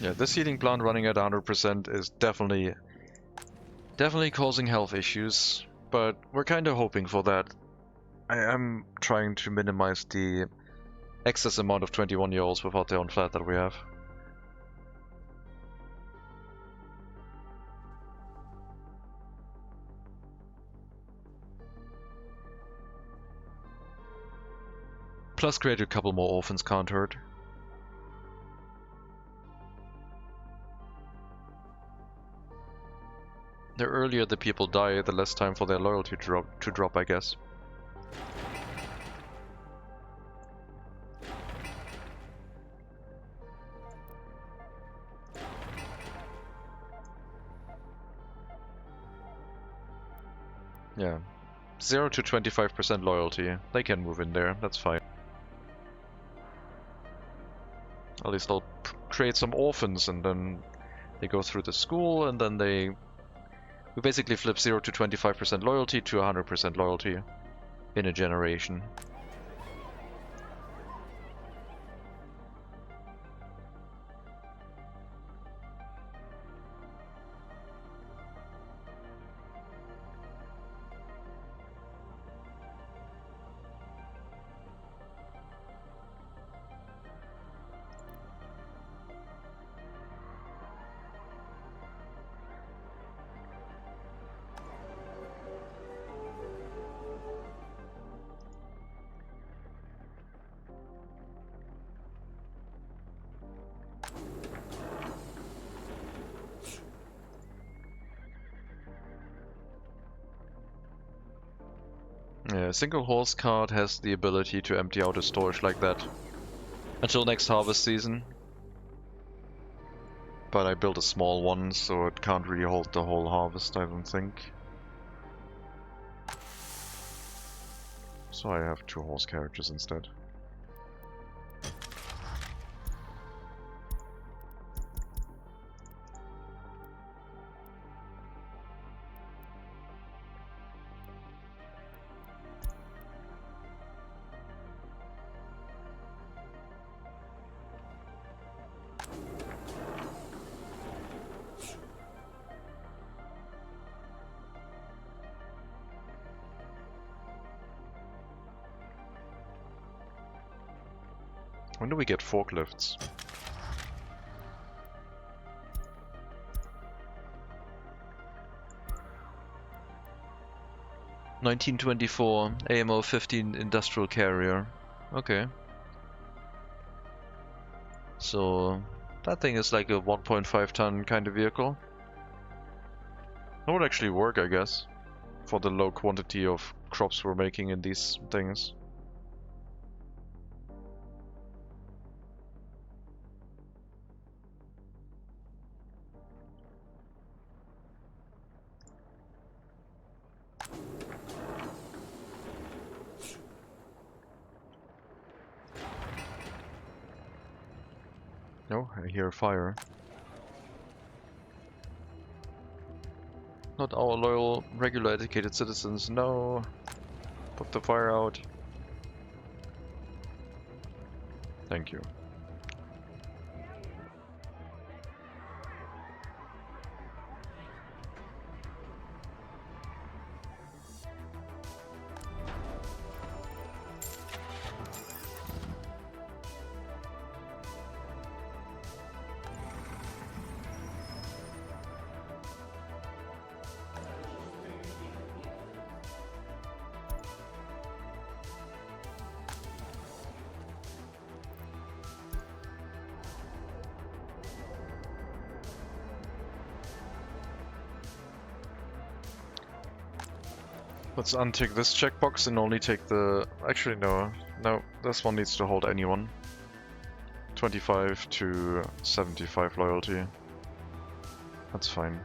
Yeah, this heating plant running at 100% is definitely causing health issues, but we're kind of hoping for that. I am trying to minimize the excess amount of 21-year-olds without their own flat that we have. Plus create a couple more orphans can't hurt. The earlier the people die, the less time for their loyalty to drop, I guess. Yeah. 0 to 25% loyalty. They can move in there, that's fine. At least they'll create some orphans, and then they go through the school, and then we basically flip 0 to 25% loyalty to 100% loyalty in a generation. Yeah, a single horse cart has the ability to empty out a storage like that until next harvest season. But I built a small one, so it can't really hold the whole harvest, I don't think. So I have 2 horse carriages instead. When do we get forklifts? (1924) AMO 15 industrial carrier. Okay. So that thing is like a 1.5 ton kind of vehicle. That would actually work, I guess, for the low quantity of crops we're making in these things. No, I hear fire. Not our loyal, regular, educated citizens. No! Put the fire out. Thank you. Let's untick this checkbox and only take the... Actually, no. No, this one needs to hold anyone. 25 to 75 loyalty. That's fine.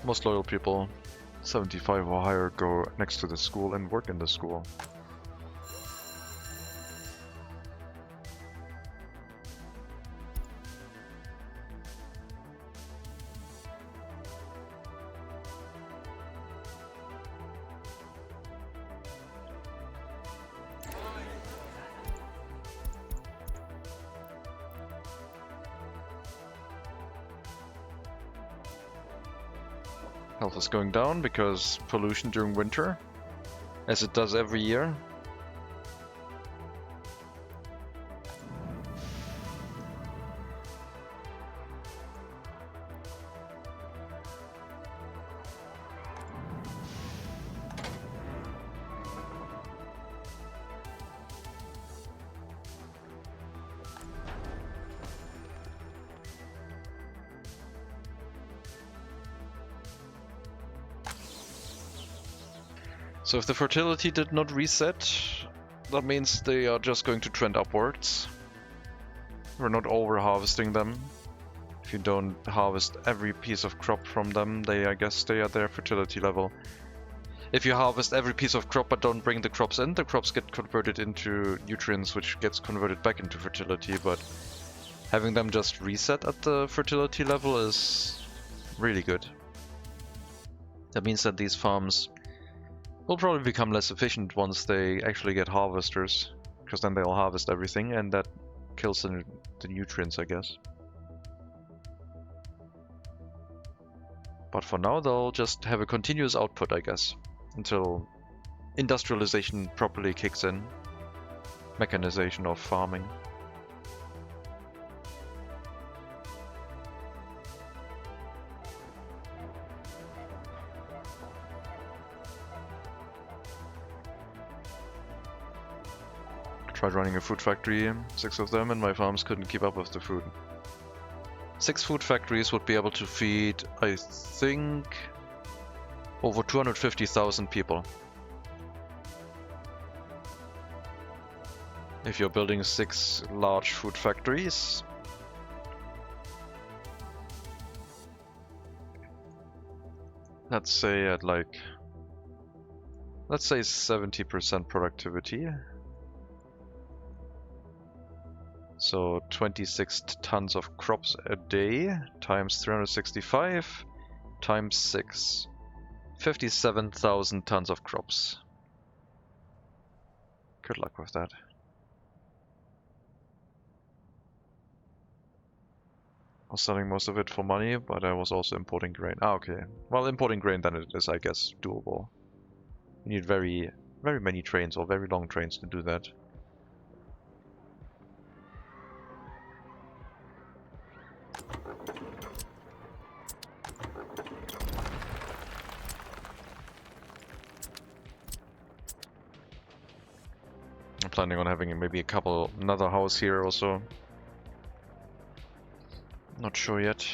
Most loyal people, 75 or higher, go next to the school and work in the school. Health is going down because pollution during winter, as it does every year. So if the fertility did not reset, that means they are just going to trend upwards. We're not over-harvesting them. If you don't harvest every piece of crop from them, they, I guess, stay at their fertility level. If you harvest every piece of crop but don't bring the crops in, the crops get converted into nutrients, which gets converted back into fertility, but having them just reset at the fertility level is really good. That means that these farms will probably become less efficient once they actually get harvesters, because then they'll harvest everything and that kills the nutrients, I guess. But for now they'll just have a continuous output, I guess, until industrialization properly kicks in, mechanization of farming. Tried running a food factory, 6 of them, and my farms couldn't keep up with the food. 6 food factories would be able to feed, I think, over 250,000 people. If you're building 6 large food factories, let's say at like, let's say 70% productivity. So 26 tons of crops a day times 365 times 6. 57,000 tons of crops. Good luck with that. I was selling most of it for money, but I was also importing grain. Ah, okay. Well, importing grain then it is, I guess, doable. You need very many trains or very long trains to do that. I'm planning on having maybe another house here also. Not sure yet.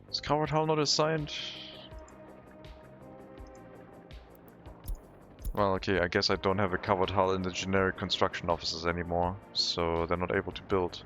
Is Coward Hall not assigned? Well, okay, I guess I don't have a covered hull in the generic construction offices anymore, so they're not able to build.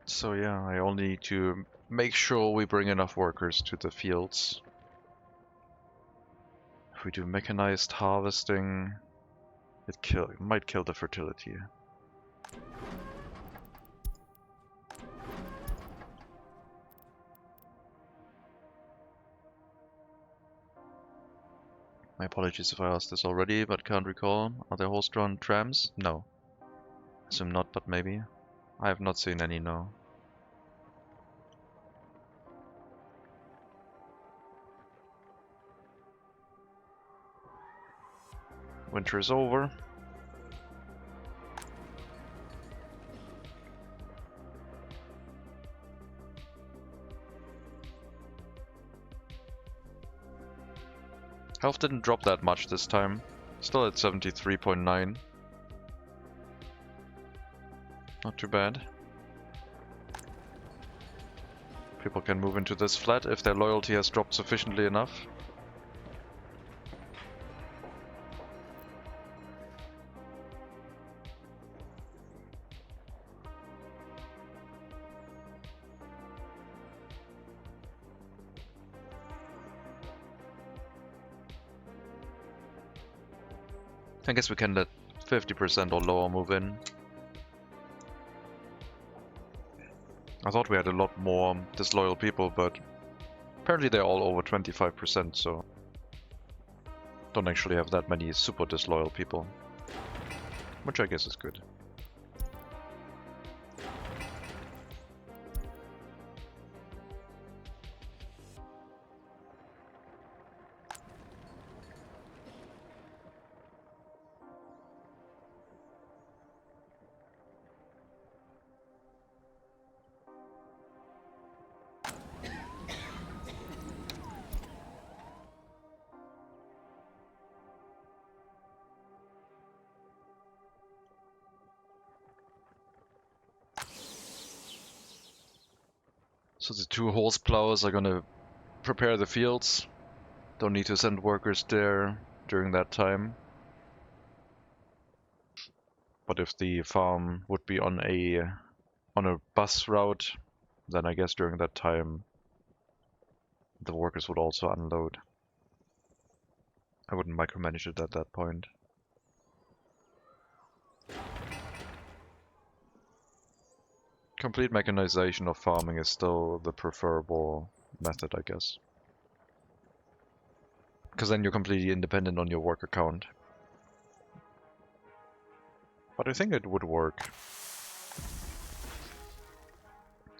So yeah, I only need to make sure we bring enough workers to the fields. If we do mechanized harvesting, it might kill the fertility. My apologies if I asked this already, but can't recall. Are there horse-drawn trams? No. Assume not, but maybe. I have not seen any, no. Winter is over. Health didn't drop that much this time. Still at 73.9. Not too bad. People can move into this flat if their loyalty has dropped sufficiently enough. I guess we can let 50% or lower move in. I thought we had a lot more disloyal people, but apparently they're all over 25%, so don't actually have that many super disloyal people, which I guess is good. So the 2 horse plows are gonna prepare the fields. Don't need to send workers there during that time. But if the farm would be on a bus route, then I guess during that time the workers would also unload. I wouldn't micromanage it at that point. Complete mechanization of farming is still the preferable method, I guess. Because then you're completely independent on your worker count. But I think it would work.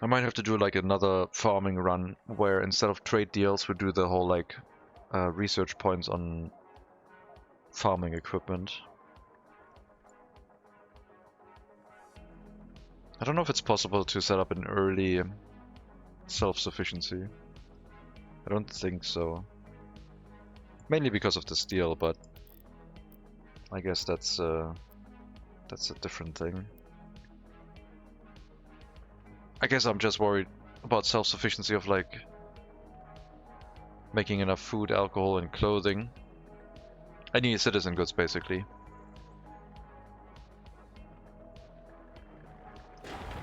I might have to do like another farming run where instead of trade deals we do the whole like research points on farming equipment. I don't know if it's possible to set up an early self-sufficiency. I don't think so. Mainly because of the steel, but I guess that's a different thing. I guess I'm just worried about self-sufficiency of like making enough food, alcohol, and clothing. Any citizen goods, basically.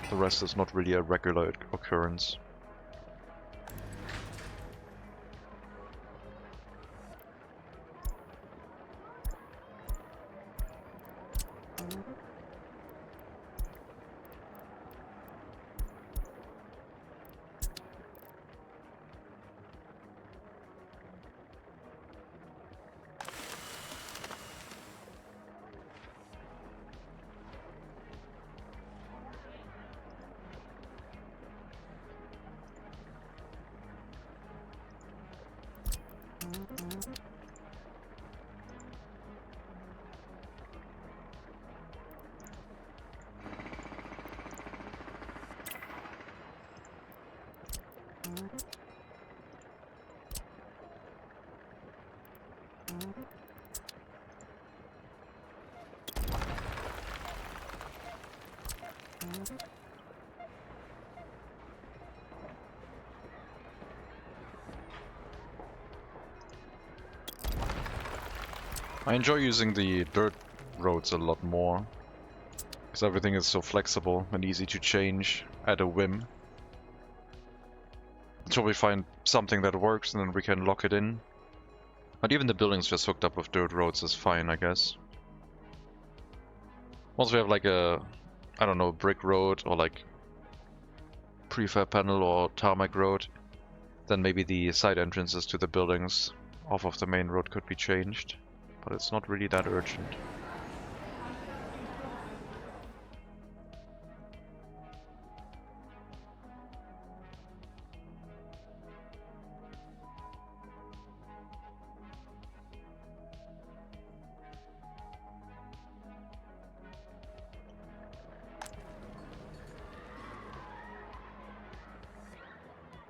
The rest is not really a regular occurrence. I enjoy using the dirt roads a lot more, because everything is so flexible and easy to change at a whim. Until we find something that works and then we can lock it in. But even the buildings just hooked up with dirt roads is fine, I guess. Once we have like a, I don't know, brick road or like prefab panel or tarmac road, then maybe the side entrances to the buildings off of the main road could be changed. But it's not really that urgent.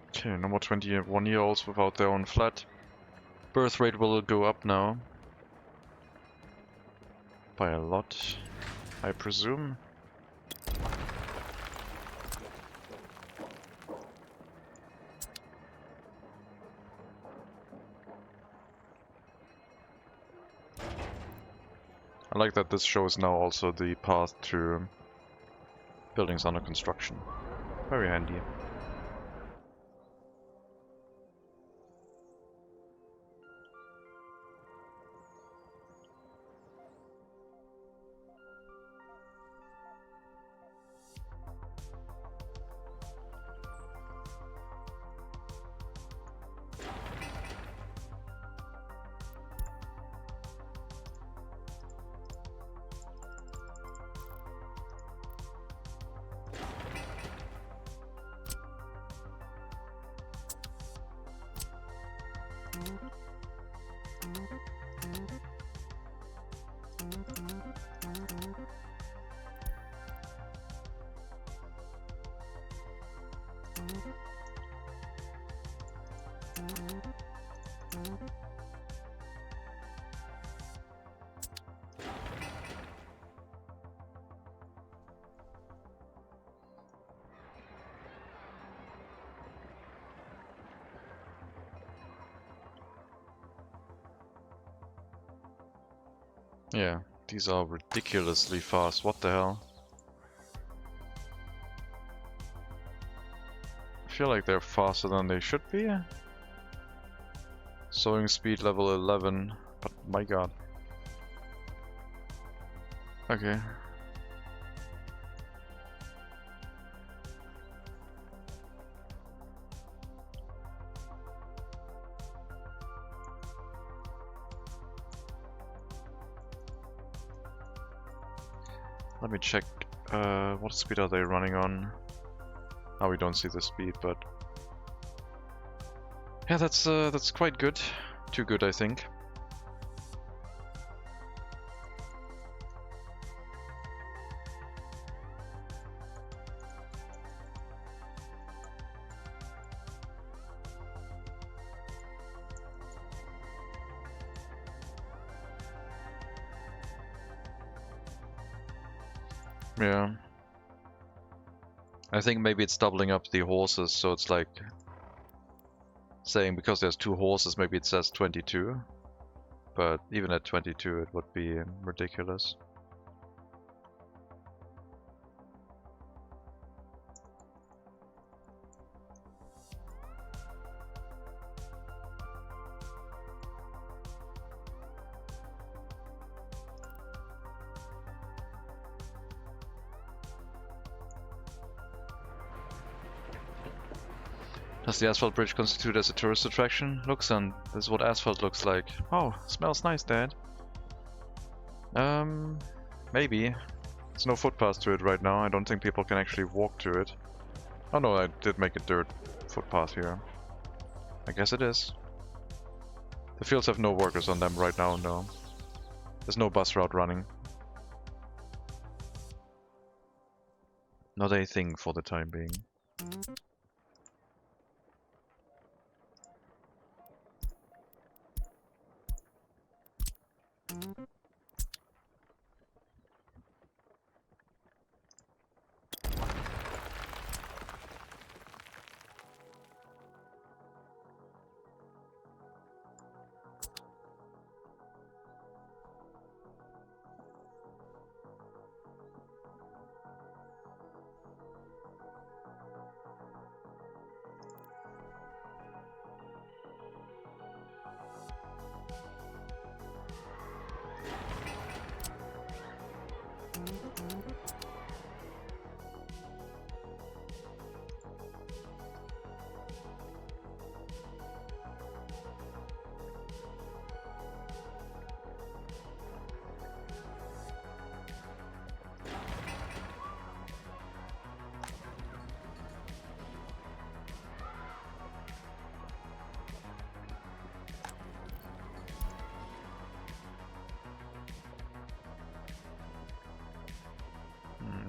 Okay, no more 21-year-olds without their own flat. Birth rate will go up now. By a lot, I presume. I like that this shows now also the path to buildings under construction. Very handy. Yeah, these are ridiculously fast. What the hell? I feel like they're faster than they should be. Sowing speed level 11, but my god. Okay. Let me check, what speed are they running on? Oh, we don't see the speed, but... Yeah, that's quite good. Too good, I think. Yeah. I think maybe it's doubling up the horses, so it's like saying because there's 2 horses, maybe it says 22. But even at 22, it would be ridiculous. Does the asphalt bridge constitute as a tourist attraction? Looks on. This is what asphalt looks like. Oh, smells nice, Dad. Maybe. There's no footpath to it right now. I don't think people can actually walk to it. Oh no, I did make a dirt footpath here. I guess it is. The fields have no workers on them right now, no. There's no bus route running. Not a thing for the time being.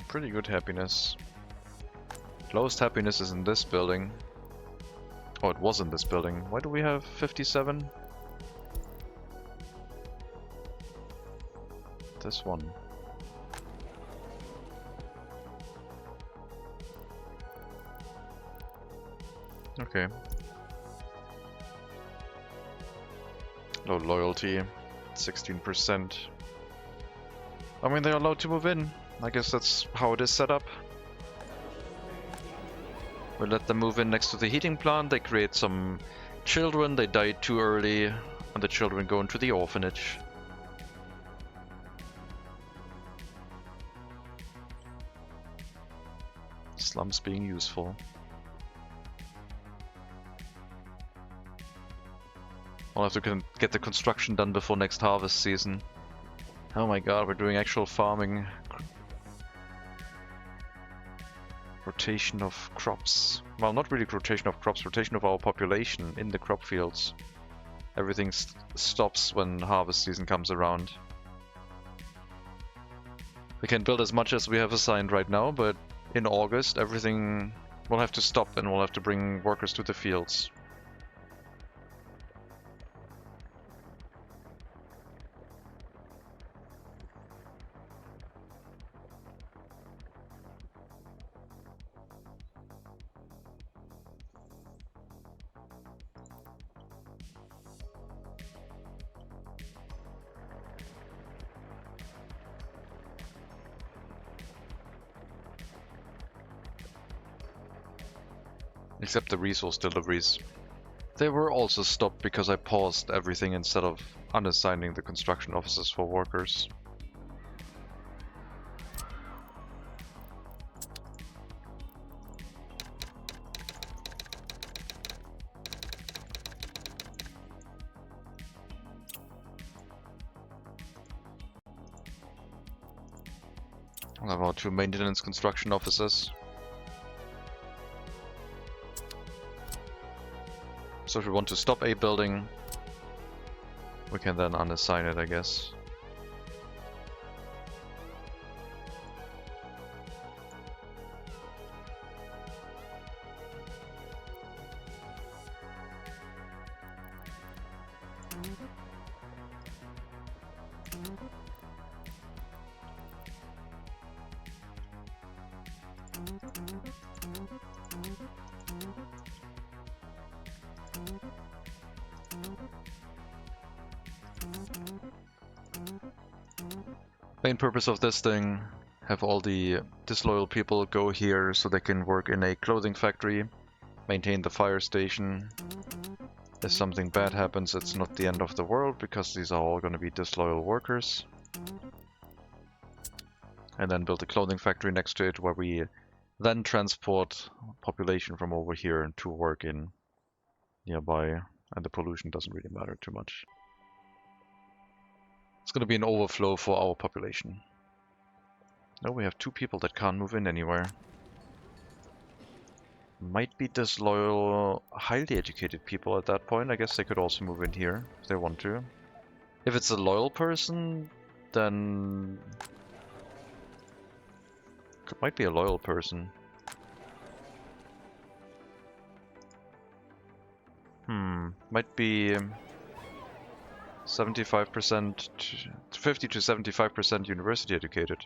Pretty good happiness. Lowest happiness is in this building. Oh, it was in this building. Why do we have 57? This one. Okay. Low loyalty, 16%. I mean, they're allowed to move in. I guess that's how it is set up. We let them move in next to the heating plant, they create some children, they die too early, and the children go into the orphanage. Slums being useful. I'll have to get the construction done before next harvest season. Oh my god, we're doing actual farming. Rotation of crops. Well, not really rotation of crops, rotation of our population in the crop fields. Everything stops when harvest season comes around. We can build as much as we have assigned right now, but in August everything will have to stop and we'll have to bring workers to the fields. Except the resource deliveries. They were also stopped because I paused everything instead of unassigning the construction offices for workers. I'll have our 2 maintenance construction officers. So if we want to stop a building, we can then unassign it, I guess. Main purpose of this thing, have all the disloyal people go here so they can work in a clothing factory, maintain the fire station. If something bad happens, it's not the end of the world because these are all going to be disloyal workers. And then build a clothing factory next to it where we then transport population from over here to work in nearby, and the pollution doesn't really matter too much. It's going to be an overflow for our population. Now we have 2 people that can't move in anywhere. Might be disloyal, highly educated people at that point. I guess they could also move in here if they want to. If it's a loyal person, then it might be a loyal person. Might be 75%, 50 to 75% university educated.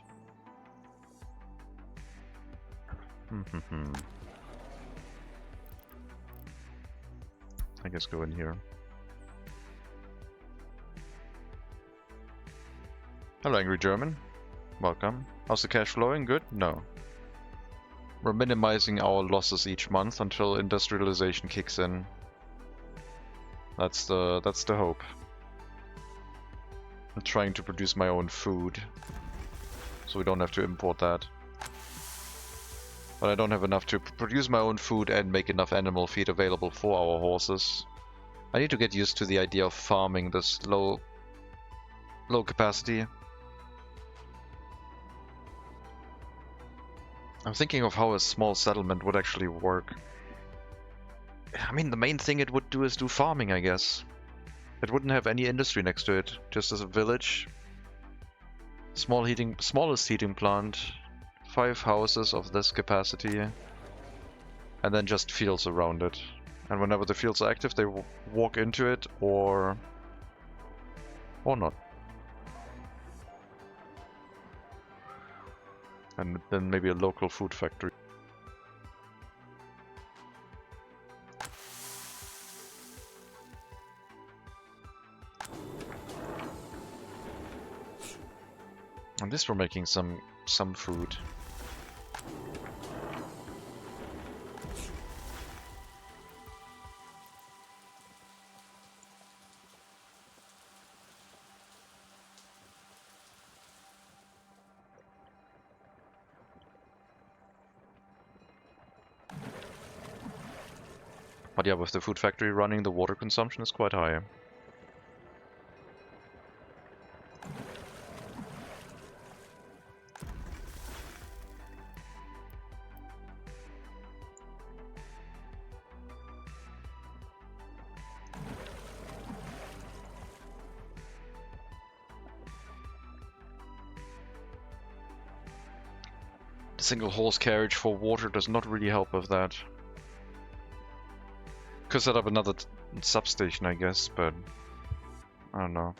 I guess go in here. Hello, Angry German. Welcome. How's the cash flowing? Good? No. We're minimizing our losses each month until industrialization kicks in. That's the hope. I'm trying to produce my own food, so we don't have to import that. But I don't have enough to produce my own food and make enough animal feed available for our horses. I need to get used to the idea of farming this low capacity. I'm thinking of how a small settlement would actually work. I mean, the main thing it would do is do farming, I guess. It wouldn't have any industry next to it, just as a village. Smallest heating plant, 5 houses of this capacity, and then just fields around it. And whenever the fields are active, they walk into it or not. And then maybe a local food factory. And this we're making some food. But yeah, with the food factory running, the water consumption is quite high. The single horse carriage for water does not really help with that. Could set up another substation, I guess, but I don't know.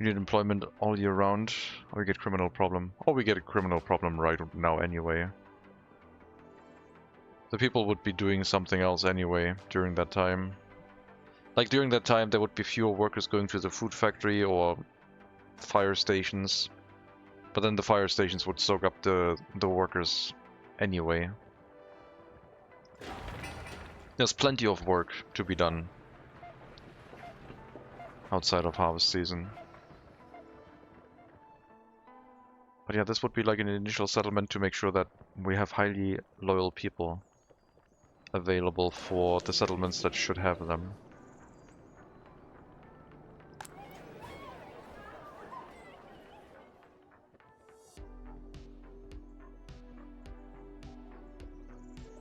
You need employment all year round, or we get criminal problem. Or we get a criminal problem right now anyway. The people would be doing something else anyway during that time. Like during that time there would be fewer workers going to the food factory or fire stations. But then the fire stations would soak up the workers anyway. There's plenty of work to be done outside of harvest season. But yeah, this would be like an initial settlement to make sure that we have highly loyal people available for the settlements that should have them.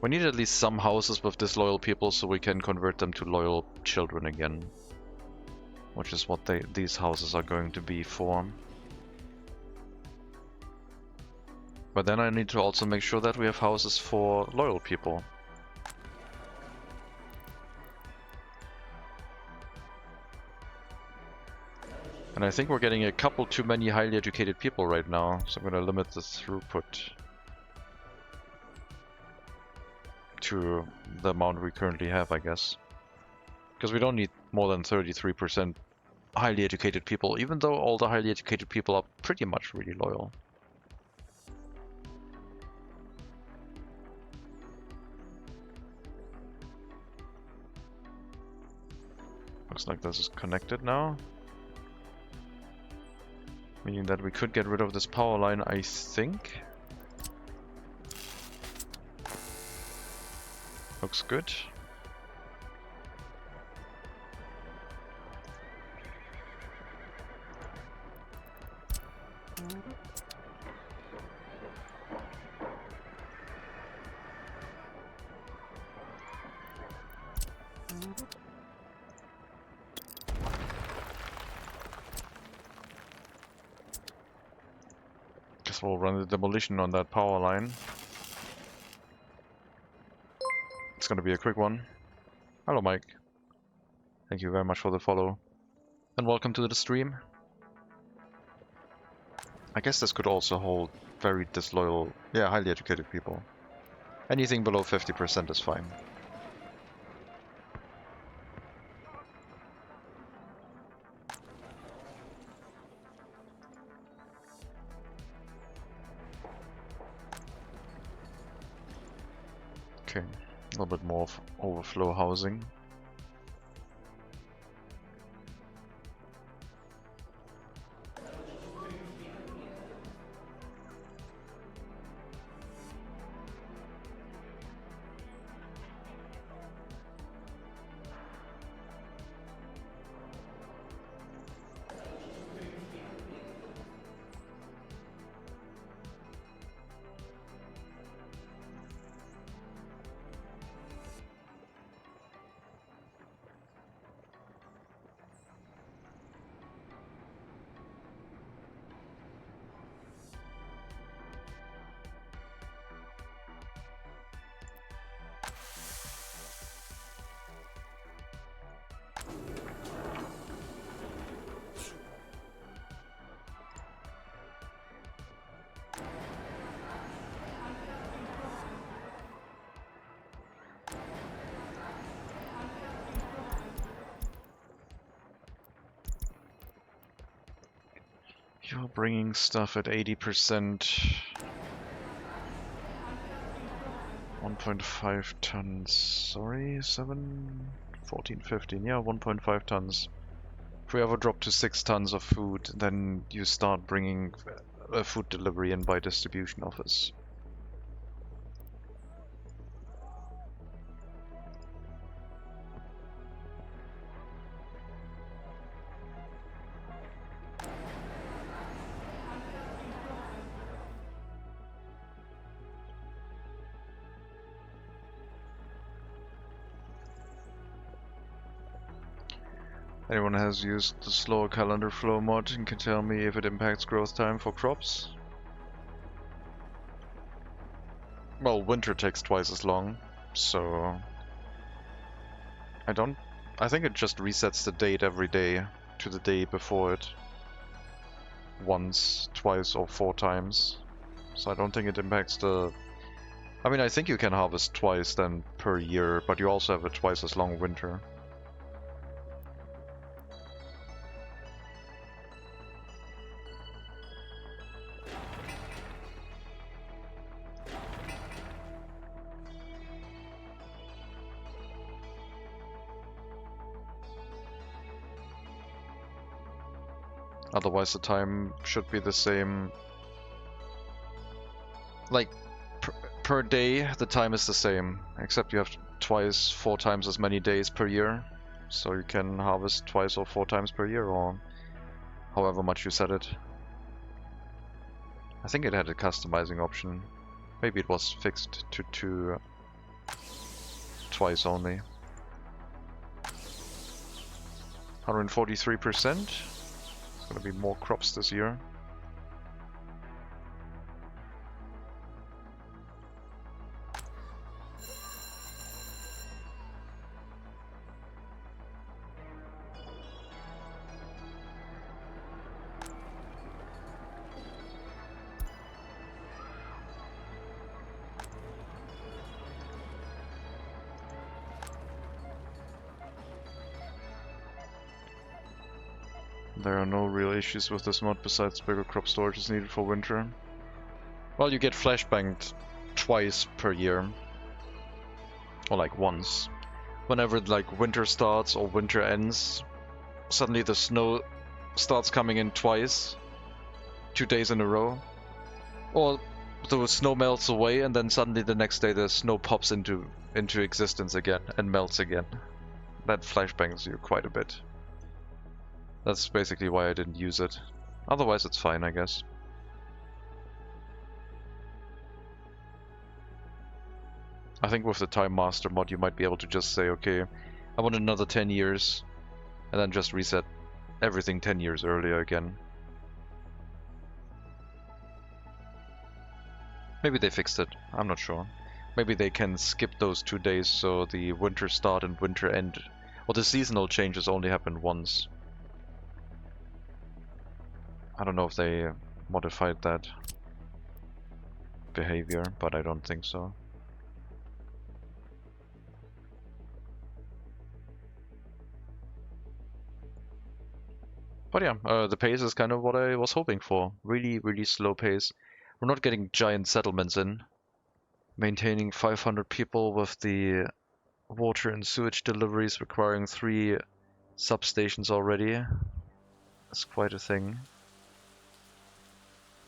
We need at least some houses with disloyal people so we can convert them to loyal children again. Which is what these houses are going to be for. But then I need to also make sure that we have houses for loyal people. And I think we're getting a couple too many highly educated people right now, so I'm going to limit the throughput to the amount we currently have, I guess. Because we don't need more than 33% highly educated people, even though all the highly educated people are pretty much really loyal. Looks like this is connected now. Meaning that we could get rid of this power line, I think. Looks good. Guess we'll run the demolition on that power line. It's gonna be a quick one. Hello, Mike. Thank you very much for the follow. And welcome to the stream. I guess this could also hold very disloyal, yeah, highly educated people. Anything below 50% is fine. Okay, a little bit more of overflow housing. You're bringing stuff at 80%. 1.5 tons. Sorry, 7, 14, 15. Yeah, 1.5 tons. If we ever drop to 6 tons of food, then you start bringing a food delivery in by distribution office. Anyone has used the slower calendar flow mod and can tell me if it impacts growth time for crops? Well, winter takes twice as long, so I think it just resets the date every day to the day before it. Once, twice, or 4 times. So I don't think it impacts the... I mean, I think you can harvest twice then per year, but you also have a twice as long winter. Otherwise the time should be the same. Like, per day the time is the same, except you have twice, 4 times as many days per year. So you can harvest twice or 4 times per year, or however much you set it. I think it had a customizing option. Maybe it was fixed to twice only. 143%. It's gonna be more crops this year. There are no real issues with this mod besides bigger crop storage is needed for winter. Well, you get flashbanged twice per year. Or like once. Whenever like winter starts or winter ends, suddenly the snow starts coming in twice. 2 days in a row. Or the snow melts away and then suddenly the next day the snow pops into existence again and melts again. That flashbangs you quite a bit. That's basically why I didn't use it. Otherwise it's fine, I guess. I think with the Time Master mod you might be able to just say, okay, I want another 10 years, and then just reset everything 10 years earlier again. Maybe they fixed it, I'm not sure. Maybe they can skip those 2 days so the winter start and winter end, or the seasonal changes only happen once. I don't know if they modified that behavior, but I don't think so. But yeah, the pace is kind of what I was hoping for. Really, really slow pace. We're not getting giant settlements in. Maintaining 500 people with the water and sewage deliveries requiring 3 substations already. That's quite a thing.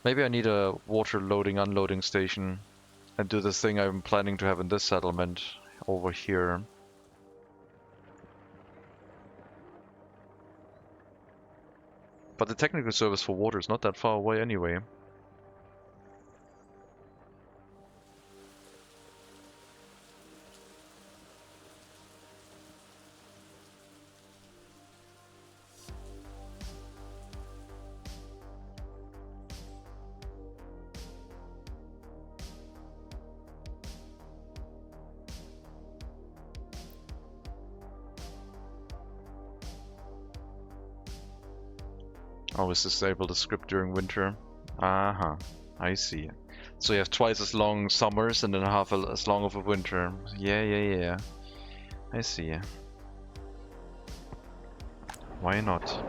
Maybe I need a water loading unloading station and do this thing I'm planning to have in this settlement over here. But the technical service for water is not that far away anyway. Always disable the script during winter. I see. So you have twice as long summers and then half as long of a winter. Yeah. I see. Why not?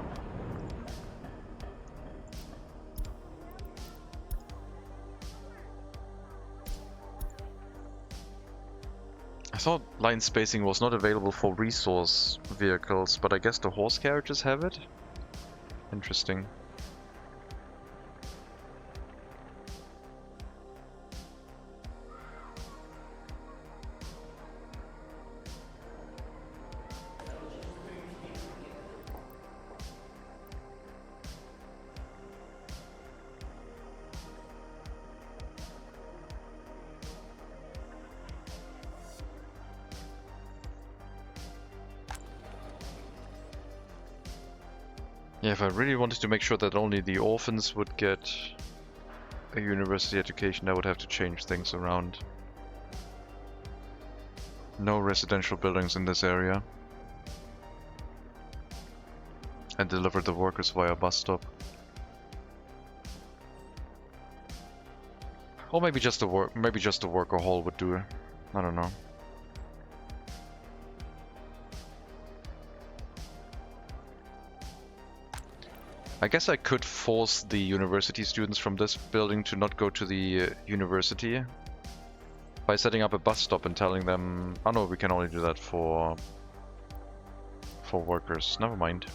I thought line spacing was not available for resource vehicles, but I guess the horse carriages have it? Interesting. Yeah, if I really wanted to make sure that only the orphans would get a university education, I would have to change things around. No residential buildings in this area. And deliver the workers via bus stop. Or maybe just a worker hall would do. I don't know. I guess I could force the university students from this building to not go to the university by setting up a bus stop and telling them, oh no, we can only do that for workers. Never mind.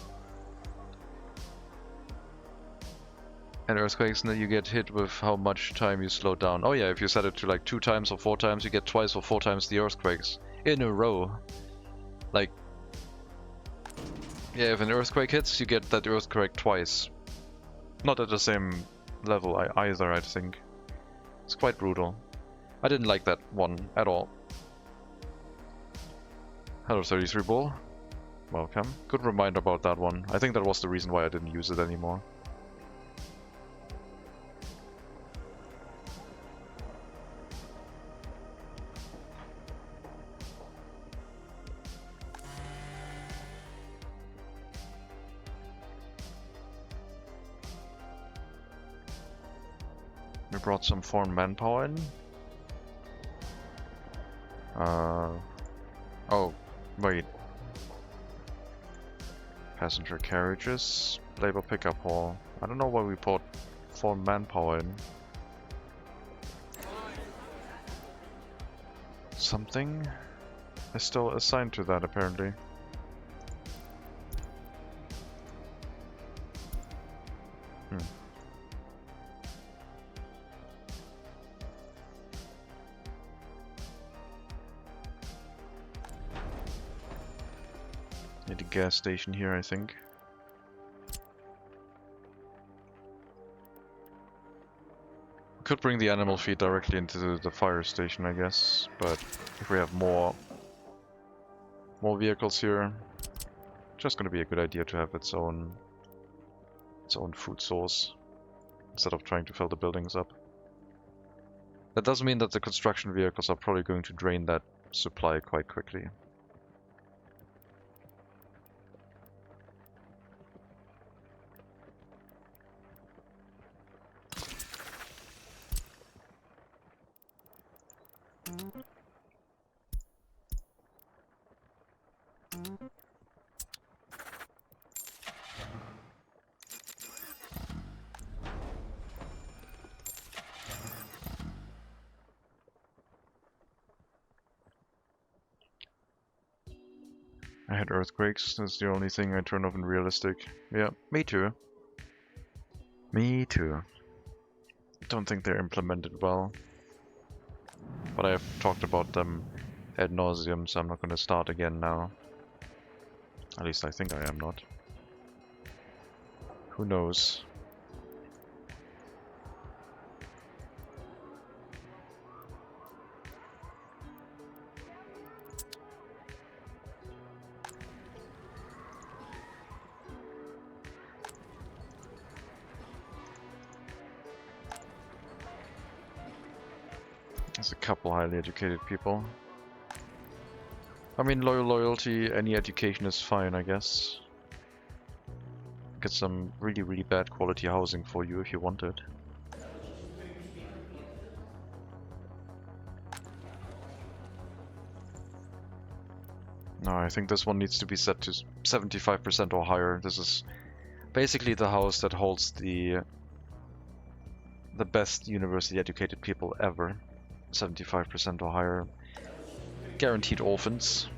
And earthquakes, and then you get hit with how much time you slow down. Oh yeah, if you set it to like 2 times or 4 times, you get twice or 4 times the earthquakes in a row. Like, yeah, if an earthquake hits, you get that earthquake twice. Not at the same level either, I think. It's quite brutal. I didn't like that one at all. Hello 33 Bull. Welcome. Good reminder about that one. I think that was the reason why I didn't use it anymore. We brought some foreign manpower in. Oh, wait. Passenger carriages, labor pickup hall. I don't know why we brought foreign manpower in. Something is still assigned to that, apparently. Need a gas station here, I think. We could bring the animal feed directly into the fire station, I guess, but if we have more vehicles here, just gonna be a good idea to have its own food source instead of trying to fill the buildings up. That does mean that the construction vehicles are probably going to drain that supply quite quickly. I had earthquakes, that's the only thing I turned off in realistic. Yeah, me too. Me too. Don't think they're implemented well. But I have talked about them ad nauseum, so I'm not going to start again now. At least I think I am not. Who knows? There's a couple highly educated people. I mean, loyalty, any education is fine, I guess. Get some really, really bad quality housing for you if you want it. No, I think this one needs to be set to 75% or higher. This is basically the house that holds the best university educated people ever. 75% or higher. Guaranteed orphans.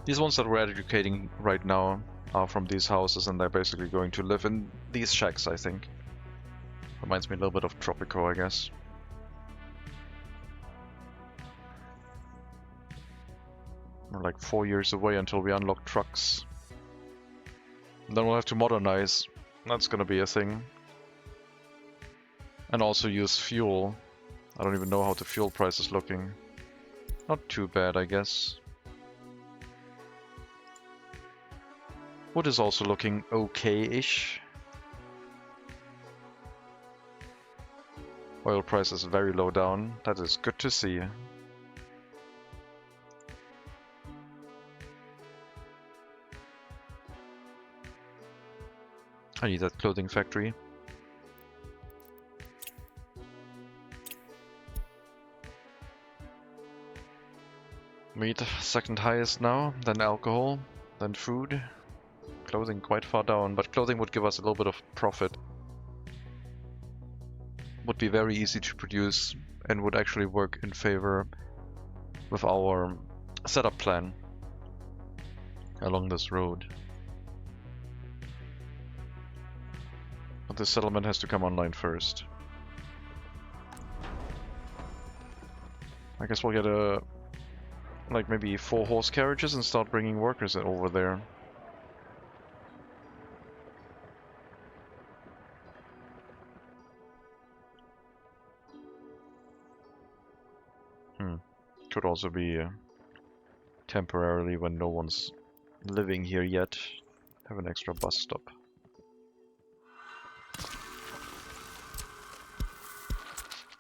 These ones that we're educating right now are from these houses, and they're basically going to live in these shacks, I think. Reminds me a little bit of Tropico, I guess. We're like 4 years away until we unlock trucks. And then we'll have to modernize. That's gonna be a thing. And also use fuel. I don't even know how the fuel price is looking. Not too bad, I guess. Wood is also looking okay-ish. Oil price is very low down. That is good to see. I need that clothing factory. Meat, second highest now, then alcohol, then food. Clothing quite far down, but clothing would give us a little bit of profit. Would be very easy to produce and would actually work in favor with our setup plan. along this road. But this settlement has to come online first. I guess we'll get a... like maybe 4 horse carriages and start bringing workers over there. Could also be temporarily when no one's living here yet. Have an extra bus stop.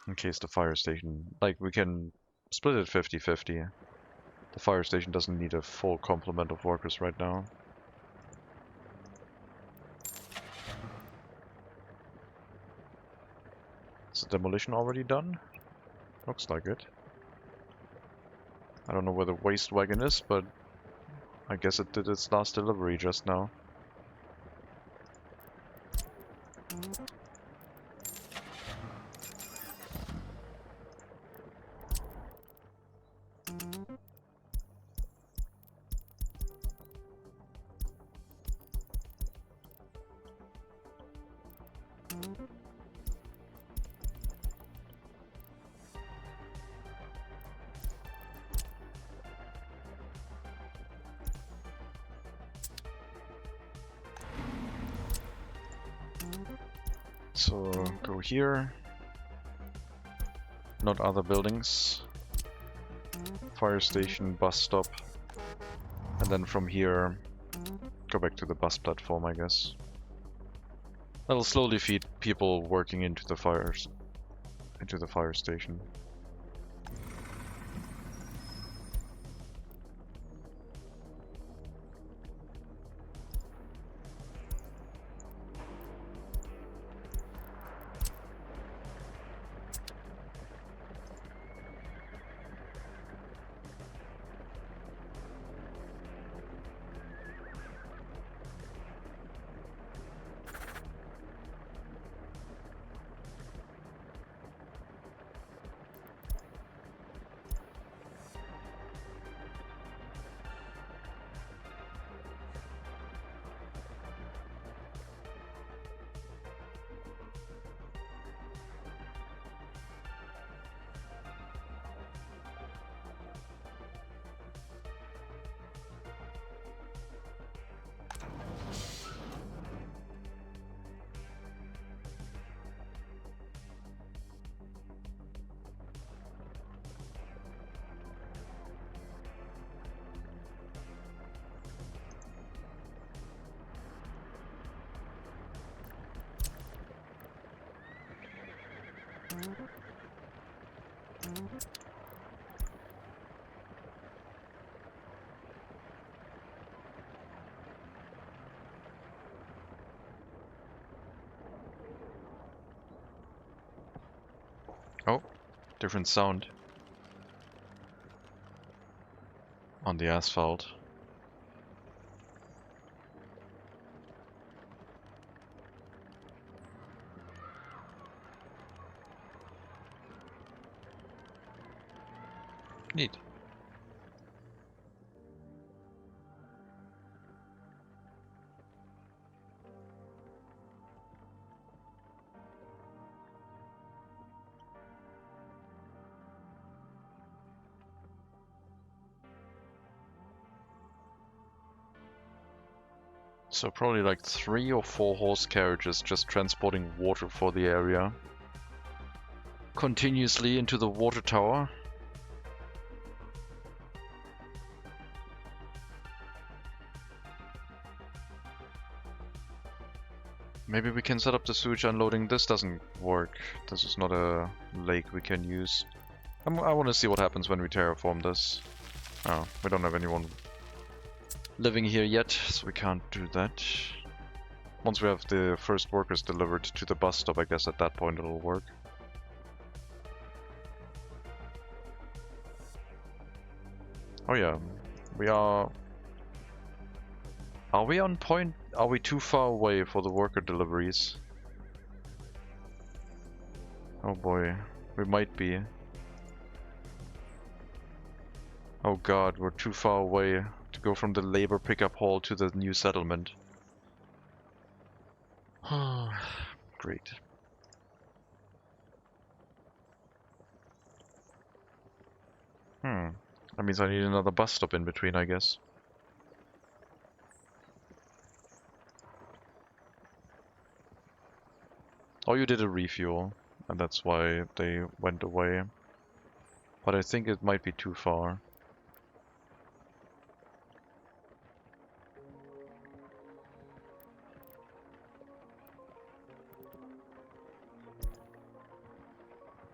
In case the fire station... like, we can split it 50-50. The fire station doesn't need a full complement of workers right now. Is the demolition already done? Looks like it. I don't know where the waste wagon is, but I guess it did its last delivery just now. So go here, not other buildings, fire station, bus stop, and then from here go back to the bus platform, I guess. That'll slowly feed people working into the fire station. Oh, different sound on the asphalt. Neat. So probably like 3 or 4 horse carriages just transporting water for the area. Continuously into the water tower. Maybe we can set up the sewage unloading. This doesn't work. This is not a lake we can use. I want to see what happens when we terraform this. Oh, we don't have anyone living here yet, so we can't do that. Once we have the first workers delivered to the bus stop, I guess at that point it'll work. Oh yeah, we are... Are we on point? Are we too far away for the worker deliveries? Oh boy, we might be. Oh god, we're too far away to go from the labor pickup hall to the new settlement. Great. That means I need another bus stop in between, I guess. Or you did a refuel, and that's why they went away. But I think it might be too far.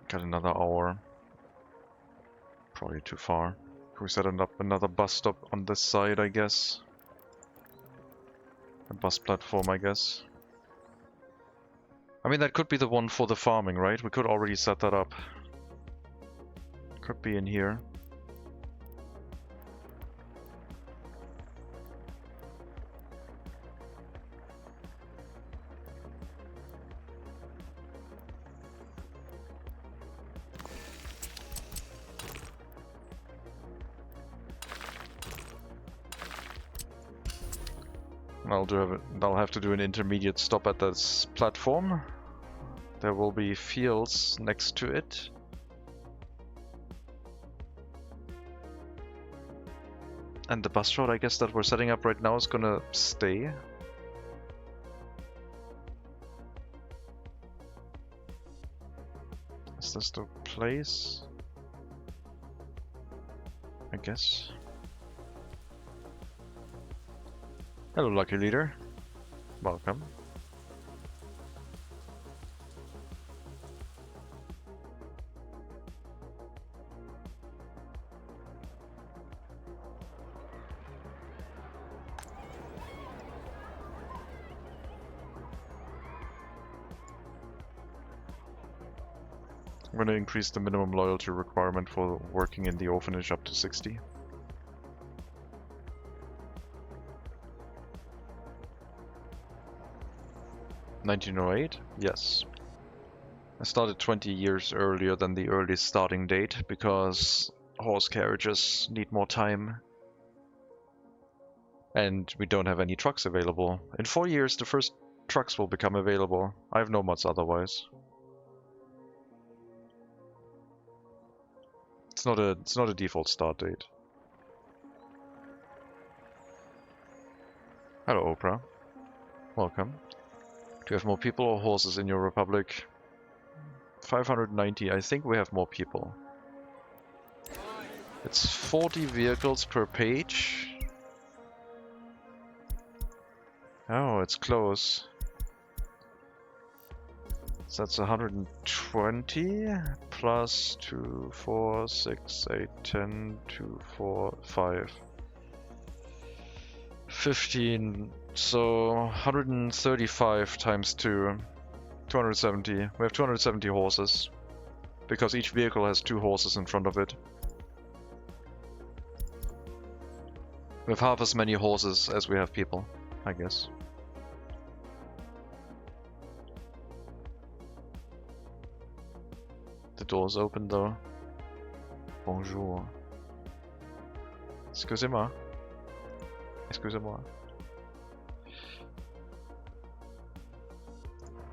Got another hour. Probably too far. Can we set up another bus stop on this side, I guess? A bus platform, I guess. I mean, that could be the one for the farming, right? We could already set that up. Could be in here. I'll have to do an intermediate stop at this platform. There will be fields next to it. And the bus route, I guess, that we're setting up right now is gonna stay. Is this the place? I guess. Hello, Lucky Leader. Welcome. I'm going to increase the minimum loyalty requirement for working in the orphanage up to 60. (1908) Yes. I started 20 years earlier than the earliest starting date because horse carriages need more time. And we don't have any trucks available. In 4 years the first trucks will become available. I have no mods otherwise. It's not a default start date. Hello, Oprah. Welcome. Do you have more people or horses in your republic? 590. I think we have more people. It's 40 vehicles per page. Oh, it's close. So that's 120 plus 2, 4, 6, 8, 10, 2, 4, 5. 15. So 135 times 2. 270. We have 270 horses. Because each vehicle has 2 horses in front of it. We have half as many horses as we have people, I guess. The door's open though. Bonjour. Excusez-moi. Excusez-moi.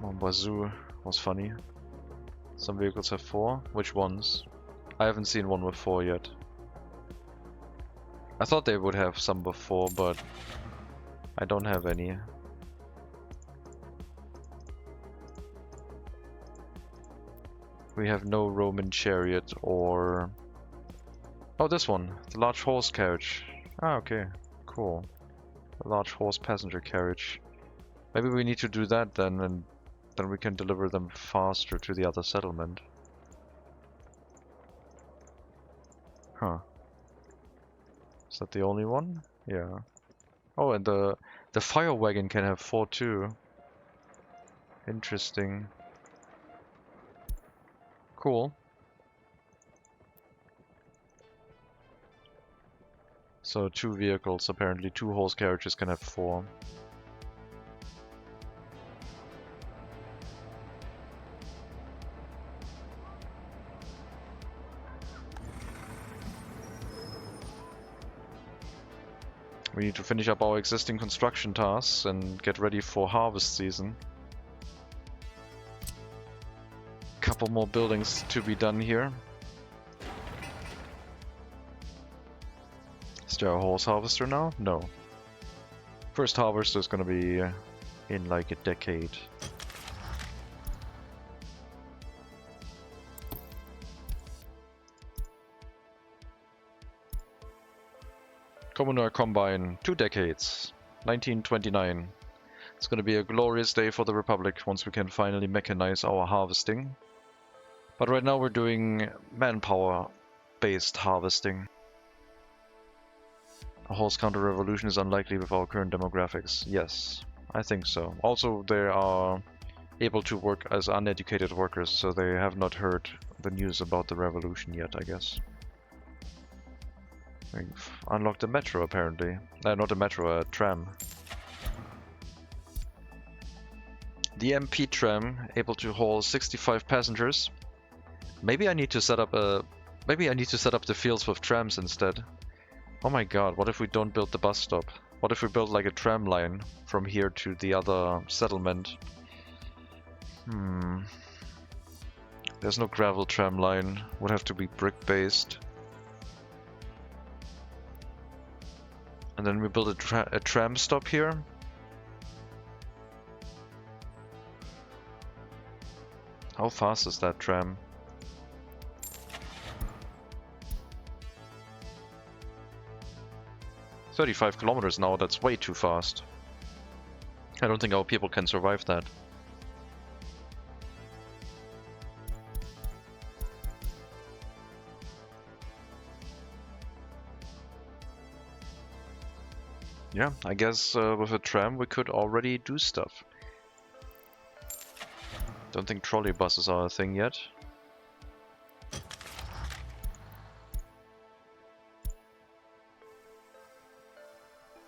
Mon bazoo was funny. Some vehicles have 4. Which ones? I haven't seen one with 4 yet. I thought they would have some before, but I don't have any. We have no Roman chariot or... Oh, this one. The large horse carriage. Ah, okay. Cool. A large horse passenger carriage. Maybe we need to do that then, and then we can deliver them faster to the other settlement. Huh. Is that the only one? Yeah. Oh, and the fire wagon can have 4 too. Interesting. Cool. So 2 vehicles, apparently 2 horse carriages can have 4. We need to finish up our existing construction tasks and get ready for harvest season. Couple more buildings to be done here. Is there a horse harvester now? No. First harvester is gonna be in like a decade. Commoner Combine, 2 decades, 1929. It's gonna be a glorious day for the Republic once we can finally mechanize our harvesting. But right now we're doing manpower-based harvesting. A horse counter-revolution is unlikely with our current demographics. Yes, I think so. Also, they are able to work as uneducated workers, so they have not heard the news about the revolution yet, I guess. We've unlocked a metro, apparently. Not a metro, a tram. The MP tram, able to haul 65 passengers. Maybe I need to set up the fields with trams instead. Oh my god, what if we don't build the bus stop? What if we build like a tram line from here to the other settlement? There's no gravel tram line. Would have to be brick-based. And then we build a tram stop here. How fast is that tram? 35 kilometers now, that's way too fast. I don't think our people can survive that. Yeah, I guess with a tram we could already do stuff. Don't think trolley buses are a thing yet.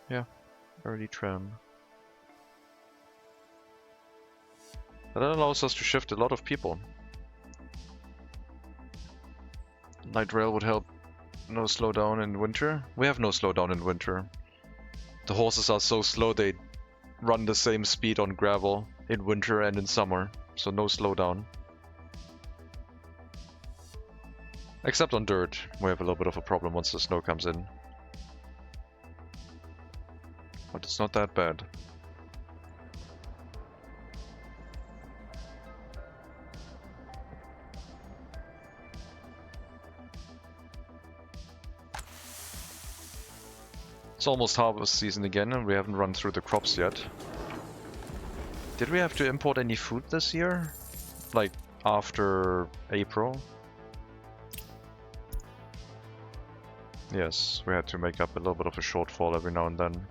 Yeah, early tram. That allows us to shift a lot of people. Light rail would help. No slowdown in winter. We have no slowdown in winter. The horses are so slow they run the same speed on gravel in winter and in summer, so no slowdown. Except on dirt, we have a little bit of a problem once the snow comes in. But it's not that bad. It's almost harvest season again and we haven't run through the crops yet. Did we have to import any food this year? Like after April? Yes, we had to make up a little bit of a shortfall every now and then.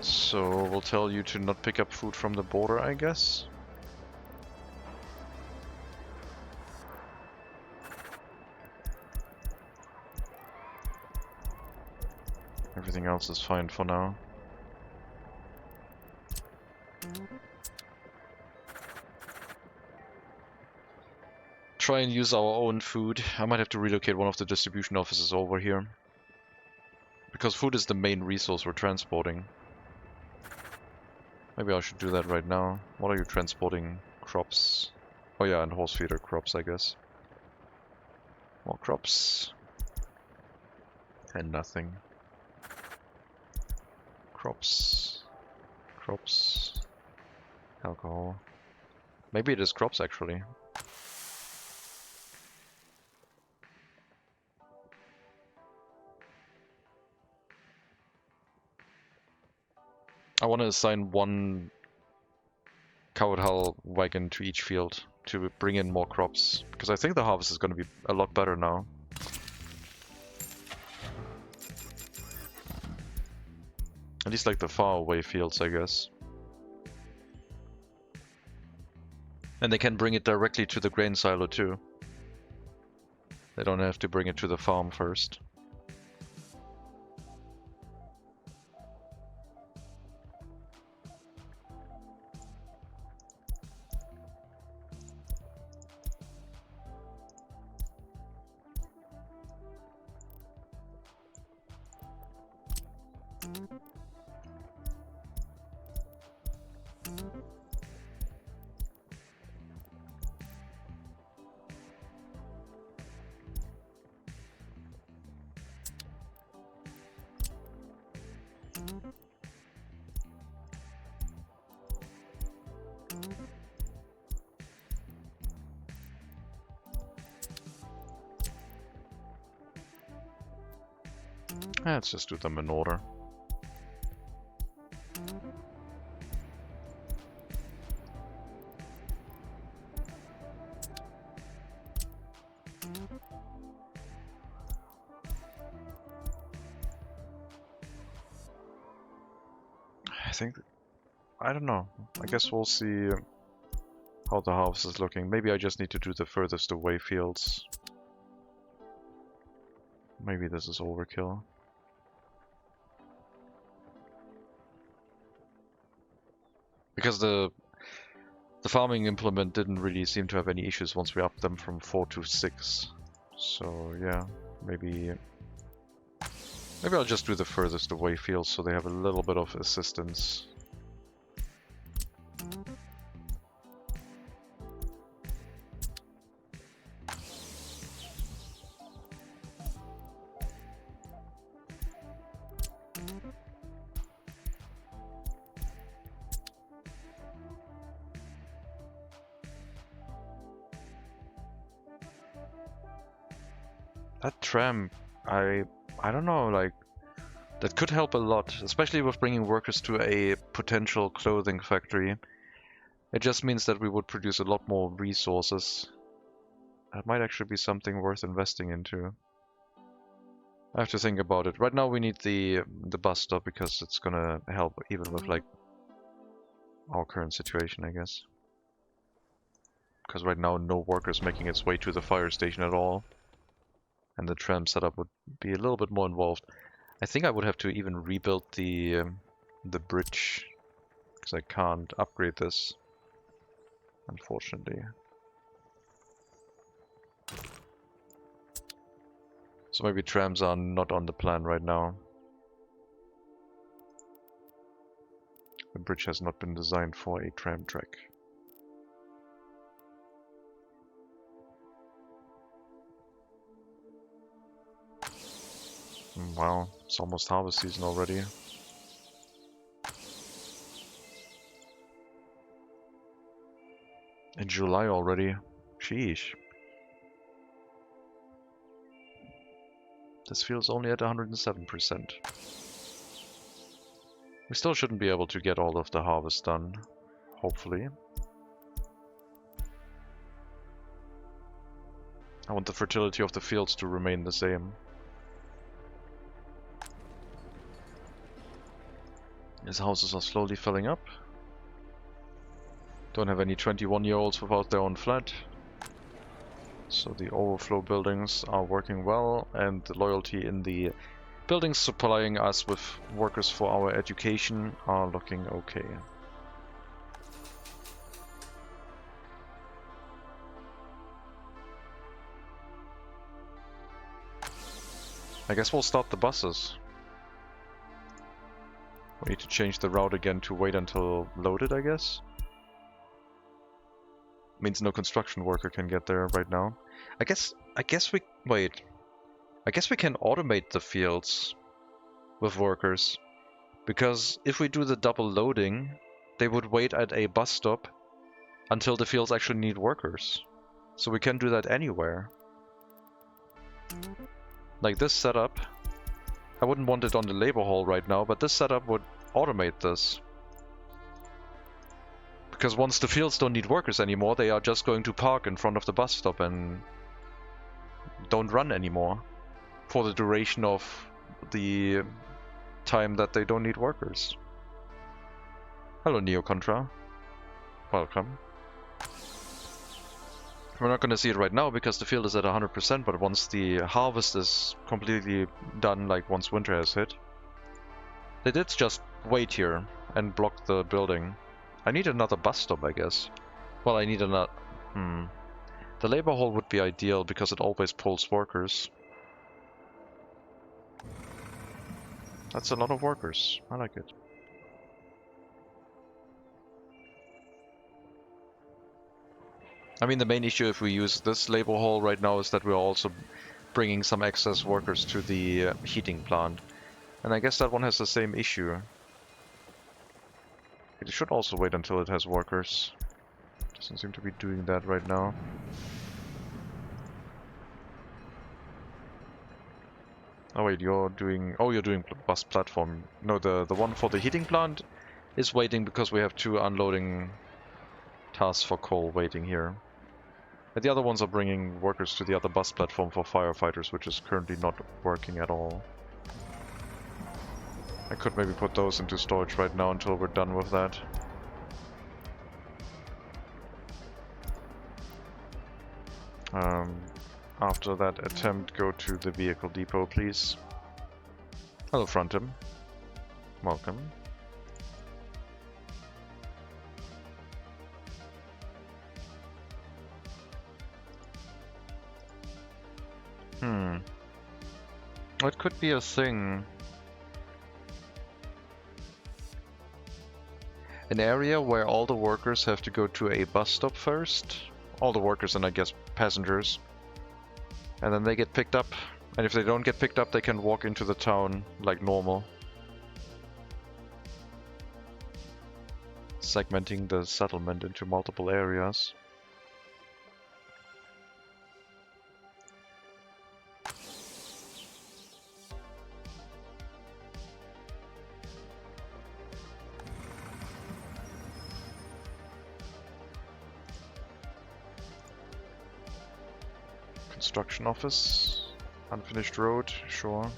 So we'll tell you to not pick up food from the border, I guess. Everything else is fine for now. Try and use our own food. I might have to relocate one of the distribution offices over here. Because food is the main resource we're transporting. Maybe I should do that right now. What are you transporting? Crops. Oh yeah, and horse feeder crops, I guess. More crops. And nothing. Crops. Crops. Alcohol. Maybe it is crops, actually. I want to assign one cowed hull wagon to each field to bring in more crops, because I think the harvest is going to be a lot better now. At least like the far away fields, I guess. And they can bring it directly to the grain silo too. They don't have to bring it to the farm first. Let's just do them in order. I don't know. I guess we'll see how the harvest is looking. Maybe I just need to do the furthest away fields. Maybe this is overkill. Because the farming implement didn't really seem to have any issues once we upped them from 4 to 6. So yeah, maybe I'll just do the furthest away fields so they have a little bit of assistance. That tram, I don't know, like, that could help a lot, especially with bringing workers to a potential clothing factory. It just means that we would produce a lot more resources. That might actually be something worth investing into. I have to think about it. Right now we need the bus stop because it's gonna help even with like our current situation, I guess. Because right now no workers making its way to the fire station at all. And the tram setup would be a little bit more involved. I think I would have to even rebuild the bridge, because I can't upgrade this, unfortunately. So maybe trams are not on the plan right now. The bridge has not been designed for a tram track. Wow, it's almost harvest season already. In July already. Sheesh. This feels only at 107%. We still shouldn't be able to get all of the harvest done, hopefully. I want the fertility of the fields to remain the same. These houses are slowly filling up. Don't have any 21-year-olds without their own flat. So the overflow buildings are working well, and the loyalty in the buildings supplying us with workers for our education are looking okay. I guess we'll start the buses. We need to change the route again to wait until loaded, I guess. Means no construction worker can get there right now. I guess we wait. I guess we can automate the fields with workers, because if we do the double loading, they would wait at a bus stop until the fields actually need workers. So we can do that anywhere. Like this setup, I wouldn't want it on the labor hall right now, but this setup would automate this. Because once the fields don't need workers anymore, they are just going to park in front of the bus stop and don't run anymore for the duration of the time that they don't need workers. Hello, Neo Contra. Welcome. We're not going to see it right now because the field is at 100%, but once the harvest is completely done, like once winter has hit, they did just wait here and block the building. I need another bus stop, I guess. Well, I need another... The labor hall would be ideal because it always pulls workers. That's a lot of workers. I like it. I mean, the main issue if we use this labor hall right now is that we're also bringing some excess workers to the heating plant. And I guess that one has the same issue. It should also wait until it has workers. Doesn't seem to be doing that right now. Oh wait, you're doing... Oh, you're doing bus platform. No, the one for the heating plant is waiting because we have 2 unloading tasks for coal waiting here. And the other ones are bringing workers to the other bus platform for firefighters, which is currently not working at all. I could maybe put those into storage right now until we're done with that. After that attempt, go to the vehicle depot, please. Hello, Frontum. Welcome. It could be a thing. An area where all the workers have to go to a bus stop first. All the workers and I guess passengers. And then they get picked up. And if they don't get picked up, they can walk into the town like normal. Segmenting the settlement into multiple areas. Construction office. Unfinished road, sure.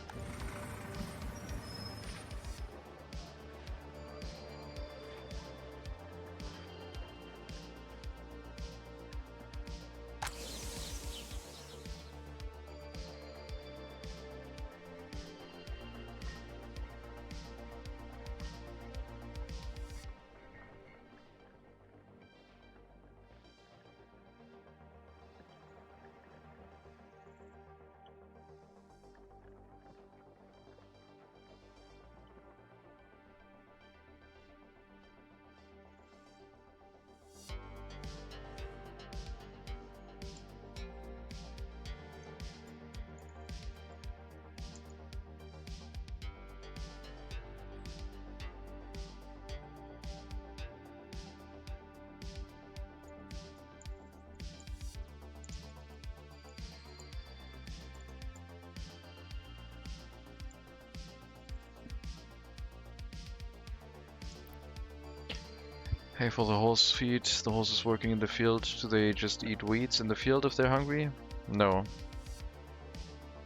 Hey, for the horse feed, the horses working in the field, do they just eat weeds in the field if they're hungry? No.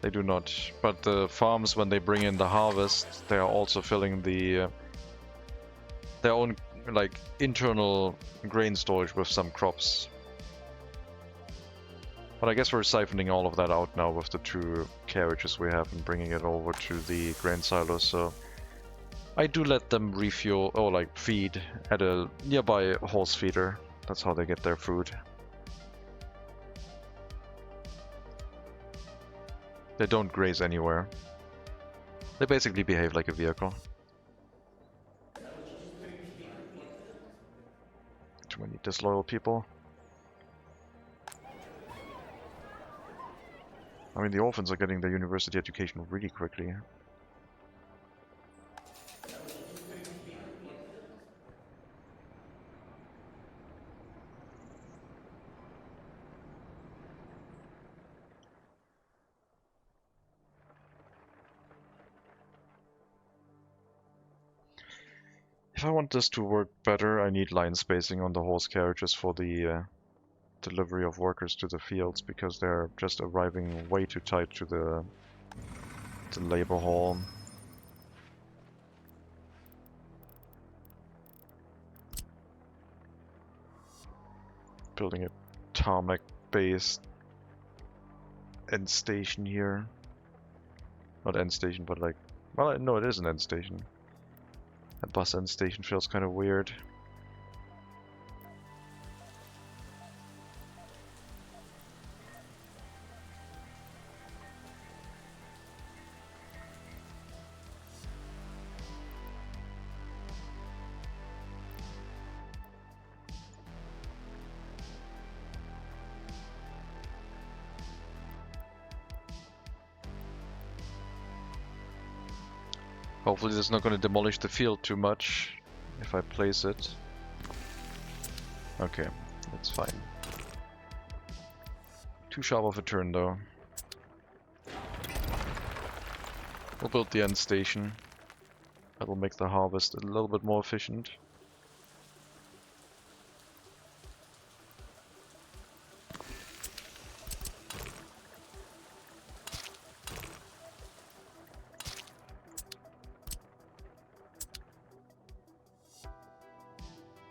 They do not. But the farms, when they bring in the harvest, they are also filling the their own like internal grain storage with some crops. But I guess we're siphoning all of that out now with the 2 carriages we have and bringing it over to the grain silos, so I do let them refuel, or like feed, at a nearby horse feeder. That's how they get their food. They don't graze anywhere. They basically behave like a vehicle. Too many disloyal people. I mean, the orphans are getting their university education really quickly. If I want this to work better, I need line spacing on the horse carriages for the delivery of workers to the fields, because they're just arriving way too tight to the labor hall. Building a tarmac-based end station here. Not end station, but like... Well, no, it is an end station. A bus end station feels kind of weird. Hopefully this is not going to demolish the field too much if I place it. Okay, that's fine. Too sharp of a turn though. We'll build the end station. That'll make the harvest a little bit more efficient.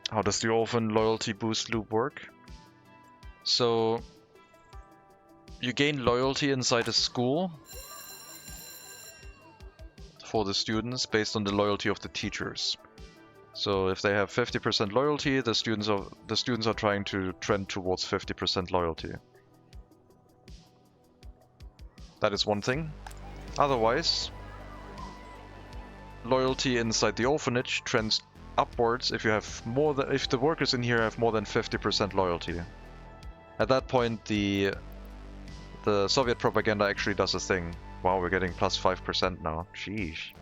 How does the orphan loyalty boost loop work? So you gain loyalty inside a school for the students based on the loyalty of the teachers. So if they have 50% loyalty, the students are trying to trend towards 50% loyalty. That is one thing. Otherwise, loyalty inside the orphanage trends upwards if the workers in here have more than 50% loyalty. At that point, the Soviet propaganda actually does a thing. Wow, we're getting plus 5% now. Sheesh.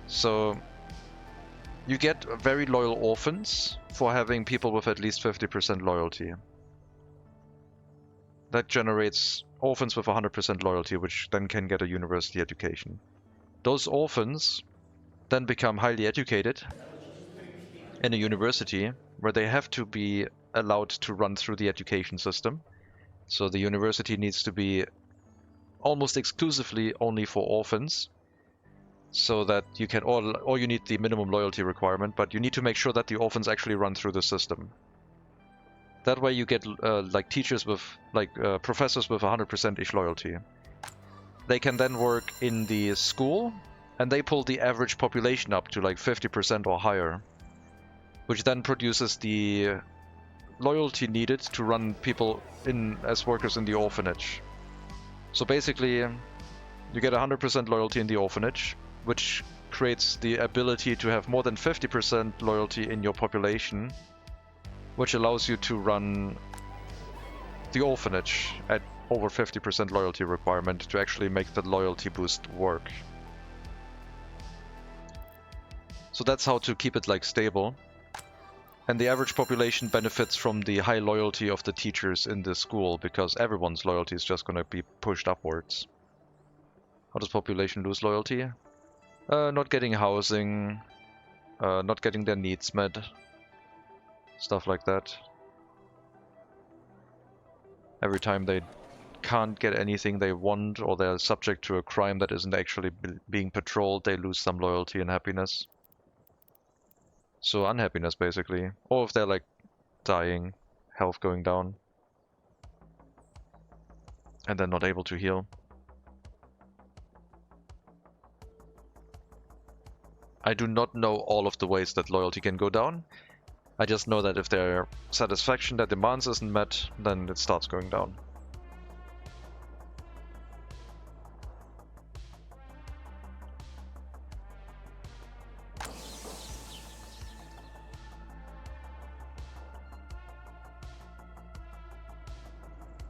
So you get very loyal orphans for having people with at least 50% loyalty. That generates orphans with 100% loyalty, which then can get a university education. Those orphans then become highly educated in a university where they have to be allowed to run through the education system. So the university needs to be almost exclusively only for orphans, so that you can, or you need the minimum loyalty requirement, but you need to make sure that the orphans actually run through the system. That way you get like teachers with, professors with 100%-ish loyalty. They can then work in the school, and they pull the average population up to like 50% or higher, which then produces the loyalty needed to run people in as workers in the orphanage. So basically, you get 100% loyalty in the orphanage, which creates the ability to have more than 50% loyalty in your population, which allows you to run the orphanage at over 50% loyalty requirement to actually make the loyalty boost work. So that's how to keep it like stable. And the average population benefits from the high loyalty of the teachers in the school, because everyone's loyalty is just going to be pushed upwards. How does population lose loyalty? Not getting housing, not getting their needs met, stuff like that. Every time they can't get anything they want, or they're subject to a crime that isn't actually being patrolled, they lose some loyalty and happiness. So unhappiness, basically. Or if they're like dying, health going down, and they're not able to heal. I do not know all of the ways that loyalty can go down. I just know that if their satisfaction, their demands isn't met, then it starts going down.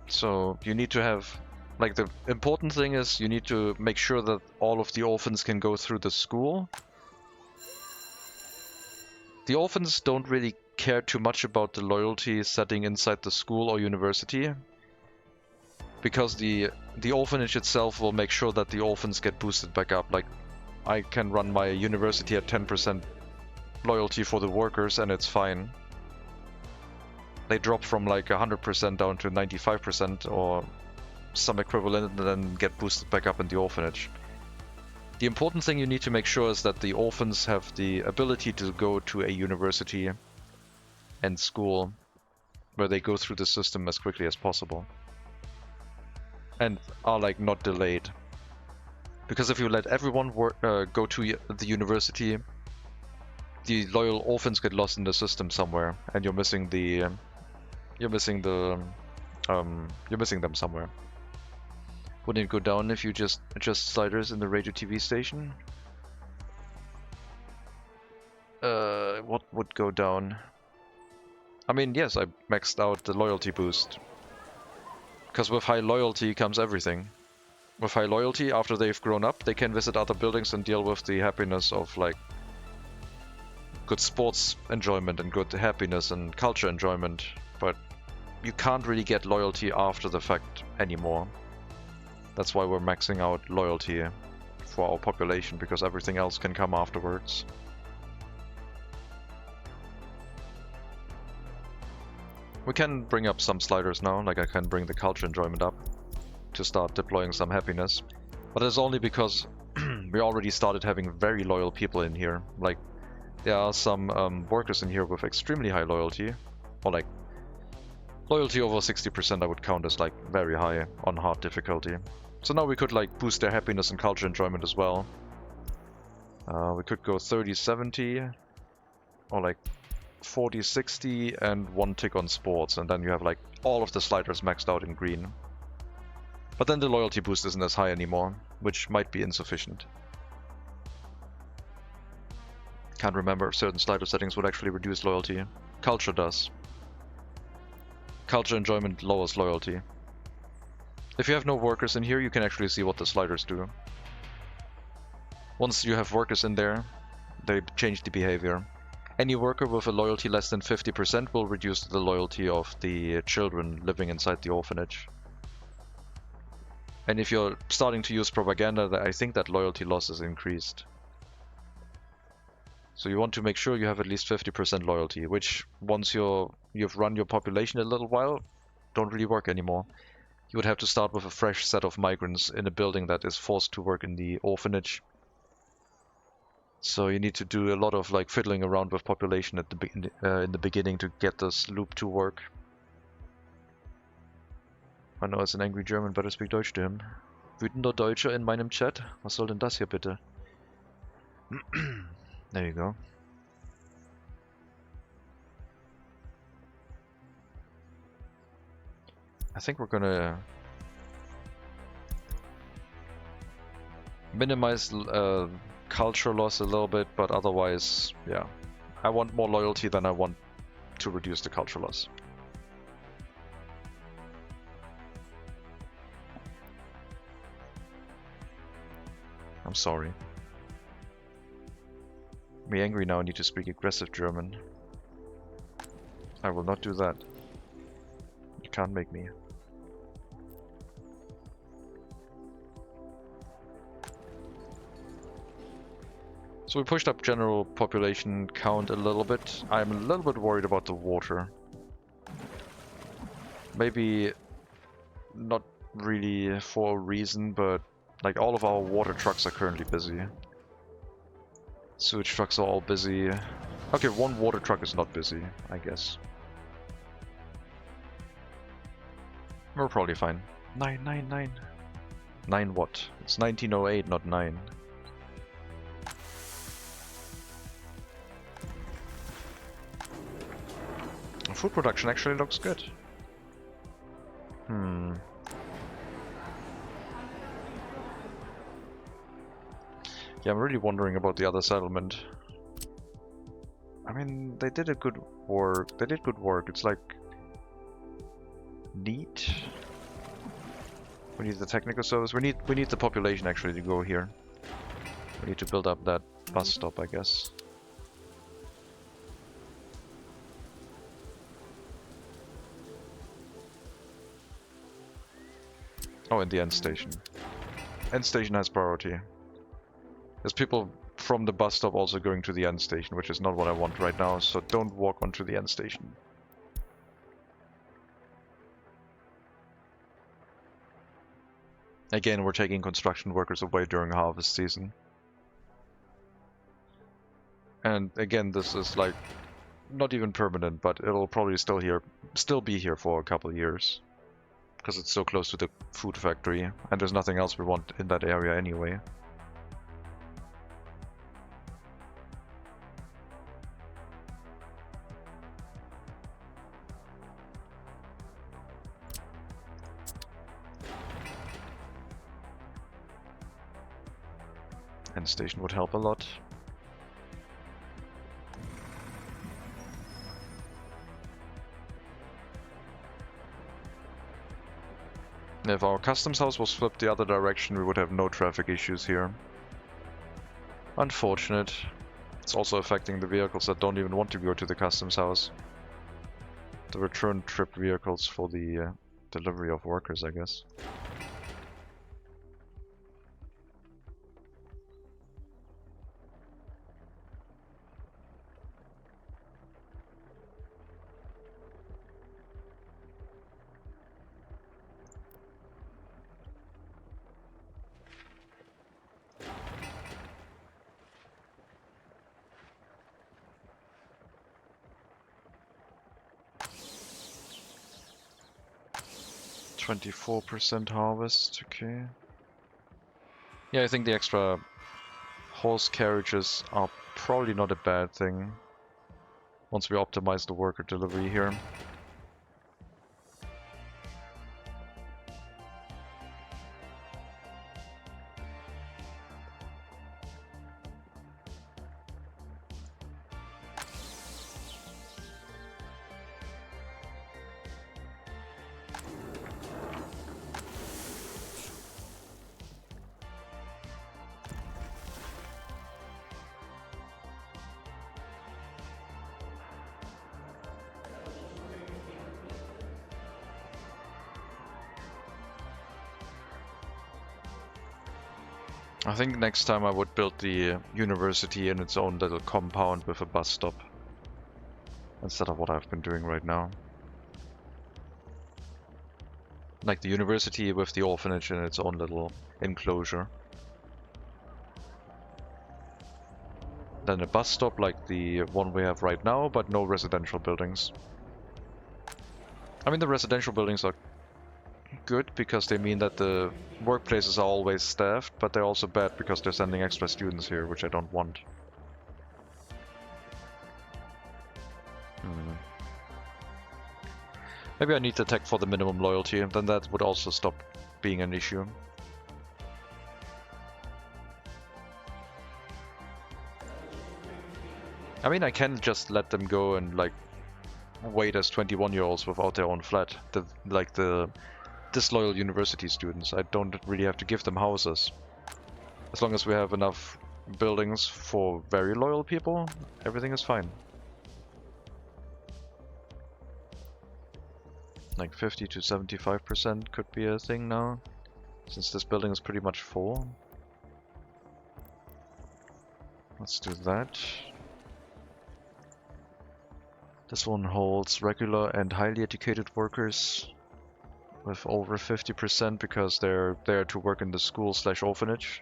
So you need to have, like, the important thing is you need to make sure that all of the orphans can go through the school. The orphans don't really care too much about the loyalty setting inside the school or university, because the orphanage itself will make sure that the orphans get boosted back up. Like, I can run my university at 10% loyalty for the workers and it's fine. They drop from like 100% down to 95% or some equivalent, and then get boosted back up in the orphanage. The important thing you need to make sure is that the orphans have the ability to go to a university and school where they go through the system as quickly as possible and are like not delayed. Because if you let everyone go to the university, the loyal orphans get lost in the system somewhere, and you're missing them somewhere. Wouldn't it go down if you just adjust sliders in the radio TV station? What would go down? I mean, yes, I maxed out the loyalty boost. Because with high loyalty comes everything. with high loyalty, after they've grown up, they can visit other buildings and deal with the happiness of like good sports enjoyment and good happiness and culture enjoyment, but you can't really get loyalty after the fact anymore. That's why we're maxing out loyalty for our population, because everything else can come afterwards. We can bring up some sliders now, like I can bring the culture enjoyment up to start deploying some happiness. But it's only because we already started having very loyal people in here. Like, there are some workers in here with extremely high loyalty, or like loyalty over 60% I would count as like very high on hard difficulty. So now we could like boost their happiness and culture enjoyment as well. We could go 30-70 or like 40-60 and 1 tick on sports, and then you have like all of the sliders maxed out in green. But then the loyalty boost isn't as high anymore, which might be insufficient. Can't remember if certain slider settings would actually reduce loyalty. Culture does. Culture enjoyment lowers loyalty. If you have no workers in here, you can actually see what the sliders do. Once you have workers in there, they change the behavior. Any worker with a loyalty less than 50% will reduce the loyalty of the children living inside the orphanage. And if you're starting to use propaganda, I think that loyalty loss is increased. So you want to make sure you have at least 50% loyalty, which once you've run your population a little while, don't really work anymore. You would have to start with a fresh set of migrants in a building that is forced to work in the orphanage. So you need to do a lot of like fiddling around with population at in the beginning to get this loop to work. I know it's an angry German, better speak Deutsch to him. Wütender Deutscher in meinem Chat? Was soll denn das hier bitte? There you go. I think we're gonna minimize culture loss a little bit, but otherwise, yeah. I want more loyalty than I want to reduce the culture loss. I'm sorry. Me angry now, I need to speak aggressive German. I will not do that. You can't make me. So we pushed up general population count a little bit. I'm a little bit worried about the water. Maybe not really for a reason, but like all of our water trucks are currently busy. Sewage trucks are all busy. Okay, one water truck is not busy, I guess. We're probably fine. 999. 9 what? It's 1908, not 9. Food production actually looks good. Yeah, I'm really wondering about the other settlement. I mean, they did good work. It's like neat. We need the technical service. We need the population actually to go here. We need to build up that bus stop, I guess. Oh, and the end station. End station has priority. There's people from the bus stop also going to the end station, which is not what I want right now, so don't walk onto the end station. Again, we're taking construction workers away during harvest season. And again, this is like not even permanent, but it'll probably still be here for a couple of years. Because it's so close to the food factory, and there's nothing else we want in that area anyway. End station would help a lot. If our customs house was flipped the other direction, we would have no traffic issues here. Unfortunate. It's also affecting the vehicles that don't even want to go to the customs house. The return trip vehicles for the delivery of workers, I guess. %24 harvest, okay. Yeah, I think the extra horse carriages are probably not a bad thing once we optimize the worker delivery here. I think next time I would build the university in its own little compound with a bus stop instead of what I've been doing right now. Like the university with the orphanage in its own little enclosure. Then a bus stop like the one we have right now, but no residential buildings. I mean, the residential buildings are good because they mean that the workplaces are always staffed, but they're also bad because they're sending extra students here, which I don't want. Maybe I need the tech for the minimum loyalty, and then that would also stop being an issue. I mean, I can just let them go and like wait as 21-year-olds without their own flat. The disloyal university students. I don't really have to give them houses. As long as we have enough buildings for very loyal people, everything is fine. Like 50 to 75% could be a thing now, since this building is pretty much full. Let's do that. This one holds regular and highly educated workers with over 50% because they're there to work in the school/orphanage.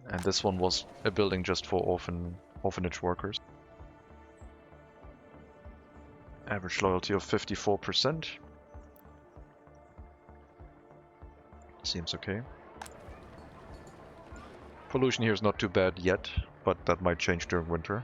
And this one was a building just for orphanage workers. Average loyalty of 54%. Seems okay. Pollution here is not too bad yet, but that might change during winter.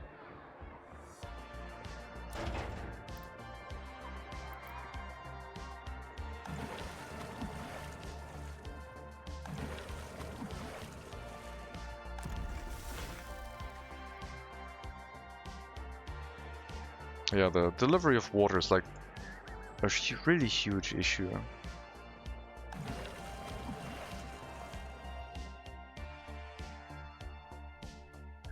Yeah, the delivery of water is like a really huge issue.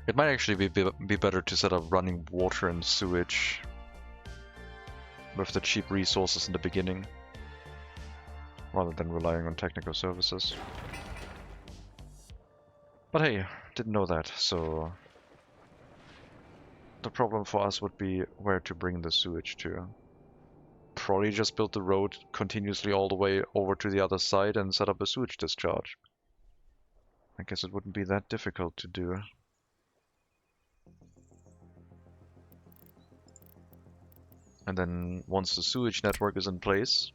It might actually be better to set up running water and sewage with the cheap resources in the beginning, rather than relying on technical services. But hey, didn't know that, so the problem for us would be where to bring the sewage to. Probably just build the road continuously all the way over to the other side and set up a sewage discharge. I guess it wouldn't be that difficult to do. And then once the sewage network is in place,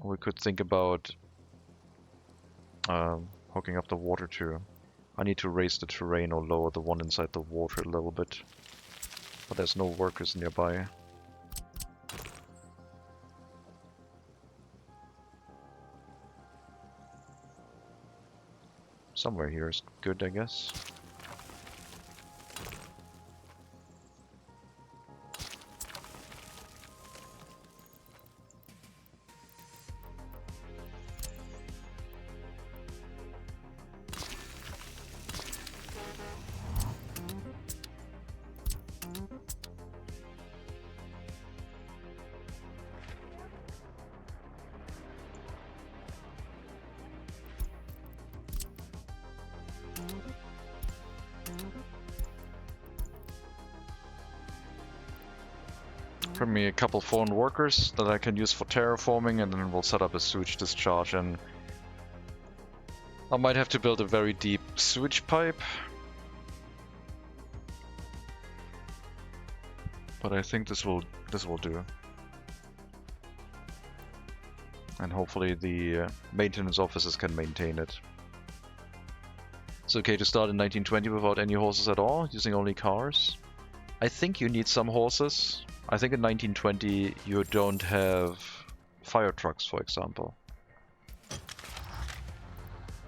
we could think about hooking up the water to. I need to raise the terrain or lower the one inside the water a little bit. But there's no workers nearby. Somewhere here is good, I guess. Bring me a couple foreign workers that I can use for terraforming, and then we'll set up a sewage discharge. And I might have to build a very deep sewage pipe, but I think this will do. And hopefully the maintenance officers can maintain it. It's okay to start in 1920 without any horses at all, using only cars. I think you need some horses. I think in 1920 you don't have fire trucks, for example. I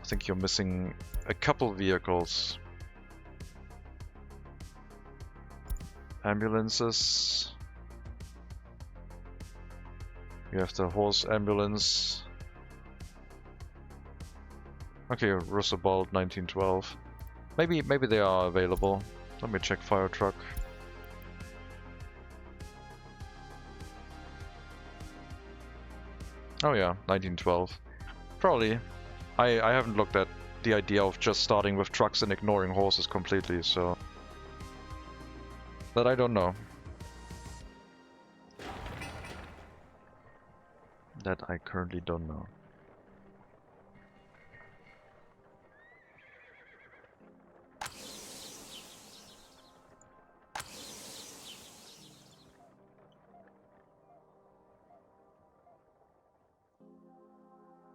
think you're missing a couple vehicles. Ambulances. You have the horse ambulance. Okay, Roosevelt 1912. Maybe they are available. Let me check fire truck. Oh yeah, 1912. Probably. I haven't looked at the idea of just starting with trucks and ignoring horses completely, so... That I don't know. That I currently don't know.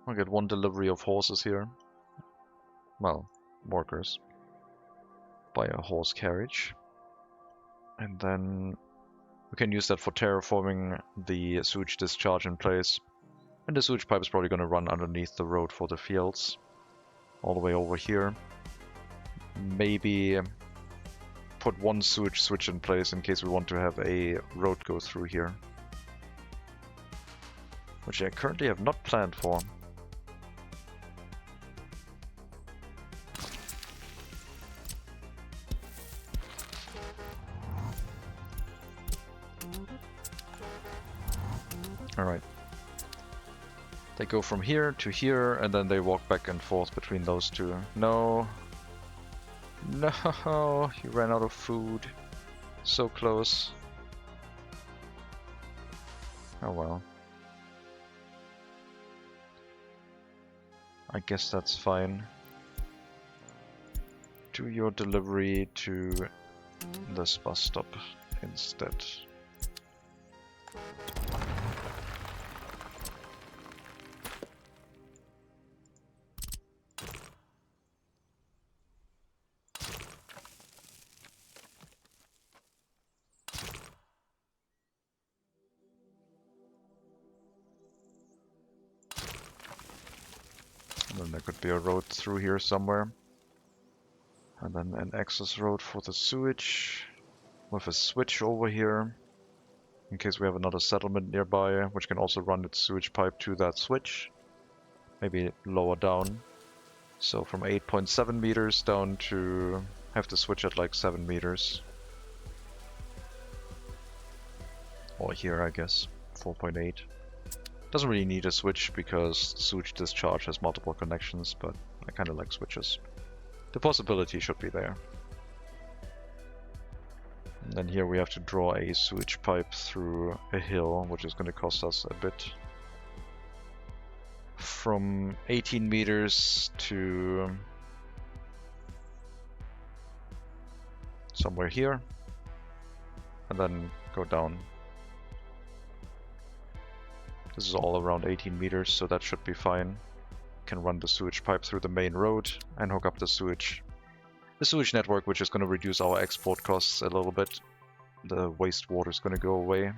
I'll get one delivery of horses here. Well, workers. By a horse carriage. And then we can use that for terraforming the sewage discharge in place. And the sewage pipe is probably going to run underneath the road for the fields. All the way over here. Maybe put one sewage switch in place in case we want to have a road go through here. Which I currently have not planned for. Alright. They go from here to here, and then they walk back and forth between those two. No. No, you ran out of food. So close. Oh well. I guess that's fine. Do your delivery to this bus stop instead. And then there could be a road through here somewhere. And then an access road for the sewage with a switch over here in case we have another settlement nearby, which can also run its sewage pipe to that switch. Maybe lower down. So from 8.7 meters down to have the switch at like 7 meters. Or here, I guess, 4.8. Doesn't really need a switch because sewage discharge has multiple connections, but I kind of like switches. The possibility should be there. And then here we have to draw a sewage pipe through a hill, which is going to cost us a bit. From 18 meters to somewhere here, and then go down. This is all around 18 meters, so that should be fine. Can run the sewage pipe through the main road and hook up the sewage network, which is going to reduce our export costs a little bit. The wastewater is going to go away.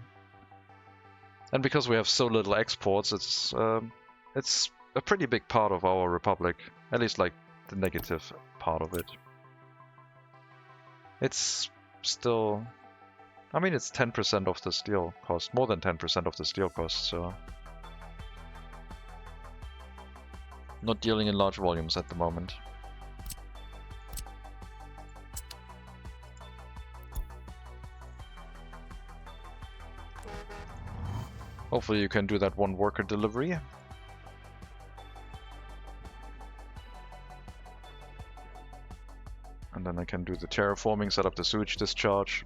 And because we have so little exports, it's a pretty big part of our republic, at least like the negative part of it. It's still, I mean, it's 10% of the steel cost, more than 10% of the steel cost, so not dealing in large volumes at the moment. Hopefully you can do that one worker delivery. And then I can do the terraforming, set up the sewage discharge.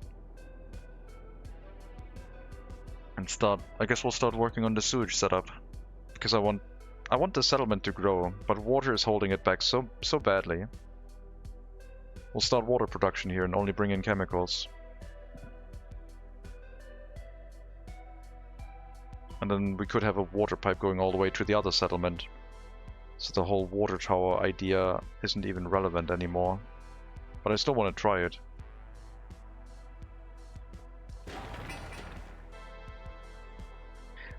And I guess we'll start working on the sewage setup. Because I want the settlement to grow, but water is holding it back so badly. We'll start water production here and only bring in chemicals. And then we could have a water pipe going all the way to the other settlement. So the whole water tower idea isn't even relevant anymore. But I still want to try it.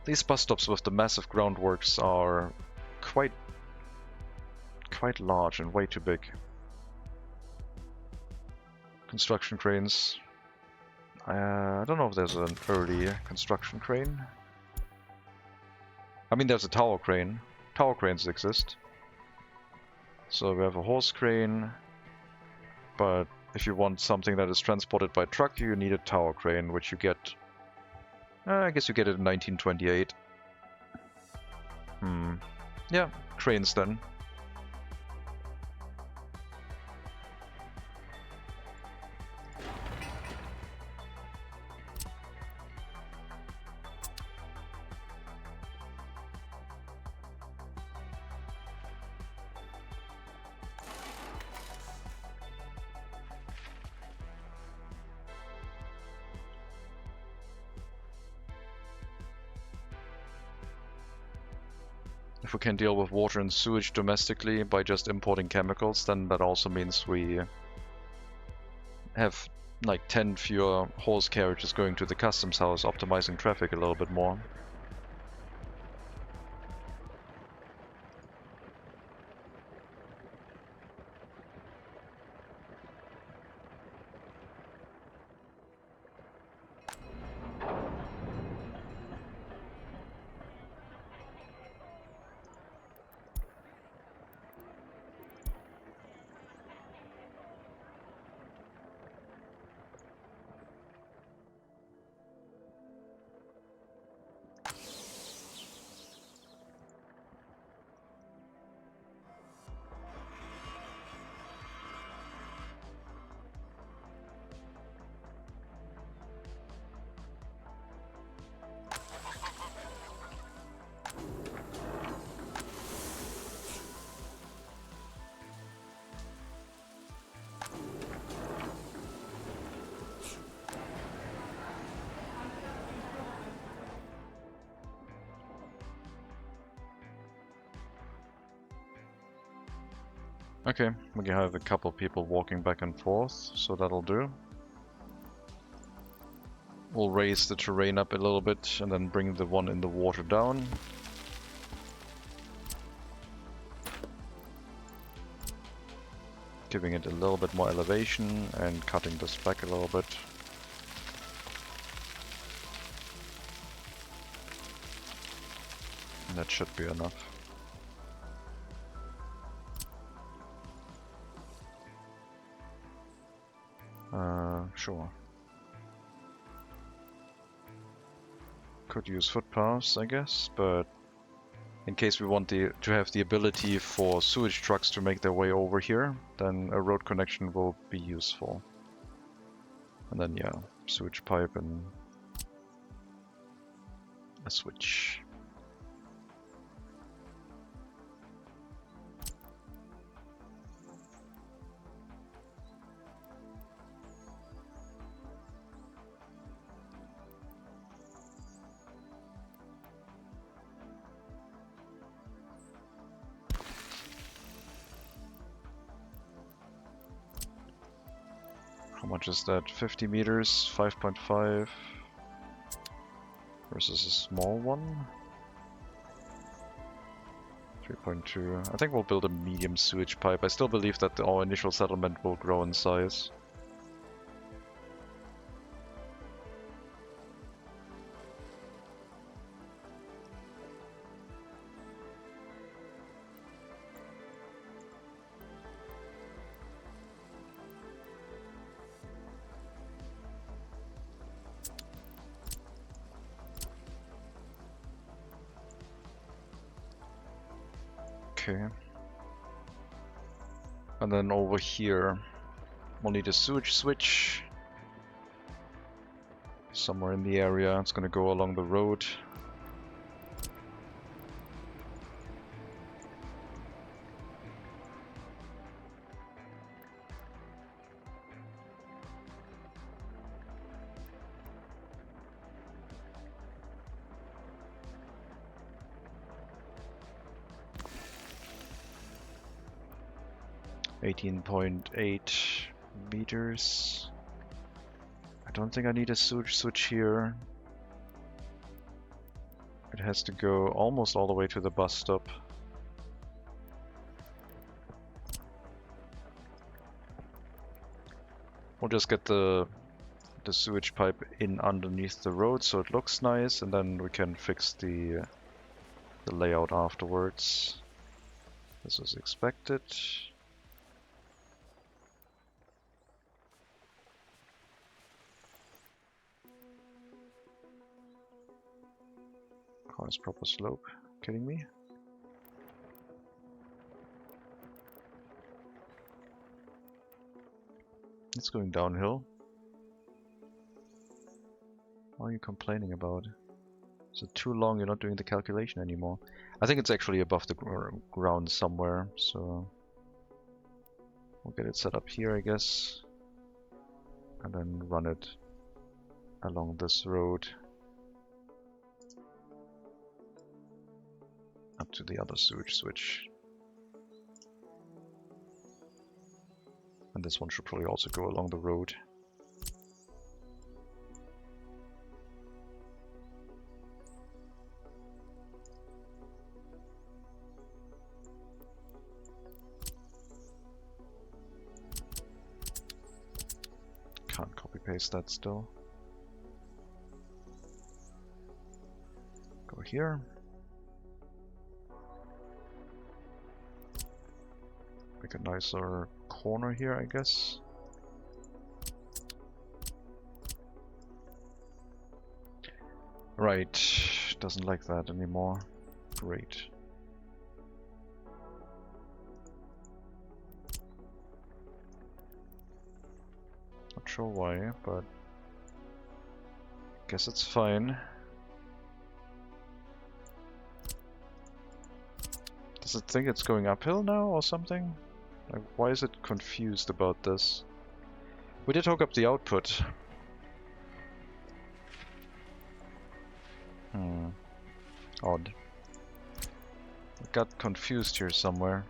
These bus stops with the massive groundworks are quite large and way too big. Construction cranes. I don't know if there's an early construction crane. I mean, there's a tower crane. Tower cranes exist. So we have a horse crane, but if you want something that is transported by truck, you need a tower crane, which you get... I guess you get it in 1928. Yeah, cranes then. If we can deal with water and sewage domestically by just importing chemicals, then that also means we have like 10 fewer horse carriages going to the customs house, optimizing traffic a little bit more. Okay, we can have a couple people walking back and forth, so that'll do. We'll raise the terrain up a little bit and then bring the one in the water down. Giving it a little bit more elevation and cutting this back a little bit. And that should be enough. Sure. Could use footpaths, I guess, but in case we want to have the ability for sewage trucks to make their way over here, then a road connection will be useful. And then, yeah, sewage pipe and a switch. How much is that? 50 meters, 5.5 versus a small one. 3.2. I think we'll build a medium sewage pipe. I still believe that our initial settlement will grow in size. Okay. And then over here, we'll need a sewage switch. somewhere in the area. It's gonna go along the road. .8 meters. I don't think I need a sewage switch here. It has to go almost all the way to the bus stop. We'll just get the sewage pipe in underneath the road so it looks nice, and then we can fix the layout afterwards. This was expected. Car's proper slope. Kidding me? It's going downhill. What are you complaining about? Is it too long? You're not doing the calculation anymore. I think it's actually above the ground somewhere, so we'll get it set up here, I guess, and then run it along this road up to the other sewage switch. And this one should probably also go along the road. Can't copy paste that still. Go here. Make a nicer corner here, I guess. Right, doesn't like that anymore. Great. Not sure why, but guess it's fine. Does it think it's going uphill now or something? Like, why is it confused about this? We did hook up the output. Odd. I got confused here somewhere.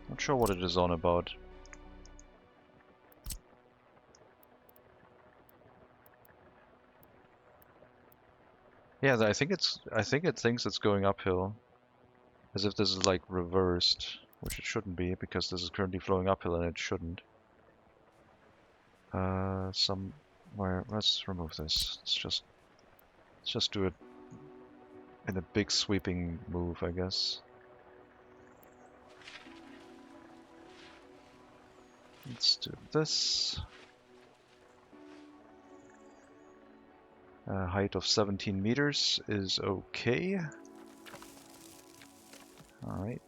Not sure what it is on about. Yeah, I think it thinks it's going uphill. As if this is like reversed, which it shouldn't be, because this is currently flowing uphill and it shouldn't. Let's remove this. Let's just do it in a big sweeping move, I guess. Let's do this. Height of 17 meters is okay. Alright.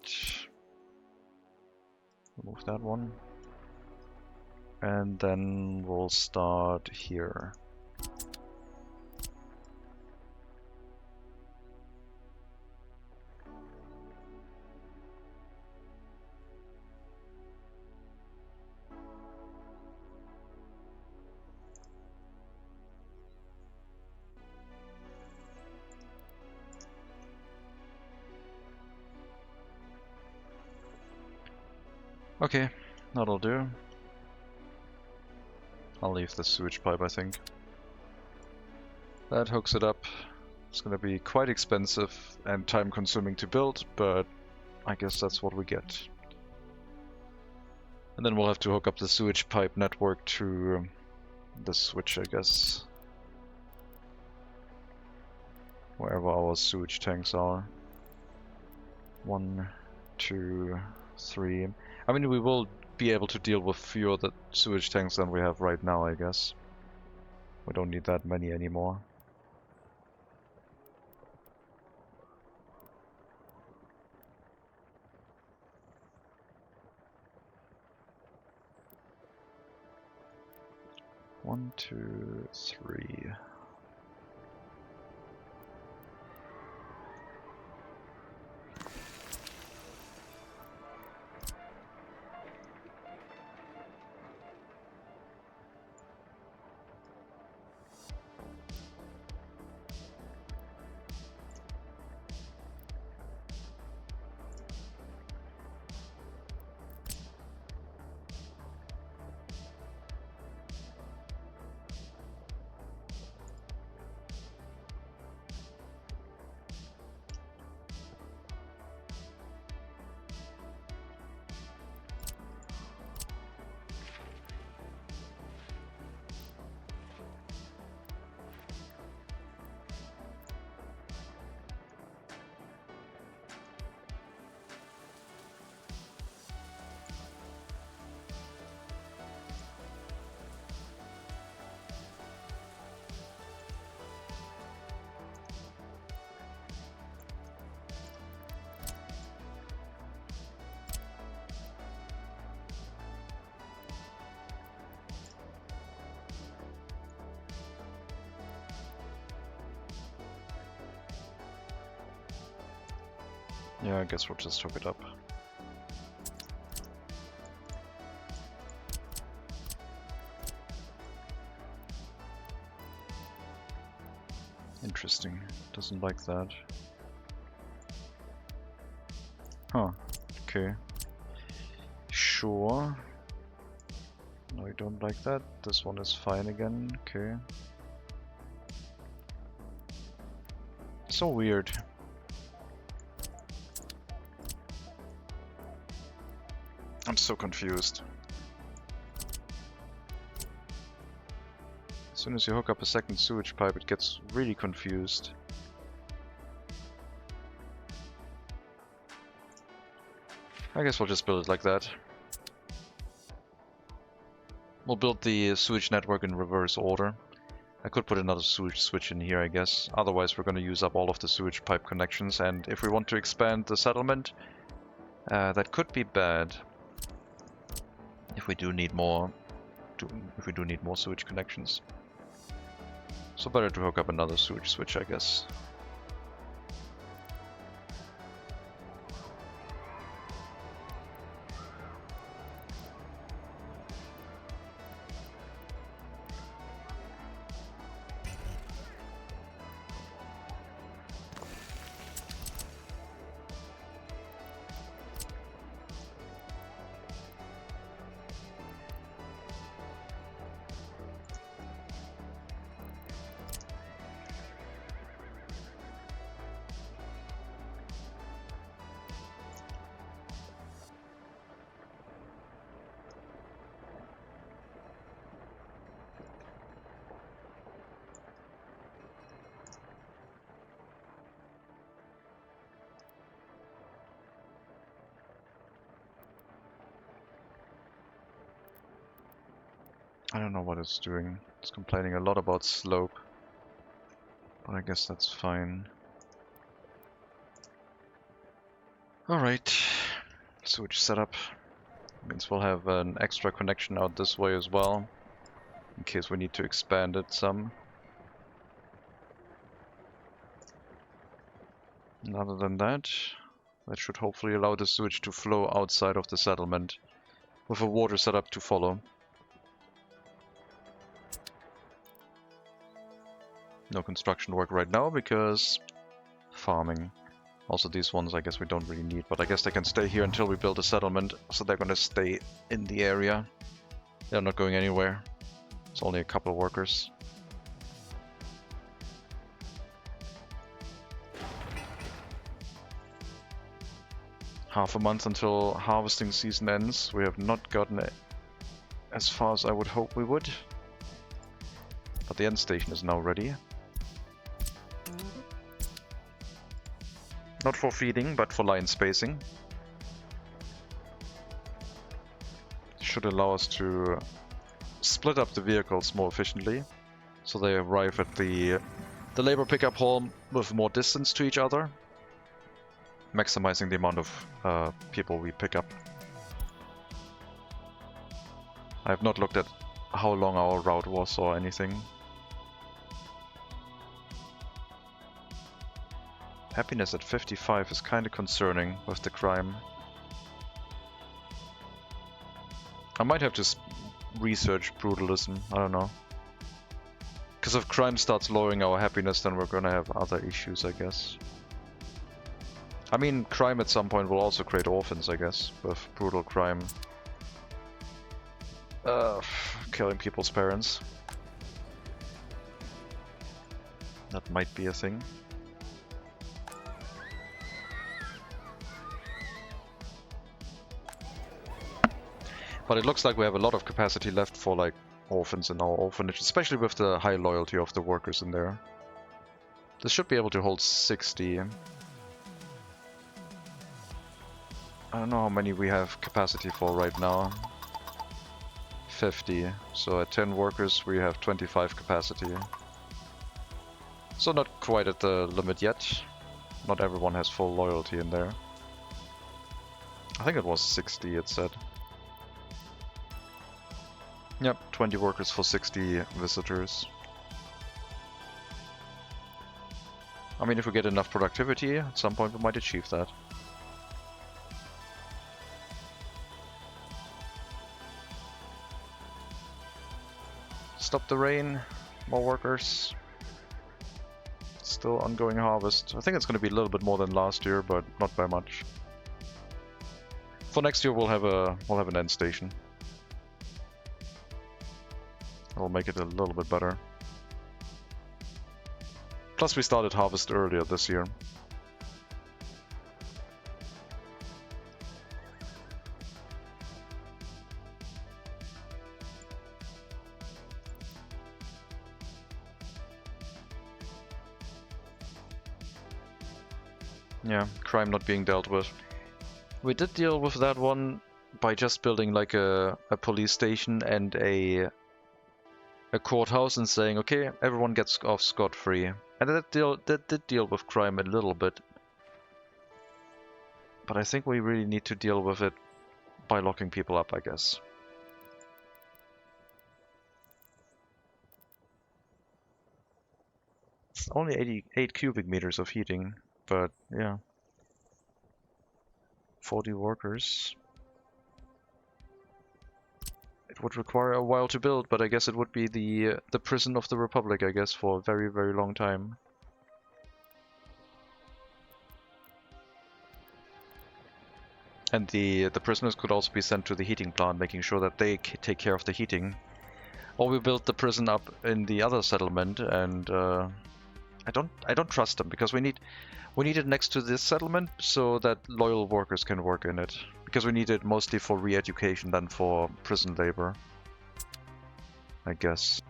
Remove that one. And then we'll start here. Okay, that'll do. I'll leave the sewage pipe, I think. That hooks it up. It's gonna be quite expensive and time consuming to build, but I guess that's what we get. And then we'll have to hook up the sewage pipe network to the switch, I guess. Wherever our sewage tanks are. 1, 2, 3. I mean, we will be able to deal with fewer sewage tanks than we have right now, I guess. We don't need that many anymore. One, two, three. Yeah, I guess we'll just hook it up. Interesting. Doesn't like that. Huh. Okay. Sure. No, I don't like that. This one is fine again. Okay. So weird. I'm so confused. As soon as you hook up a second sewage pipe, it gets really confused. I guess we'll just build it like that. We'll build the sewage network in reverse order. I could put another sewage switch in here, I guess. Otherwise, we're going to use up all of the sewage pipe connections, and if we want to expand the settlement, that could be bad. If we do need more, sewage connections. So better to hook up another sewage switch, I guess. I don't know what it's doing. It's complaining a lot about slope. But I guess that's fine. Alright. Sewage setup. Means we'll have an extra connection out this way as well. In case we need to expand it some. And other than that, that should hopefully allow the sewage to flow outside of the settlement. With a water setup to follow. No construction work right now because farming. Also these ones I guess we don't really need, but I guess they can stay here until we build a settlement, so they're gonna stay in the area. They're not going anywhere. It's only a couple of workers. Half a month until harvesting season ends. We have not gotten it as far as I would hope we would. But the end station is now ready. Not for feeding, but for line spacing. Should allow us to split up the vehicles more efficiently. So they arrive at the labor pickup hall with more distance to each other, maximizing the amount of people we pick up. I have not looked at how long our route was or anything. Happiness at 55 is kind of concerning with the crime. I might have to research brutalism, I don't know. Because if crime starts lowering our happiness, then we're gonna have other issues, I guess. I mean, crime at some point will also create orphans, I guess, with brutal crime. Killing people's parents. That might be a thing. But it looks like we have a lot of capacity left for like orphans in our orphanage, especially with the high loyalty of the workers in there. This should be able to hold 60. I don't know how many we have capacity for right now. 50. So at 10 workers we have 25 capacity. So not quite at the limit yet. Not everyone has full loyalty in there. I think it was 60 it said. Yep, 20 workers for 60 visitors. I mean, if we get enough productivity, at some point we might achieve that. Stop the rain, more workers. Still ongoing harvest. I think it's going to be a little bit more than last year, but not by much. For next year we'll have an end station. We'll make it a little bit better. Plus we started harvest earlier this year. Yeah, crime not being dealt with. We did deal with that one by just building like a police station and a courthouse and saying, okay, everyone gets off scot-free. And that did deal with crime a little bit. But I think we really need to deal with it by locking people up, I guess. It's only 88 cubic meters of heating, but yeah. 40 workers. It would require a while to build, but I guess it would be the prison of the Republic, I guess, for a very, very long time. And the prisoners could also be sent to the heating plant, making sure that they take care of the heating. Or we build the prison up in the other settlement, and I don't trust them because we need it next to this settlement so that loyal workers can work in it. Because we need it mostly for re-education than for prison labor, I guess.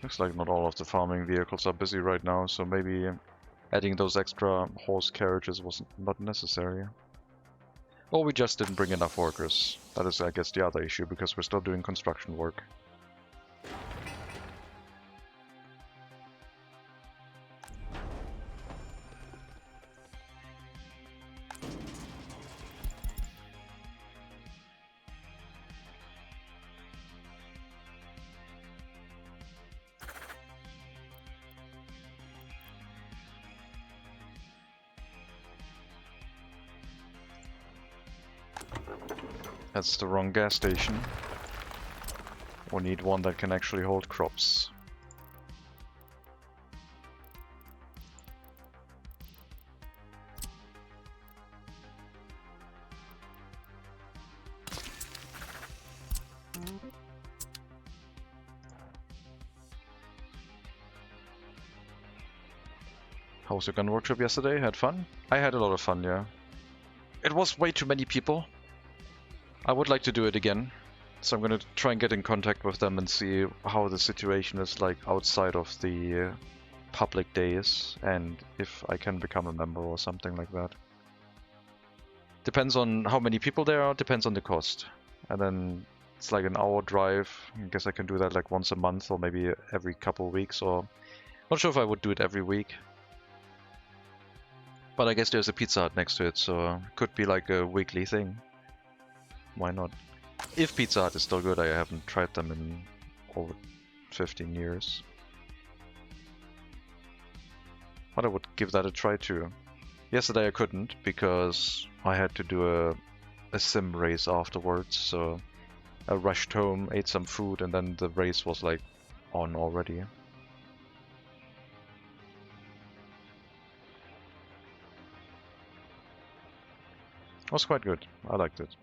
Looks like not all of the farming vehicles are busy right now, so maybe adding those extra horse carriages was not necessary. Or we just didn't bring enough workers. That is, I guess, the other issue, because we're still doing construction work. That's the wrong gas station. We need one that can actually hold crops. How was your gun workshop yesterday? Had fun? I had a lot of fun, yeah. It was way too many people. I would like to do it again, so I'm gonna try and get in contact with them and see how the situation is like outside of the public days, and if I can become a member or something like that. Depends on how many people there are, depends on the cost. And then it's like an hour drive. I guess I can do that like once a month or maybe every couple of weeks, or not sure if I would do it every week. But I guess there's a Pizza Hut next to it, so it could be like a weekly thing. Why not? If Pizza Hut is still good, I haven't tried them in over 15 years. But I would give that a try too. Yesterday I couldn't because I had to do a sim race afterwards, so I rushed home, ate some food, and then the race was like on already. It was quite good. I liked it.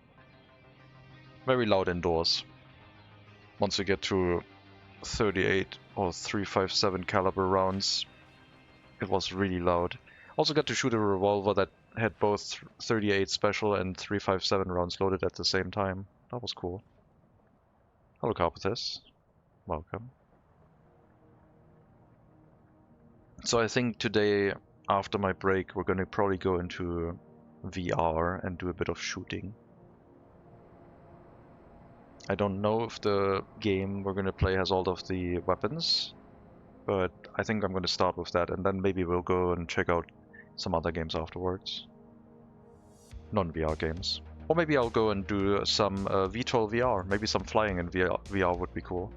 Very loud indoors. Once you get to 38 or 357 caliber rounds, it was really loud. Also got to shoot a revolver that had both 38 special and 357 rounds loaded at the same time. That was cool. Hello Carpethus. Welcome. So I think today, after my break, we're gonna probably go into VR and do a bit of shooting. I don't know if the game we're gonna play has all of the weapons, but I think I'm gonna start with that, and then maybe we'll go and check out some other games afterwards. Non-VR games. Or maybe I'll go and do some VTOL VR. Maybe some flying in VR would be cool.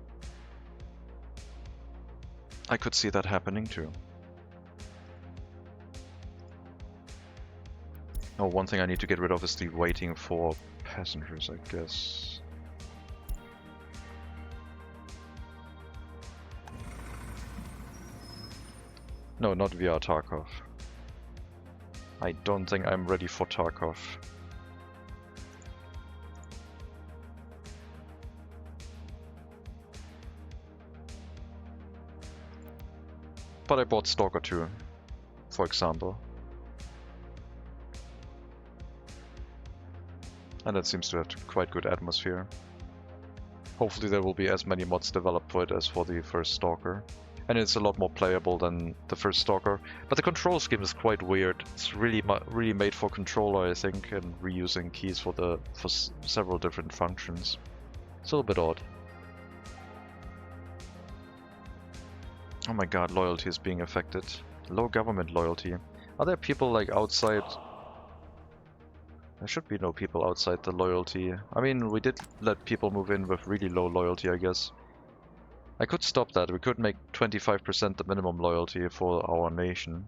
I could see that happening too. Oh, one thing I need to get rid of is the waiting for passengers, I guess. No, not VR Tarkov. I don't think I'm ready for Tarkov. But I bought Stalker 2, for example. And it seems to have quite good atmosphere. Hopefully there will be as many mods developed for it as for the first Stalker. And it's a lot more playable than the first Stalker. But the control scheme is quite weird. It's really made for controller, I think, and reusing keys for several different functions. It's a little bit odd. Oh my god, loyalty is being affected. Low government loyalty. Are there people like outside? There should be no people outside the loyalty. I mean, we did let people move in with really low loyalty, I guess. I could stop that. We could make 25% the minimum loyalty for our nation.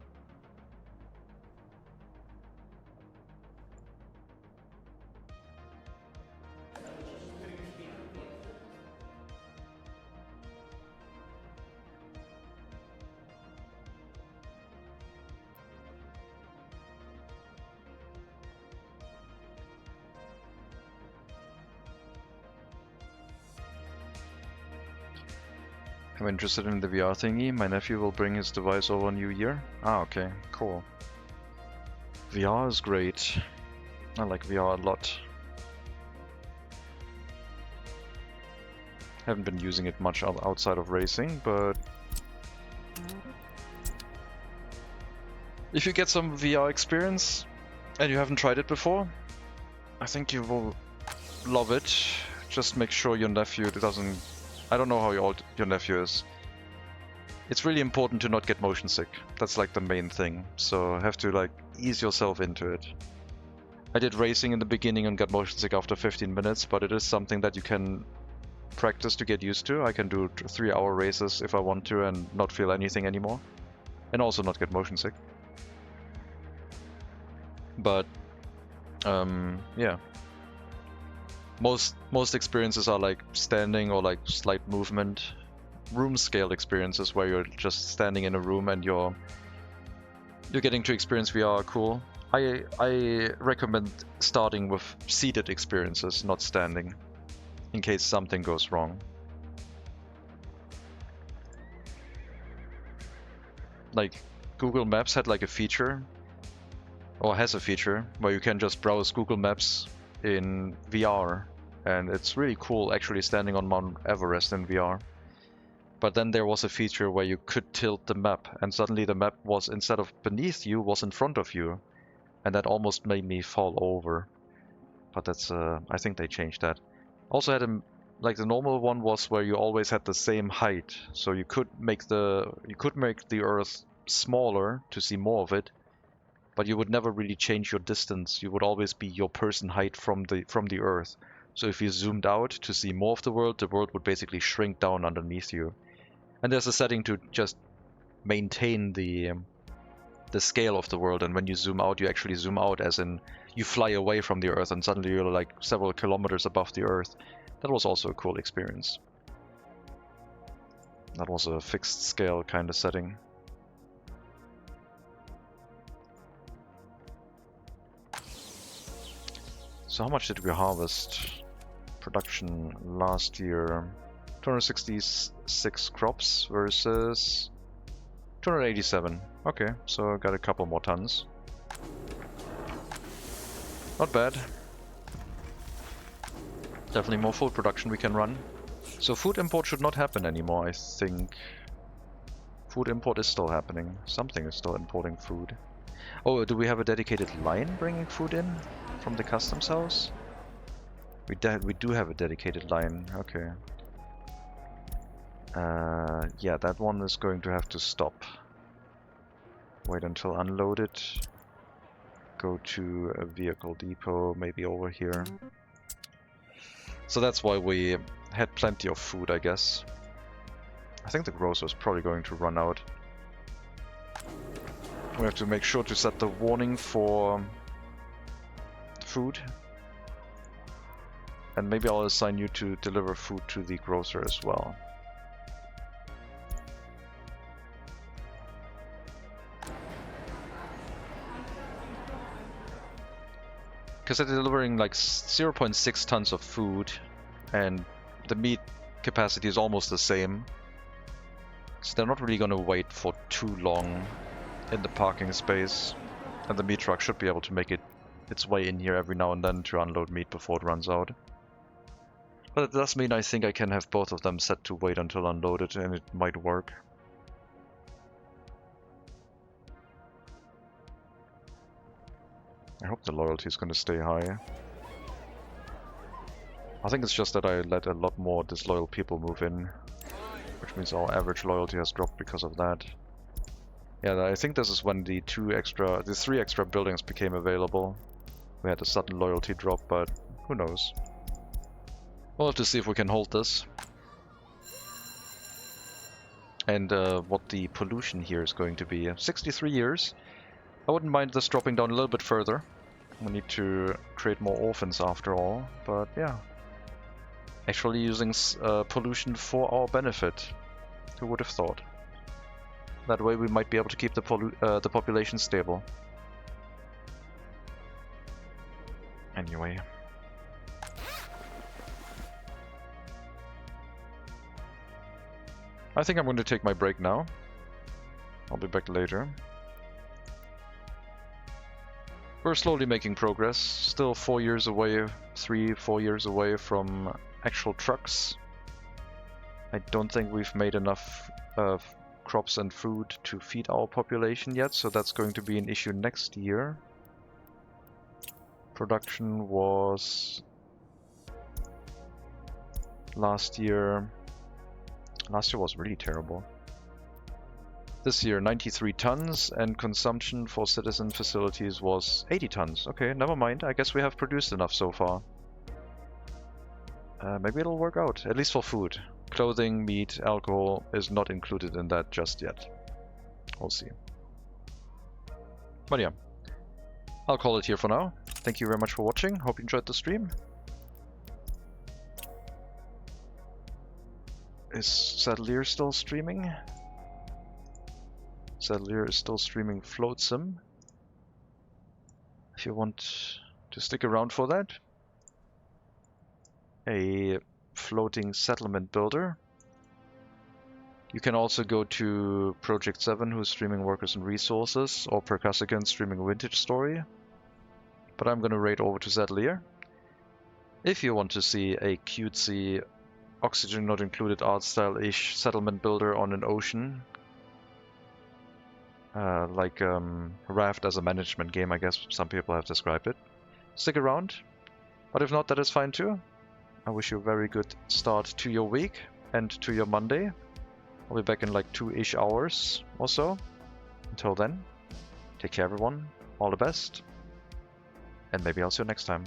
I'm interested in the VR thingy. My nephew will bring his device over New Year. Ah, okay, cool. VR is great. I like VR a lot. Haven't been using it much outside of racing, but if you get some VR experience and you haven't tried it before, I think you will love it. Just make sure your nephew doesn't... I don't know how old your nephew is. It's really important to not get motion sick. That's like the main thing. So have to like ease yourself into it. I did racing in the beginning and got motion sick after 15 minutes, but it is something that you can practice to get used to. I can do 3-hour races if I want to and not feel anything anymore. And also not get motion sick. But yeah. Most experiences are like standing or like slight movement. Room scale experiences where you're just standing in a room and you're getting to experience VR are cool. I recommend starting with seated experiences, not standing, in case something goes wrong. Like Google Maps had like a feature, or has a feature, where you can just browse Google Maps in VR, and it's really cool actually standing on Mount Everest in VR. But then there was a feature where you could tilt the map, and suddenly the map was, instead of beneath you, was in front of you, and that almost made me fall over. But that's I think they changed that. Also had like the normal one was where you always had the same height, so you could make the Earth smaller to see more of it, but you would never really change your distance. You would always be your person height from the Earth. So if you zoomed out to see more of the world would basically shrink down underneath you. And there's a setting to just maintain the scale of the world, and when you zoom out, you actually zoom out as in you fly away from the Earth and suddenly you're like several kilometers above the Earth. That was also a cool experience. That was a fixed scale kind of setting. So how much did we harvest? Production last year, 266 crops versus 287. Okay, so got a couple more tons. Not bad. Definitely more food production we can run. So food import should not happen anymore, I think. Food import is still happening. Something is still importing food. Oh, do we have a dedicated line bringing food in from the customs house? We do have a dedicated line, okay. Yeah, that one is going to have to stop. Wait until unloaded. Go to a vehicle depot, maybe over here. So that's why we had plenty of food, I guess. I think the grocer is probably going to run out. We have to make sure to set the warning for food. And maybe I'll assign you to deliver food to the grocer as well. Because they're delivering like 0.6 tons of food, and the meat capacity is almost the same. So they're not really going to wait for too long in the parking space. And the meat truck should be able to make its way in here every now and then to unload meat before it runs out. But it does mean I think I can have both of them set to wait until unloaded, and it might work. I hope the loyalty is going to stay high. I think it's just that I let a lot more disloyal people move in, which means our average loyalty has dropped because of that. Yeah, I think this is when the 3 extra buildings became available. We had a sudden loyalty drop, but who knows. We'll have to see if we can hold this. And what the pollution here is going to be. 63 years. I wouldn't mind this dropping down a little bit further. We need to create more orphans after all, but yeah. Actually using pollution for our benefit. Who would have thought? That way we might be able to keep the population stable. Anyway. I think I'm going to take my break now. I'll be back later. We're slowly making progress. Still 4 years away, 3-4 years away from actual trucks. I don't think we've made enough crops and food to feed our population yet, so that's going to be an issue next year. Production was last year was really terrible. This year 93 tons, and consumption for citizen facilities was 80 tons. Okay, never mind, I guess we have produced enough so far. Maybe it'll work out, at least for food. Clothing, meat, alcohol is not included in that just yet. We'll see. But yeah, I'll call it here for now. Thank you very much for watching, hope you enjoyed the stream. Is Sadlier still streaming? Sadlier is still streaming Float Sim. If you want to stick around for that. A floating settlement builder. You can also go to Project 7, who's streaming Workers and Resources, or Percussigan streaming Vintage Story. But I'm gonna raid over to Sadlier. If you want to see a cutesy, oxygen not included art style-ish settlement builder on an ocean, like Raft as a management game, I guess some people have described it, stick around. But if not, that is fine too. I wish you a very good start to your week and to your Monday. I'll be back in like 2-ish hours or so. Until then, take care everyone, all the best, and maybe I'll see you next time.